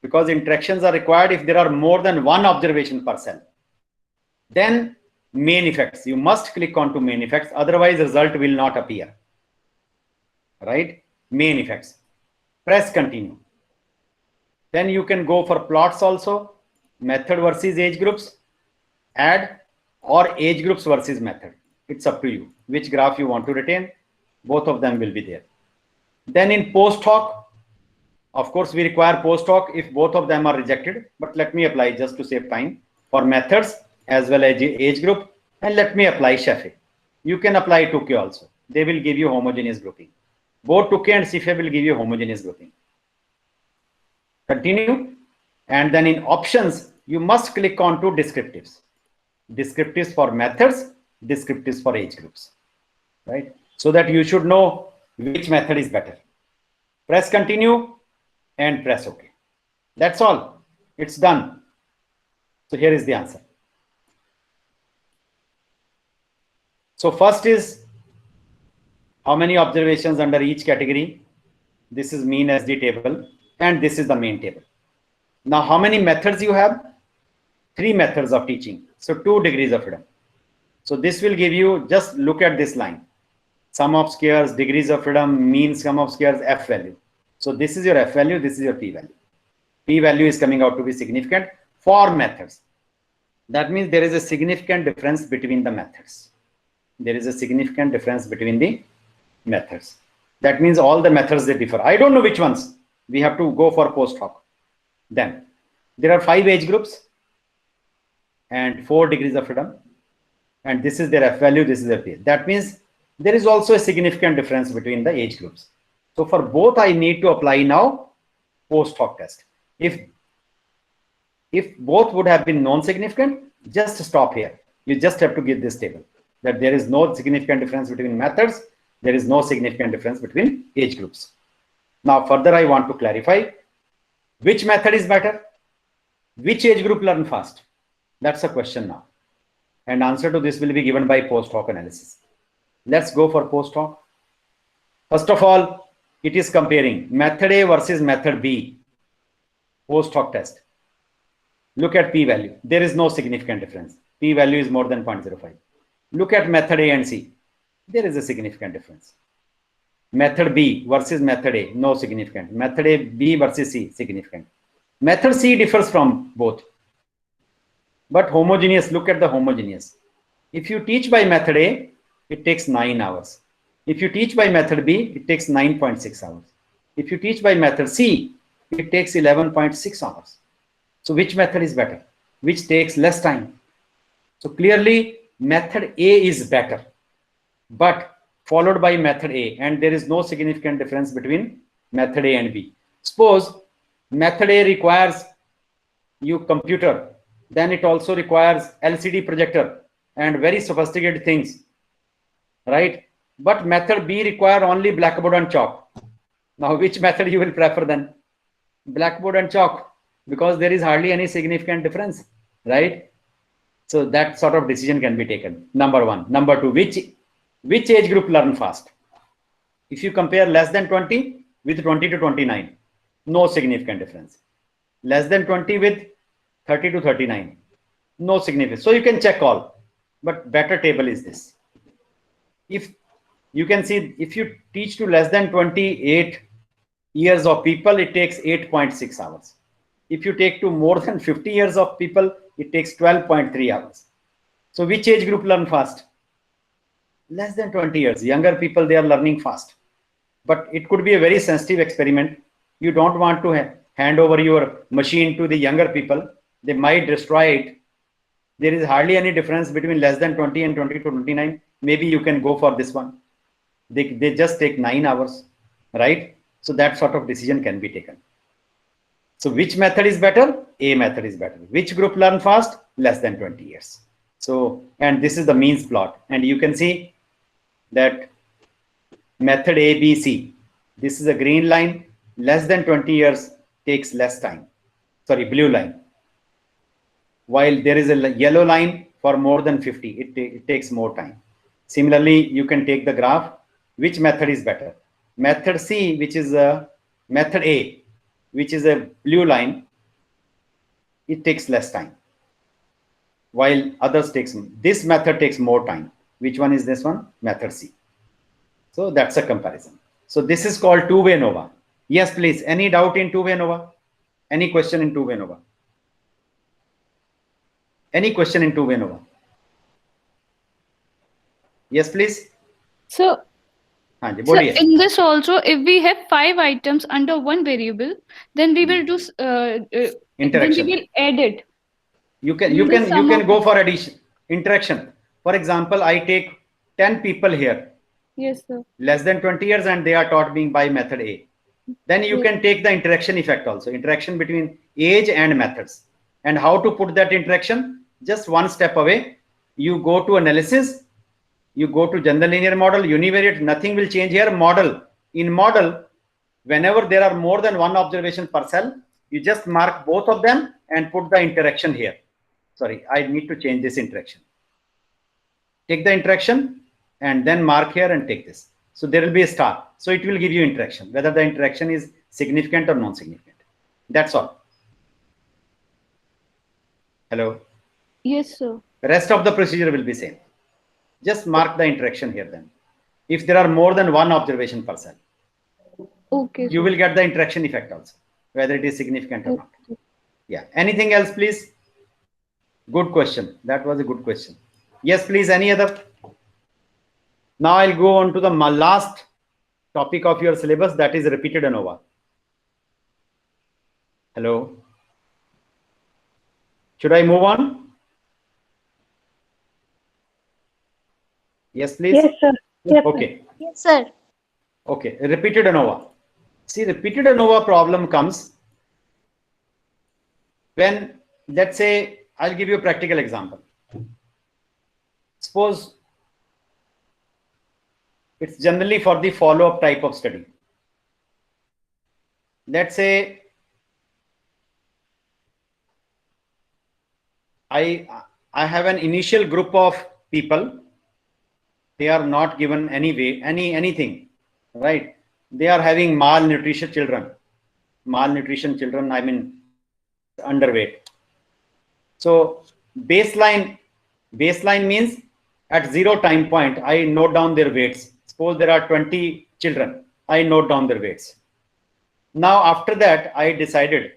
because interactions are required if there are more than one observation per cell. Then main effects. You must click onto main effects. Otherwise, result will not appear. Right? Main effects. Press continue. Then you can go for plots also. Method versus age groups. Add, or age groups versus method. It's up to you. Which graph you want to retain. Both of them will be there. Then in post hoc, of course, we require post hoc if both of them are rejected. But let me apply just to save time for methods as well as age group. And let me apply Cephei. You can apply Tukey also. They will give you homogeneous grouping. Both Tukey and Cephei will give you homogeneous grouping. Continue. And then in options, you must click on to descriptives. Descriptives for methods, descriptives for age groups. Right? So that you should know which method is better. Press continue and press OK. That's all. It's done. So here is the answer. So first is how many observations under each category. This is mean SD table and this is the main table. Now how many methods you have? 3 methods of teaching. So 2 degrees of freedom. So this will give you, just look at this line. Sum of squares, degrees of freedom, mean sum of squares, F value. So this is your F value, this is your P value. P value is coming out to be significant for methods. That means there is a significant difference between the methods. There is a significant difference between the methods. That means all the methods they differ. I don't know which ones. We have to go for post hoc. Then there are 5 age groups and 4 degrees of freedom. And this is their F value, this is their P. That means there is also a significant difference between the age groups. So for both, I need to apply now post hoc test. If both would have been non-significant, just stop here. You just have to give this table that there is no significant difference between methods. There is no significant difference between age groups. Now further, I want to clarify which method is better, which age group learn fast. That's a question now. And answer to this will be given by post hoc analysis. Let's go for post hoc. First of all, it is comparing method A versus method B. Post hoc test. Look at P value. There is no significant difference. P value is more than 0.05. Look at method A and C. There is a significant difference. Method B versus method A, no significant. Method A, B versus C, significant. Method C differs from both. But homogeneous, look at the homogeneous. If you teach by method A, it takes 9 hours. If you teach by method B, it takes 9.6 hours. If you teach by method C, it takes 11.6 hours. So which method is better? Which takes less time? So clearly method A is better, but followed by method A, and there is no significant difference between method A and B. Suppose method A requires you computer, then it also requires LCD projector and very sophisticated things, right? But method B require only blackboard and chalk. Now which method you will prefer then? Blackboard and chalk, because there is hardly any significant difference, right? So that sort of decision can be taken. Number one. Number two, which age group learn fast? If you compare less than 20 with 20 to 29, no significant difference. Less than 20 with 30 to 39, no significance. So you can check all, but better table is this. If you can see, if you teach to less than 28 years of people, it takes 8.6 hours. If you take to more than 50 years of people, it takes 12.3 hours. So which age group learn fast? Less than 20 years. Younger people, they are learning fast. But it could be a very sensitive experiment. You don't want to hand over your machine to the younger people, they might destroy it. There is hardly any difference between less than 20 and 20 to 29. Maybe you can go for this one. They just take 9 hours, right? So that sort of decision can be taken. So which method is better? A method is better. Which group learn fast? Less than 20 years. So, and this is the means plot. And you can see that method A, B, C. This is a green line. Less than 20 years takes less time. Sorry, blue line. While there is a yellow line for more than 50, it takes more time. Similarly, you can take the graph. Which method is better? Method C, which is method A, which is a blue line, it takes less time. While others this method takes more time. Which one is this one? Method C. So that's a comparison. So this is called two-way ANOVA. Yes, please. Any doubt in two-way ANOVA? Any question in two-way ANOVA? Any question in two-way ANOVA? Yes, please. So, in this also, if we have 5 items under one variable, then we will do interaction. Then we will add it. You can go for addition, interaction. For example, I take 10 people here. Yes, sir. Less than 20 years, and they are taught being by method A. Then you can take the interaction effect also, interaction between age and methods. And how to put that interaction? Just one step away. You go to analysis. You go to general linear model, univariate, nothing will change here. Model. In model, whenever there are more than one observation per cell, you just mark both of them and put the interaction here. Sorry, I need to change this interaction. Take the interaction and then mark here and take this. So there will be a star. So it will give you interaction, whether the interaction is significant or non-significant. That's all. Hello? Yes, sir. The rest of the procedure will be same. Just mark the interaction here then. If there are more than one observation per cell, okay, you will get the interaction effect also, whether it is significant or not. Yeah. Anything else, please? Good question. That was a good question. Yes, please. Any other? Now I'll go on to the last topic of your syllabus, that is repeated ANOVA. Hello? Should I move on? Yes, please. Yes, sir. Yes, okay. Sir. Yes, sir. Okay. Repeated ANOVA. See, repeated ANOVA problem comes when, let's say, I'll give you a practical example. Suppose it's generally for the follow-up type of study. Let's say I have an initial group of people. They are not given anything, right? They are having malnutrition children. Malnutrition children, I mean underweight. So baseline means at 0 time point, I note down their weights. Suppose there are 20 children, I note down their weights. Now after that, I decided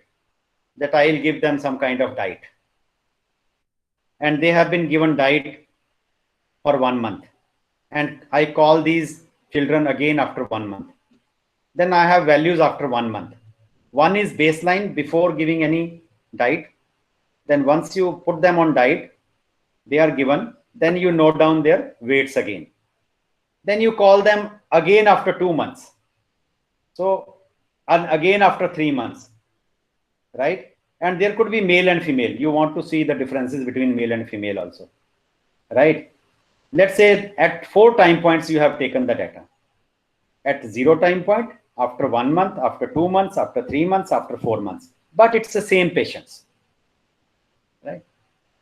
that I will give them some kind of diet. And they have been given diet for 1 month. And I call these children again after 1 month. Then I have values after 1 month. One is baseline before giving any diet. Then once you put them on diet, they are given. Then you note down their weights again. Then you call them again after 2 months. So, and again after 3 months, right? And there could be male and female. You want to see the differences between male and female also, right? Let's say at 4 time points, you have taken the data. At 0 time point, after 1 month, after 2 months, after 3 months, after 4 months. But it's the same patients, right?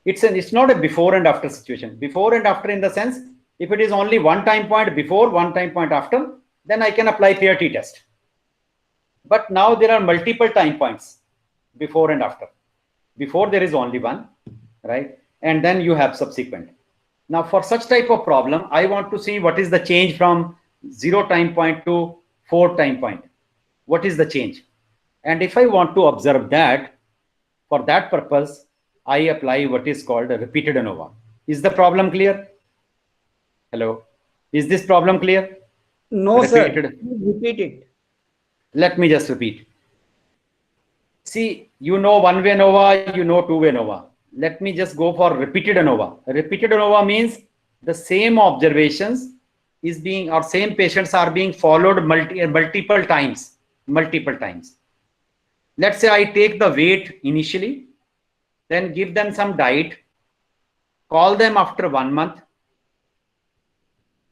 It's not a before and after situation. Before and after in the sense, if it is only 1 time point before, 1 time point after, then I can apply pair T test. But now there are multiple time points before and after. Before there is only one, right? And then you have subsequent. Now for such type of problem, I want to see what is the change from 0 time point to 4 time point. What is the change? And if I want to observe that, for that purpose, I apply what is called a repeated ANOVA. Is the problem clear? Hello? Is this problem clear? No, repeated. Sir. Repeat it. Let me just repeat. See, you know one-way ANOVA, you know two-way ANOVA. Let me just go for repeated ANOVA. Repeated ANOVA means the same observations is being, or same patients are being followed multiple times. Let's say I take the weight initially, then give them some diet, call them after 1 month,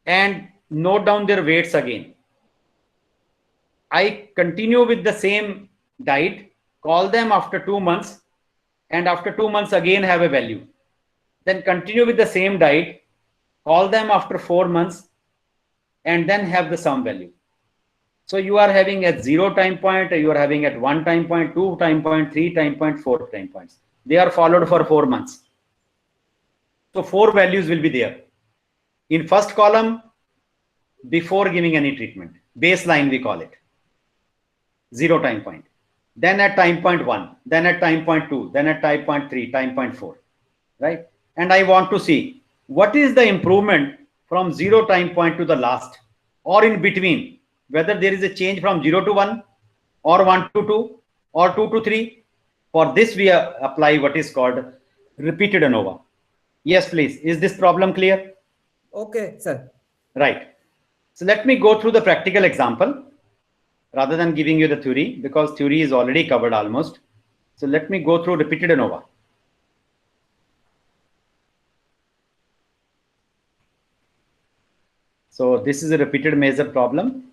and note down their weights again. I continue with the same diet, call them after 2 months, and after 2 months again have a value. Then continue with the same diet, call them after 4 months, and then have the sum value. So you are having at 0 time point, you are having at 1 time point, 2 time point, 3 time point, 4 time points. They are followed for 4 months. So 4 values will be there. In first column, before giving any treatment, baseline we call it, 0 time point. Then at time point 1, then at time point 2, then at time point 3, time point 4, right? And I want to see what is the improvement from 0 time point to the last, or in between, whether there is a change from 0 to 1, or 1 to 2, or 2 to 3. For this, we apply what is called repeated ANOVA. Yes, please. Is this problem clear? Okay, sir. Right. So let me go through the practical example rather than giving you the theory, because theory is already covered almost. So let me go through repeated ANOVA. So this is a repeated measure problem.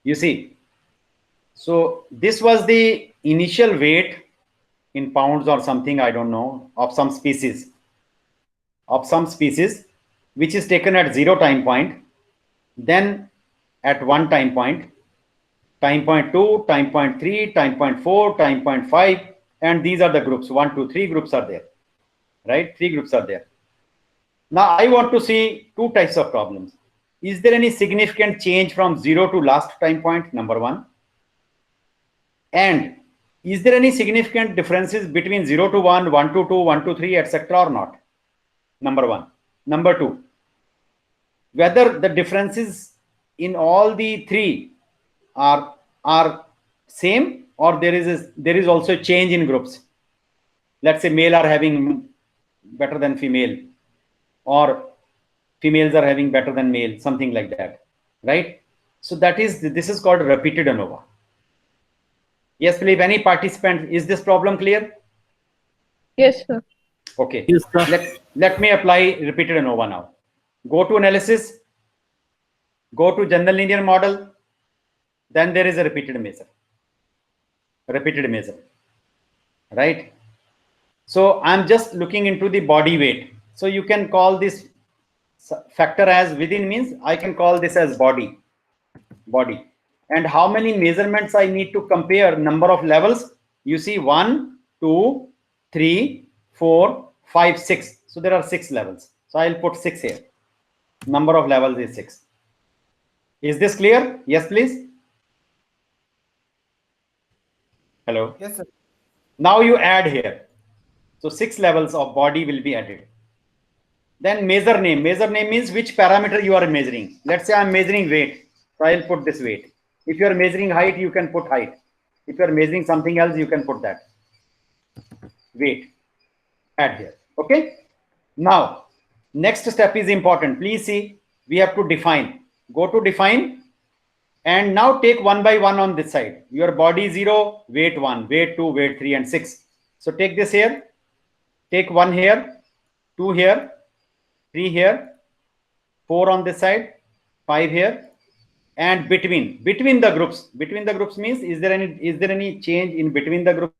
You see, so this was the initial weight in pounds or something, I don't know, of some species, which is taken at 0 time point, then at 1 time point, time point 2, time point 3, time point 4, time point 5, and these are the groups. 1, 2, 3 groups are there, right? 3 groups are there. Now I want to see 2 types of problems. Is there any significant change from 0 to last time point? Number 1. And is there any significant differences between 0 to 1, 1 to 2, 1 to 3, etc. or not? Number 1. Number 2, whether the differences in all the 3 are same, or there is also a change in groups. Let's say male are having better than female, or females are having better than male, something like that, right? So this is called repeated ANOVA. Yes, please. Any participant, is this problem clear? Yes, sir. Okay. Yes, sir. Let me apply repeated ANOVA now. Go to analysis, go to general linear model, then there is a repeated measure, right? So I'm just looking into the body weight. So you can call this factor as within, means I can call this as body. And how many measurements I need to compare, number of levels? You see 1, 2, 3, 4, 5, 6. So there are 6 levels. So I'll put 6 here. Number of levels is 6. Is this clear? Yes, please. Hello. Yes, sir. Now you add here. So 6 levels of body will be added. Then measure name. Measure name means which parameter you are measuring. Let's say I'm measuring weight. So I'll put this weight. If you are measuring height, you can put height. If you are measuring something else, you can put that. Weight. Add here. Okay. Now, next step is important. Please see, we have to define. Go to define. And now take 1 by 1 on this side. Your body 0, weight 1, weight 2, weight 3, and 6. So take this here. Take 1 here, 2 here, 3 here, 4 on this side, 5 here, and between the groups. Between the groups means, is there any change in between the groups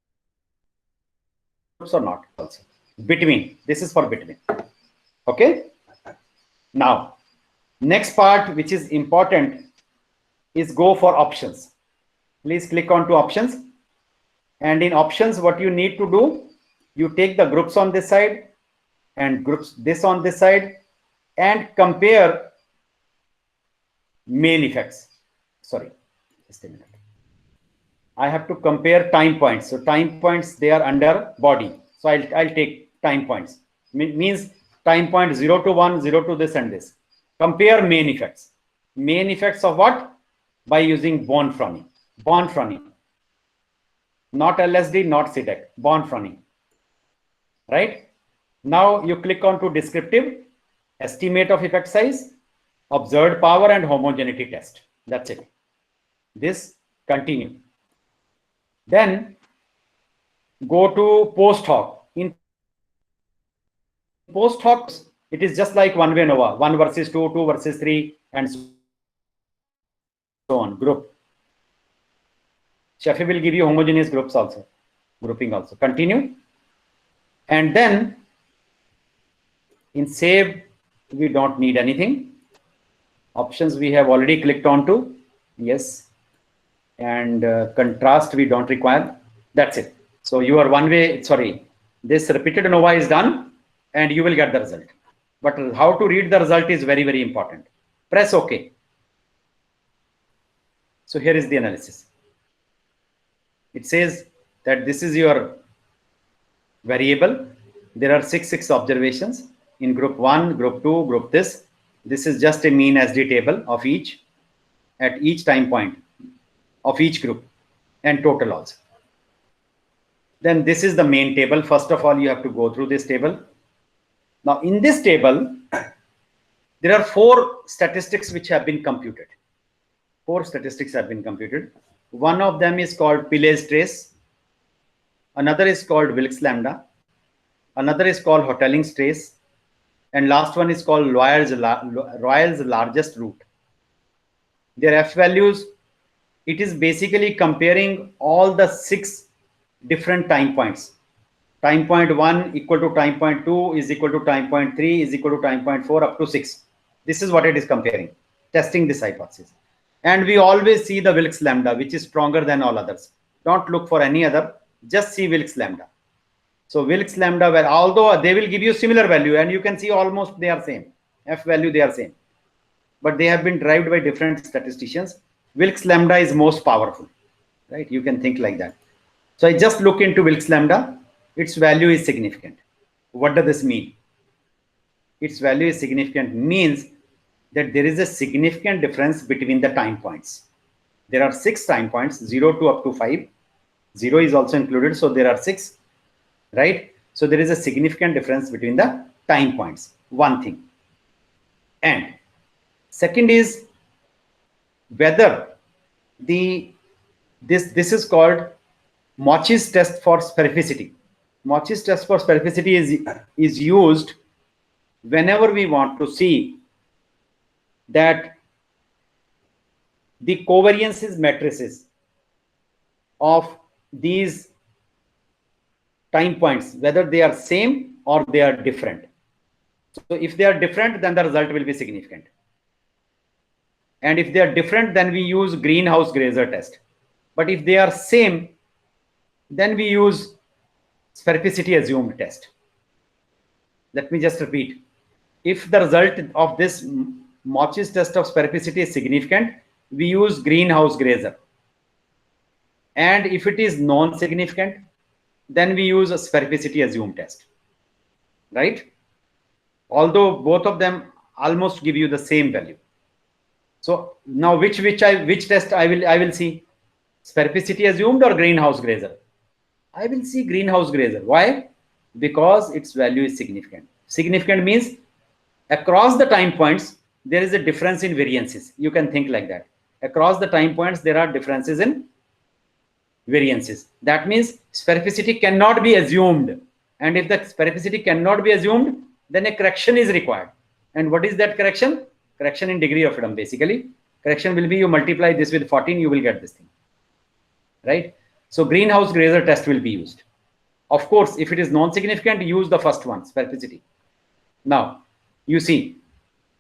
or not? Also, between. This is for between. Okay. Now, next part which is important is go for options. Please click on to options. And in options, what you need to do, you take the groups on this side and groups this on this side, and compare male effects. Sorry, just a minute. I have to compare time points. So time points, they are under body. So I'll take time points. Means time point 0 to 1, 0 to this and this. Compare main effects. Main effects of what? By using bone frowning. Bone frowning. Not LSD, not CDEC. Bone frowning. Right? Now you click on to descriptive, estimate of effect size, observed power and homogeneity test. That's it. This continue. Then go to post hoc. In post hoc, it is just like one way ANOVA, 1 versus 2, 2 versus 3, and so on. Group. Sheffi will give you homogeneous groups also, grouping also. Continue. And then in save, we don't need anything. Options we have already clicked on to. Yes. And contrast we don't require. That's it. So your one way, sorry, this repeated ANOVA is done and you will get the result. But how to read the result is very, very important. Press OK. So here is the analysis. It says that this is your variable. There are 6 observations in group 1, group 2, group this. This is just a mean SD table of each at each time point of each group and total also. Then this is the main table. First of all, you have to go through this table. Now in this table, there are 4 statistics which have been computed. 4 statistics have been computed. One of them is called Pillai's trace. Another is called Wilks lambda. Another is called Hotelling's trace. And last one is called Royal's largest root. Their F values, it is basically comparing all the 6 different time points. Time point 1 equal to time point 2 is equal to time point 3 is equal to time point 4 up to 6. This is what it is comparing, testing this hypothesis. And we always see the Wilks lambda, which is stronger than all others. Don't look for any other, just see Wilks lambda. So Wilks lambda, where although they will give you similar value and you can see almost they are same, F value they are same, but they have been derived by different statisticians. Wilks lambda is most powerful, right? You can think like that. So I just look into Wilks lambda, its value is significant. What does this mean? Its value is significant means that there is a significant difference between the time points. There are 6 time points, 0 to up to 5. 0 is also included, so there are 6. Right? So there is a significant difference between the time points. One thing. And second is whether this is called Mauch's test for specificity. Mauch's test for specificity is used whenever we want to see that the covariances matrices of these time points, whether they are same or they are different. So if they are different, then the result will be significant. And if they are different, then we use greenhouse-grazer test. But if they are same, then we use specificity assumed test. Let me just repeat. If the result of this Mauch's test of specificity is significant, we use greenhouse-grazer. And if it is non-significant, then we use a specificity assumed test, right? Although both of them almost give you the same value. So now which test I will see? Specificity assumed or greenhouse-grazer? I will see greenhouse-grazer. Why? Because its value is significant. Significant means across the time points, there is a difference in variances. You can think like that. Across the time points, there are differences in variances. That means specificity cannot be assumed. And if the specificity cannot be assumed, then a correction is required. And what is that correction? Correction in degree of freedom, basically. Correction will be you multiply this with 14, you will get this thing. Right? So greenhouse-grazer test will be used. Of course, if it is non-significant, use the first one, specificity. Now, you see.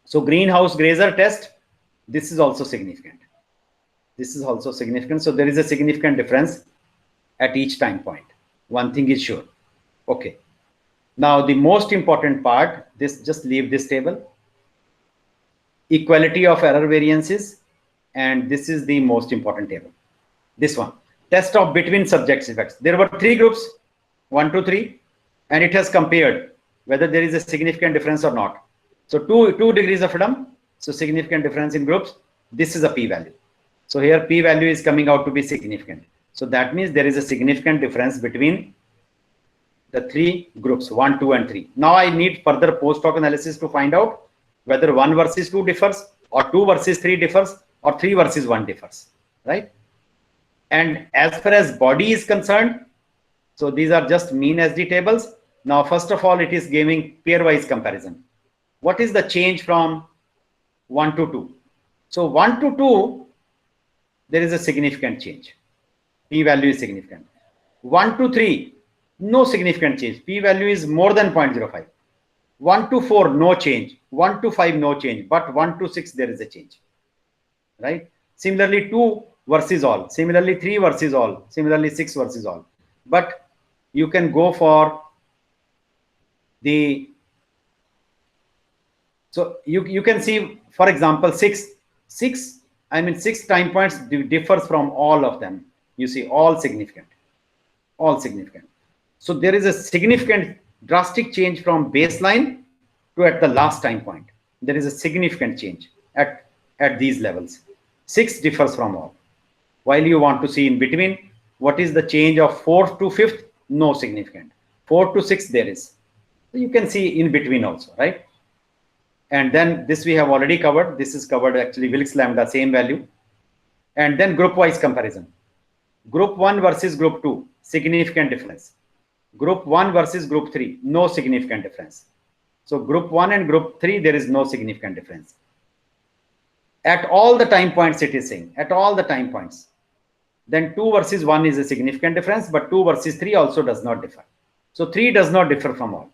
So greenhouse-grazer test, this is also significant. This is also significant. So there is a significant difference at each time point. One thing is sure. Okay. Now the most important part, just leave this table. Equality of error variances. And this is the most important table. This one. Test of between subjects effects. There were 3 groups, 1, 2, 3. And it has compared whether there is a significant difference or not. So two degrees of freedom, so significant difference in groups, this is a p-value. So here p-value is coming out to be significant. So that means there is a significant difference between the three groups, 1, 2, and 3. Now I need further post hoc analysis to find out whether 1 versus 2 differs, or 2 versus 3 differs, or 3 versus 1 differs, right? And as far as body is concerned, so these are just mean SD tables. Now, first of all, it is giving pairwise comparison. What is the change from 1 to 2? So 1 to 2, there is a significant change. P-value is significant. 1 to 3, no significant change. P-value is more than 0.05. 1 to 4, no change. 1 to 5, no change. But 1 to 6, there is a change, right? Similarly, 2 versus all. Similarly, 3 versus all. Similarly, 6 versus all. But you can go for the, so you can see, for example, 6 time points differs from all of them. You see, all significant, all significant. So there is a significant drastic change from baseline to at the last time point. There is a significant change at these levels. 6 differs from all. While you want to see in between, what is the change of 4th to 5th? No significant. 4 to 6 there is. So you can see in between also, right? And then this we have already covered. This is covered actually Wilks lambda, same value. And then group wise comparison. Group 1 versus group 2, significant difference. Group 1 versus group 3, no significant difference. So group 1 and group 3, there is no significant difference. At all the time points, it is saying, at all the time points. Then 2 versus 1 is a significant difference, but 2 versus 3 also does not differ. So 3 does not differ from all.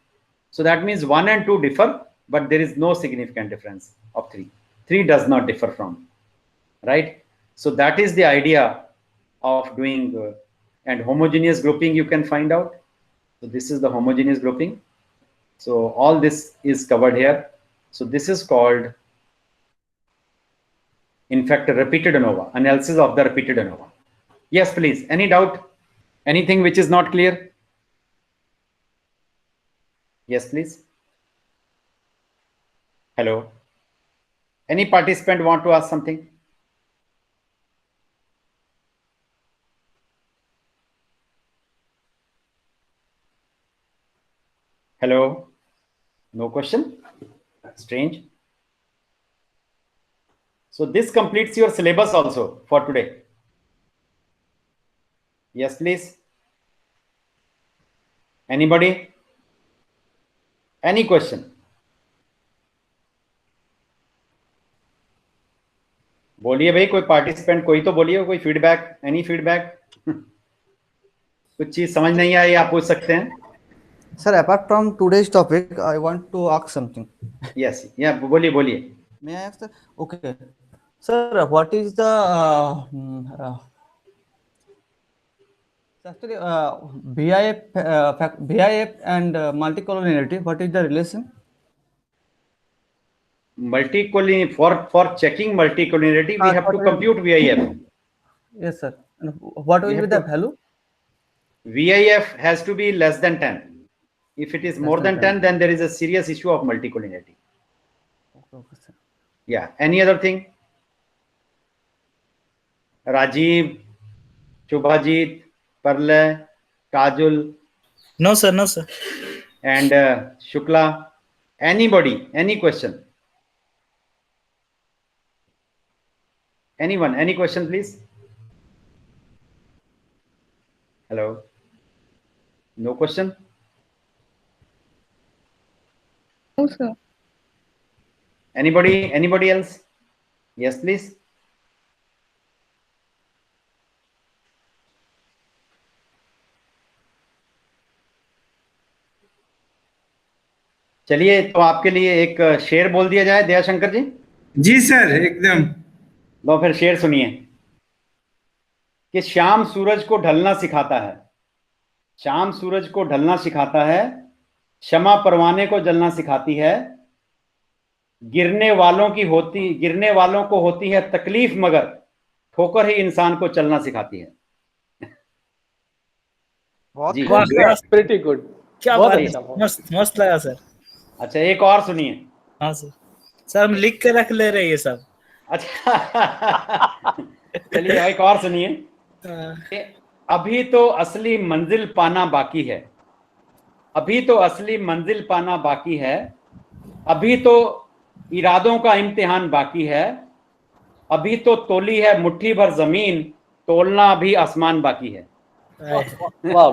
So that means 1 and 2 differ, but there is no significant difference of 3. 3 does not differ from, right? So that is the idea of doing, and homogeneous grouping you can find out. So this is the homogeneous grouping. So all this is covered here. So this is called, in fact, a repeated ANOVA, analysis of the repeated ANOVA. Yes, please. Any doubt? Anything which is not clear? Yes, please. Hello. Any participant want to ask something? Hello. No question? Strange. So this completes your syllabus also for today. Yes, please. Anybody? Any question? बोलिए भाई, कोई participant, कोई तो बोलिए, कोई feedback, any feedback? कुछ चीज समझ नहीं आई, आप पूछ सकते हैं. Sir, apart from today's topic, I want to ask something. Yes, yeah, बोलिए बोलिए. May I ask? Okay, sir, what is the actually VIF and multicollinearity? What is the relation? Multicollinearity, for checking multicollinearity, we have to compute VIF. Yes, sir. And what will be the value? VIF has to be less than 10. If it is more than 10, then there is a serious issue of multicollinearity. Okay, sir. Yeah. Any other thing? Rajiv, Shubhajit, Parlay, Kajul. No, sir. No, sir. And Shukla. Anybody? Any question? Anyone? Any question, please? Hello? No question? No, sir. Anybody? Anybody else? Yes, please. चलिए, तो आपके लिए एक शेर बोल दिया जाए, दयाशंकर जी. जी sir, एकदम. लो फिर शेर सुनिए कि शाम सूरज को ढलना सिखाता है, शाम सूरज को ढलना सिखाता है, शमा परवाने को जलना सिखाती है, गिरने वालों को होती है तकलीफ, मगर ठोकर ही इंसान को चलना सिखाती है. Pretty good. क्या बहुत बात है, अच्छा, बहुत मस्त मस्त लगा सर। अच्छा, एक और सुनिए। हाँ सर, सर हम लिख के रख ले रहे हैं ये सब। अच्छा चलिए एक और सुनिए। कि अभी तो असली मंजिल पाना बाकी है, अभी तो असली मंजिल पाना बाकी है, अभी तो इरादों का इम्तिहान बाकी है, अभी तो तोली है मुट्ठी भर जमीन, तोलना अभी आसमान बाकी है। वाह वाह वाह।